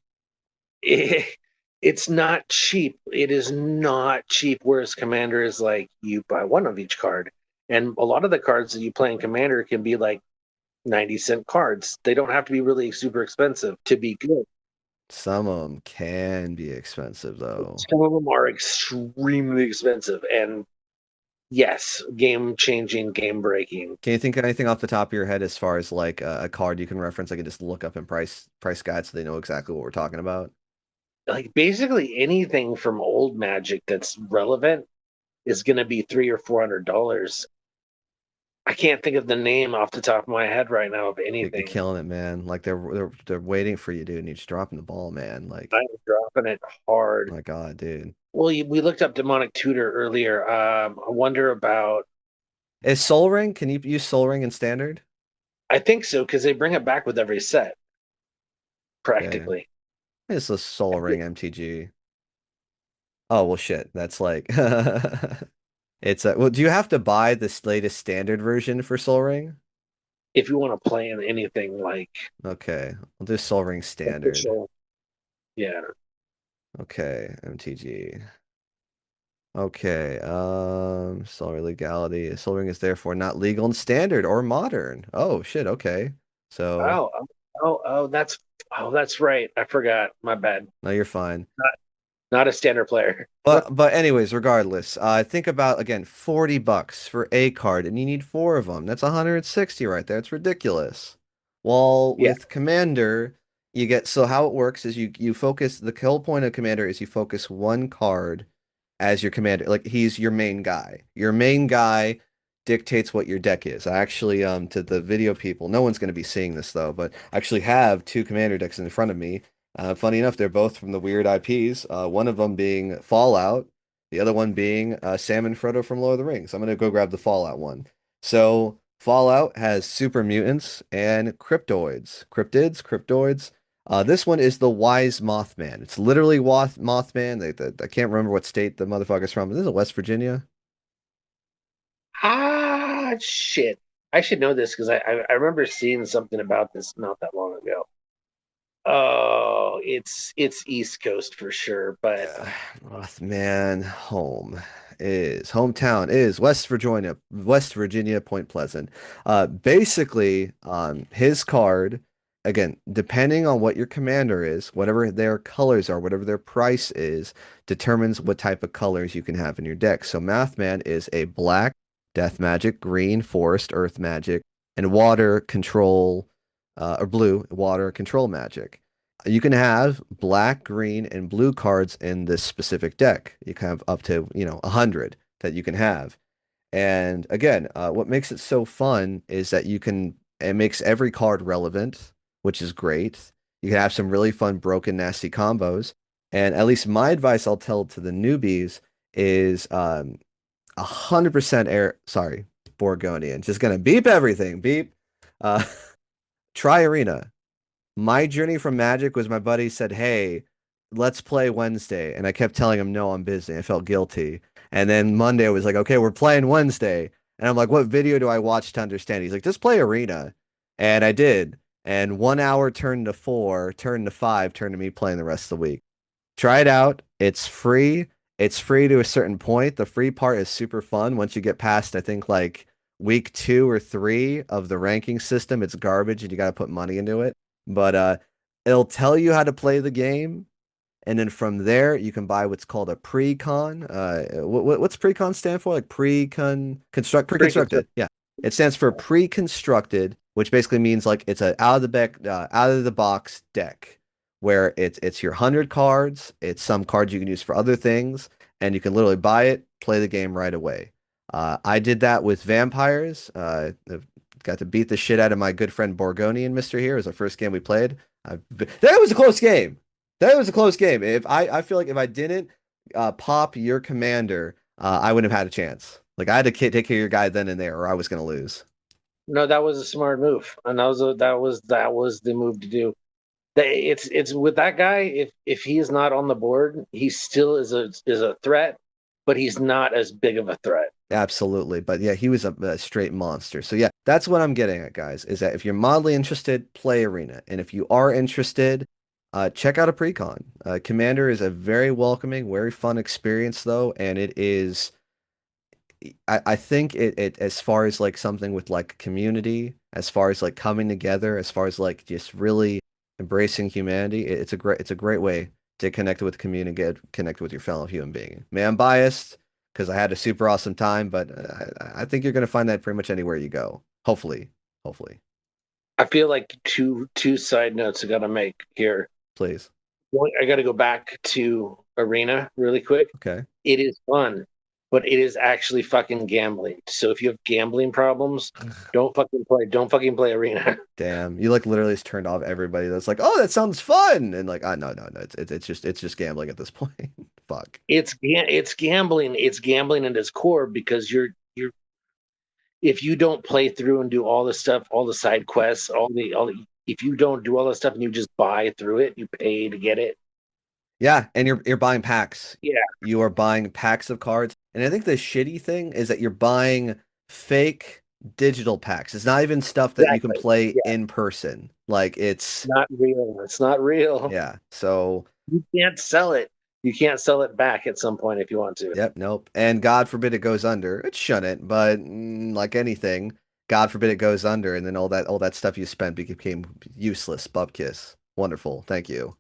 It's not cheap. It is not cheap. Whereas Commander is like you buy one of each card, and a lot of the cards that you play in Commander can be like 90-cent cards. They don't have to be really super expensive to be good. Some of them can be expensive, though. Some of them are extremely expensive, and yes, game changing, game breaking. Can you think of anything off the top of your head as far as like a card you can reference? I can just look up in price guide so they know exactly what we're talking about. Like basically anything from old Magic that's relevant is going to be $300 or $400. I can't think of the name off the top of my head right now of You're anything. killing it, man. Like they're waiting for you, dude, and you're just dropping the ball, man. Like, I'm dropping it hard. my God, dude. Well, we looked up Demonic Tutor earlier. I wonder about. Is Soul Ring? Can you use Soul Ring in standard? I think so because they bring it back with every set, Okay. practically. It's a Soul Ring MTG. Oh, well, shit. That's like it's well, do you have to buy this latest standard version for Soul Ring? If you want to play in anything like Okay. We'll do Soul Ring standard. official, yeah. Okay, MTG. Okay. Solar legality. Solar ring is therefore not legal in standard or modern. Oh shit. Okay. So That's right. I forgot. My bad. no, you're fine. Not a standard player. But anyways, regardless, think about again, $40 for a card, and you need four of them. That's 160 right there. It's ridiculous. While Yeah. with Commander, you get so how it works is you focus the whole point of Commander is you focus one card as your commander. Like he's your main guy. Your main guy dictates what your deck is. I actually to the video people, no one's going to be seeing this though, but I actually have two commander decks in front of me. Funny enough, they're both from the weird IPs. One of them being Fallout, the other one being Sam and Frodo from Lord of the Rings. I'm gonna go grab the Fallout one. So Fallout has super mutants and cryptoids. This one is the Wise Mothman. It's literally Mothman. I can't remember what state the motherfucker's from. This is West Virginia. Ah, shit. I should know this because I remember seeing something about this not that long ago. Oh, it's East Coast for sure, but Mothman hometown is West Virginia, Point Pleasant. Basically, his card, again, depending on what your commander is, whatever their colors are, whatever their price is, determines what type of colors you can have in your deck. So Mathman is a black death magic, green forest earth magic, and water control, or blue water control magic. You can have black, green, and blue cards in this specific deck. You can have up to, 100 that you can have. And again, what makes it so fun is that it makes every card relevant, which is great. You can have some really fun, broken, nasty combos. And at least my advice I'll tell to the newbies is 100% air, sorry, Borgonian. Just gonna beep everything, beep. Uh, try Arena. My journey from Magic was my buddy said, "Hey, let's play Wednesday." And I kept telling him, "No, I'm busy." I felt guilty. And then Monday I was like, "Okay, we're playing Wednesday." And I'm like, "What video do I watch to understand?" He's like, "Just play Arena." And I did. And 1 hour turned to four, turned to five, turned to me playing the rest of the week. Try it out. It's free. It's free to a certain point. The free part is super fun. Once you get past, I think like week 2 or 3 of the ranking system, it's garbage and you got to put money into it. But it'll tell you how to play the game, and then from there you can buy what's called a pre-con. What's pre-con stand for? Like pre-constructed. Yeah, it stands for pre-constructed, which basically means like it's a out of the box deck where it's your 100 cards. It's some cards you can use for other things, and you can literally buy it, play the game right away. I did that with vampires. Got to beat the shit out of my good friend Borgonian Mister here. It was the first game we played. That was a close game. That was a close game. If I feel like if I didn't pop your commander, I wouldn't have had a chance. Like I had to take care of your guy then and there, or I was gonna lose. no, that was a smart move, and that was the move to do. It's with that guy. If he is not on the board, he still is a threat, but he's not as big of a threat. Absolutely. But yeah, he was a straight monster. So yeah, that's what I'm getting at, guys, is that if you're mildly interested, play Arena. And if you are interested, check out a precon. Commander is a very welcoming, very fun experience though, and it is I think it as far as like something with like community, as far as like coming together, as far as like just really embracing humanity, it's a great way to connect with the community, get connect with your fellow human being. Man, I'm biased because I had a super awesome time, but I think you're gonna find that pretty much anywhere you go. Hopefully, hopefully, I feel like two side notes I got to make here. please. One, I got to go back to Arena really quick. Okay. It is fun, but it is actually fucking gambling. So if you have gambling problems, don't fucking play. Don't fucking play Arena. Damn, you like literally just turned off everybody that's like, oh, that sounds fun, and like, no, it's just gambling at this point. Fuck. It's gambling. It's gambling at its core because you're if you don't play through and do all the stuff, all the side quests, if you don't do all the stuff and you just buy through it, you pay to get it. Yeah, and you're buying packs. Yeah, You are buying packs of cards. And I think the shitty thing is that you're buying fake digital packs. It's not even stuff that you can exactly. play Yeah, in person. Like it's not real. It's not real. yeah. So You can't sell it. You can't sell it back at some point if you want to. Yep, nope. And God forbid it goes under. It shouldn't, but like anything, God forbid it goes under, and then all that stuff you spent became useless. Bupkis. Wonderful. Thank you.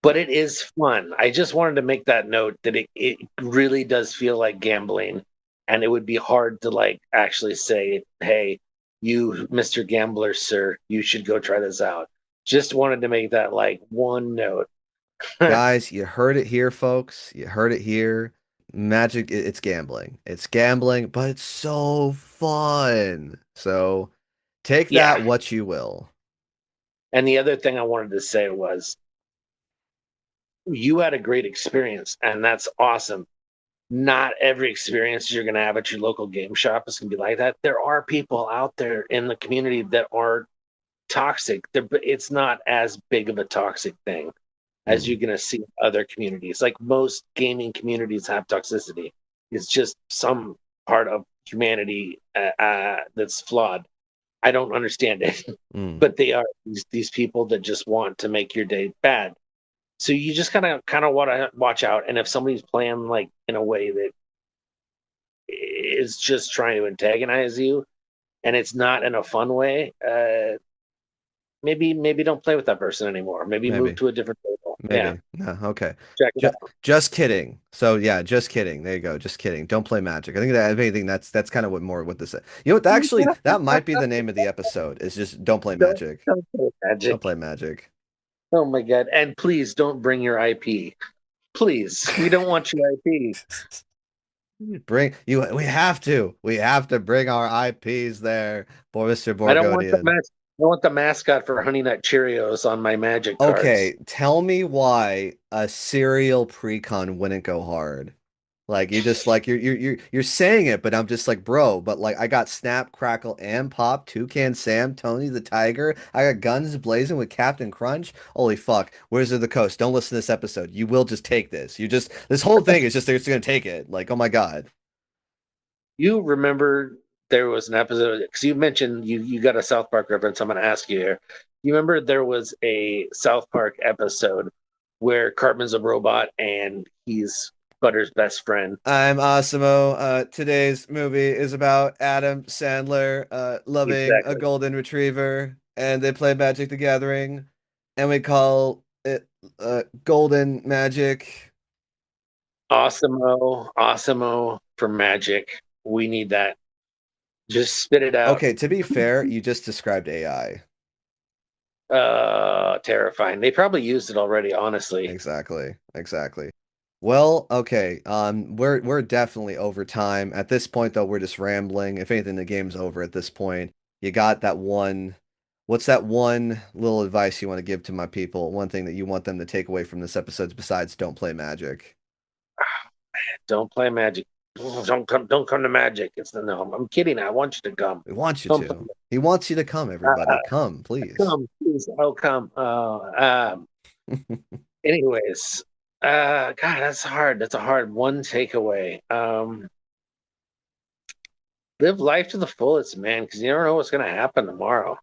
But it is fun. I just wanted to make that note that it really does feel like gambling. And it would be hard to like actually say, hey, you, Mr. Gambler, sir, you should go try this out. Just wanted to make that like one note. Guys, you heard it here, folks. You heard it here. Magic, it's gambling. It's gambling, but it's so fun. So take that Yeah. what you will. And the other thing I wanted to say was you had a great experience, and that's awesome. Not every experience you're going to have at your local game shop is going to be like that. There are people out there in the community that are toxic. It's not as big of a toxic thing as Mm, you're going to see in other communities. Like most gaming communities have toxicity. It's just some part of humanity that's flawed. I don't understand it, mm. but they are these people that just want to make your day bad. So you just kind of want to watch out. And if somebody's playing like in a way that is just trying to antagonize you, and it's not in a fun way, maybe don't play with that person anymore. Maybe move Maybe. to a different table. Yeah, Maybe. No, okay. check it Just, out. just kidding. So yeah, just kidding. There you go. Just kidding. Don't play Magic. I think that if anything, that's kind of what this is. You know what? Actually, that might be the name of the episode. Is just don't play Magic. Don't play Don't Magic. play Magic. Oh my god! And please don't bring your IP. Please, we don't want your IP. Bring you. We have to bring our IPs there, for Mr. I don't want the Borgodian. mas- I want the mascot for Honey Nut Cheerios on my Magic cards. Okay, tell me why a cereal precon wouldn't go hard. Like you just like you're saying it, but I'm just like, bro, but like I got Snap, Crackle, and Pop, Toucan Sam, Tony the Tiger. I got Guns Blazing with Captain Crunch. Holy fuck. Wizards of the Coast. Don't listen to this episode. You will just take this. This whole thing is just they're just gonna take it. Like, oh my God. You remember there was an episode because you mentioned you got a South Park reference. I'm going to ask you here. You remember there was a South Park episode where Cartman's a robot and he's Butter's best friend. I'm Asimo. Today's movie is about Adam Sandler loving a Exactly. golden retriever, and they play Magic the Gathering, and we call it Golden Magic. Awesomeo for Magic. We need that. Just spit it out. Okay, to be fair, you just described AI. Terrifying. They probably used it already, honestly. Exactly, exactly. Well, okay. We're definitely over time. At this point, though, we're just rambling. If anything, the game's over at this point. You got that one. What's that one little advice you want to give to my people? One thing that you want them to take away from this episode besides don't play Magic. Don't play Magic. Don't come to Magic. No, I'm kidding. I want you to come. We want you Don't play. to. He wants you to come, everybody. Come, please. Come, please. Oh, come. Anyways, God, that's hard. That's a hard one takeaway. Live life to the fullest, man, because you never know what's going to happen tomorrow.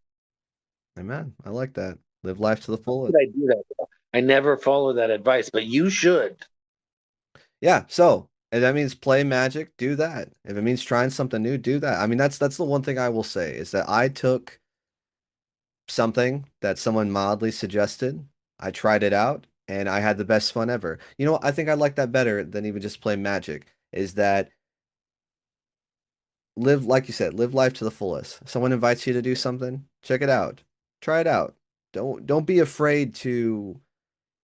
Amen. I like that. Live life to the How fullest. could I do that? I never follow that advice, but you should. Yeah, so if that means play Magic, do that. If it means trying something new, do that. I mean, that's the one thing I will say is that I took something that someone mildly suggested. I tried it out and I had the best fun ever. You know what? I think I like that better than even just play Magic, is that live, like you said, live life to the fullest. Someone invites you to do something, check it out. Try it out. Don't be afraid to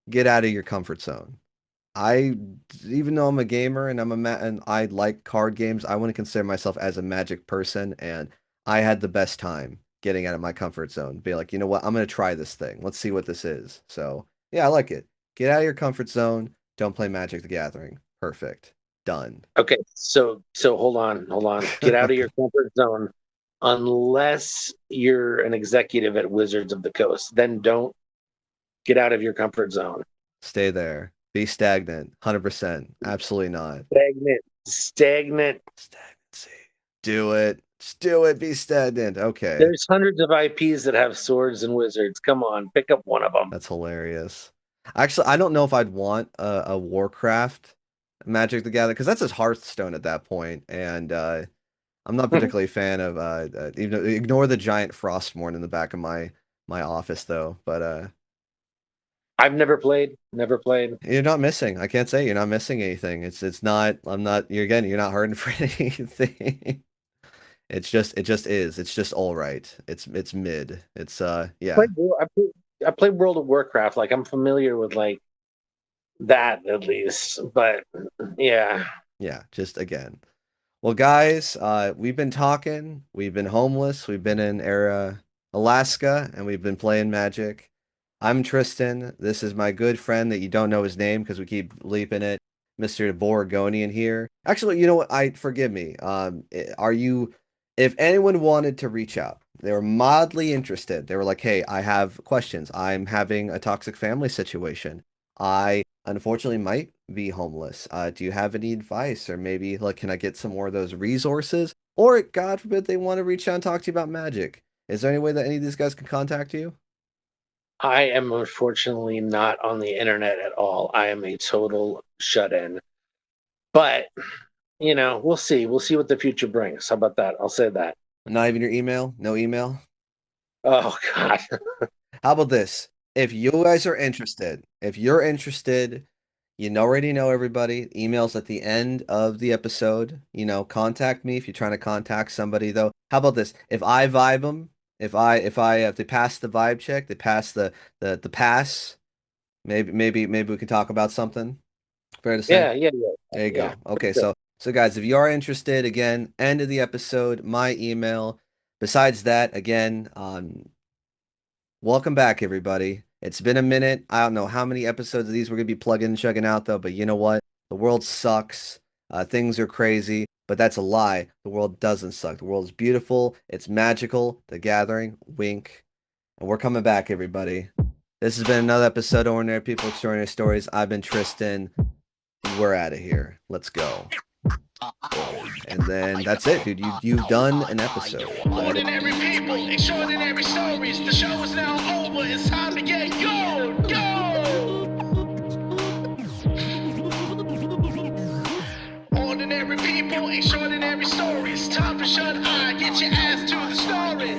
get out of your comfort zone. I, even though I'm a gamer and and I like card games, I wouldn't consider myself as a Magic person, and I had the best time getting out of my comfort zone. Be like, you know what? I'm gonna try this thing. Let's see what this is. So yeah, I like it. Get out of your comfort zone. Don't play Magic the Gathering. Perfect. Done. Okay, so hold on. Get out of Okay. your comfort zone unless you're an executive at Wizards of the Coast. Then don't get out of your comfort zone. Stay there. Be stagnant. 100%. Absolutely not. Stagnant. Stagnancy. Do it. Just do it. Be stagnant. Okay. There's hundreds of IPs that have swords and wizards. Come on, pick up one of them. That's hilarious. Actually, I don't know if I'd want a Warcraft Magic the Gathering because that's just Hearthstone at that point, and I'm not particularly a fan of even ignore the giant Frostmourne in the back of my office though. But I've never played. Never played. you're not missing. I can't say you're not missing anything. It's not. I'm not. You're not hurting for anything. It just is. It's just all right. It's mid. It's yeah. Played, I played World of Warcraft. Like I'm familiar with like that at least. But yeah. Yeah, just again. Well, guys, we've been talking. We've been homeless. We've been in Alaska, and we've been playing Magic. I'm Tristan. This is my good friend that you don't know his name because we keep leaping it, Mr. Borgonian here. Actually, you know what? Forgive me. Are you? If anyone wanted to reach out, they were mildly interested. They were like, "Hey, I have questions. I'm having a toxic family situation. I unfortunately might be homeless. Do you have any advice, or maybe like, can I get some more of those resources? Or God forbid they want to reach out and talk to you about magic. Is there any way that any of these guys can contact you? I am unfortunately not on the internet at all. I am a total shut in. But, we'll see. We'll see what the future brings. How about that? I'll say that. Not even your email? No email? Oh, God. How about this? If you guys are interested, if you're interested, already know everybody. Emails at the end of the episode. Contact me if you're trying to contact somebody though. How about this? If I vibe them, if they pass the vibe check, they pass the pass. Maybe we can talk about something. Fair to say? Yeah. There you Yeah. go. Okay, so guys, if you are interested, again, end of the episode, my email. Besides that, again, welcome back, everybody. It's been a minute. I don't know how many episodes of these we're gonna be plugging and chugging out though, but you know what? The world sucks. Things are crazy, but that's a lie. The world doesn't suck. The world is beautiful. It's magical. The Gathering, wink. And we're coming back, everybody. This has been another episode of Ordinary People, Extraordinary Stories. I've been Tristan. We're out of here. Let's go. And then that's it, dude. You've done an episode. Ordinary people, extraordinary stories. The show is now over. It's time to get Ordinary people, extraordinary stories. Time for shut eye. Get your ass to the story.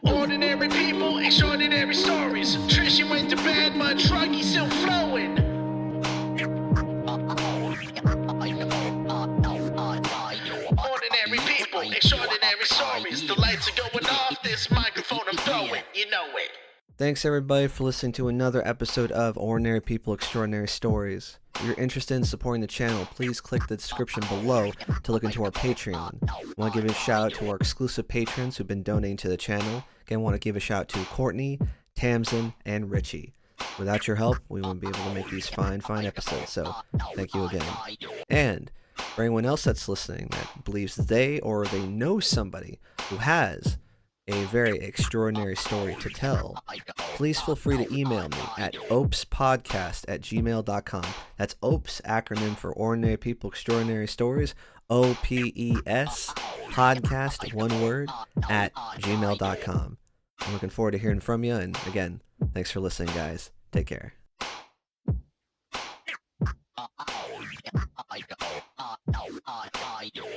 Ordinary people, extraordinary stories. Trisha went to bed, but Truggy's still flowing. Ordinary people, extraordinary stories. The lights are going off, this microphone I'm throwing. You know it. Thanks everybody for listening to another episode of Ordinary People, Extraordinary Stories. If you're interested in supporting the channel, please click the description below to look into our Patreon. I want to give a shout out to our exclusive patrons who've been donating to the channel. Again, I want to give a shout out to Courtney, Tamsin, and Richie. Without your help, we wouldn't be able to make these fine episodes, so thank you again. And for anyone else that's listening that believes they or they know somebody who has a very extraordinary story to tell, please feel free to email me at OPESpodcast@gmail.com. That's OPES, acronym for Ordinary People, Extraordinary Stories, OPES, podcast, one word, at gmail.com. I'm looking forward to hearing from you, and again, thanks for listening, guys. Take care.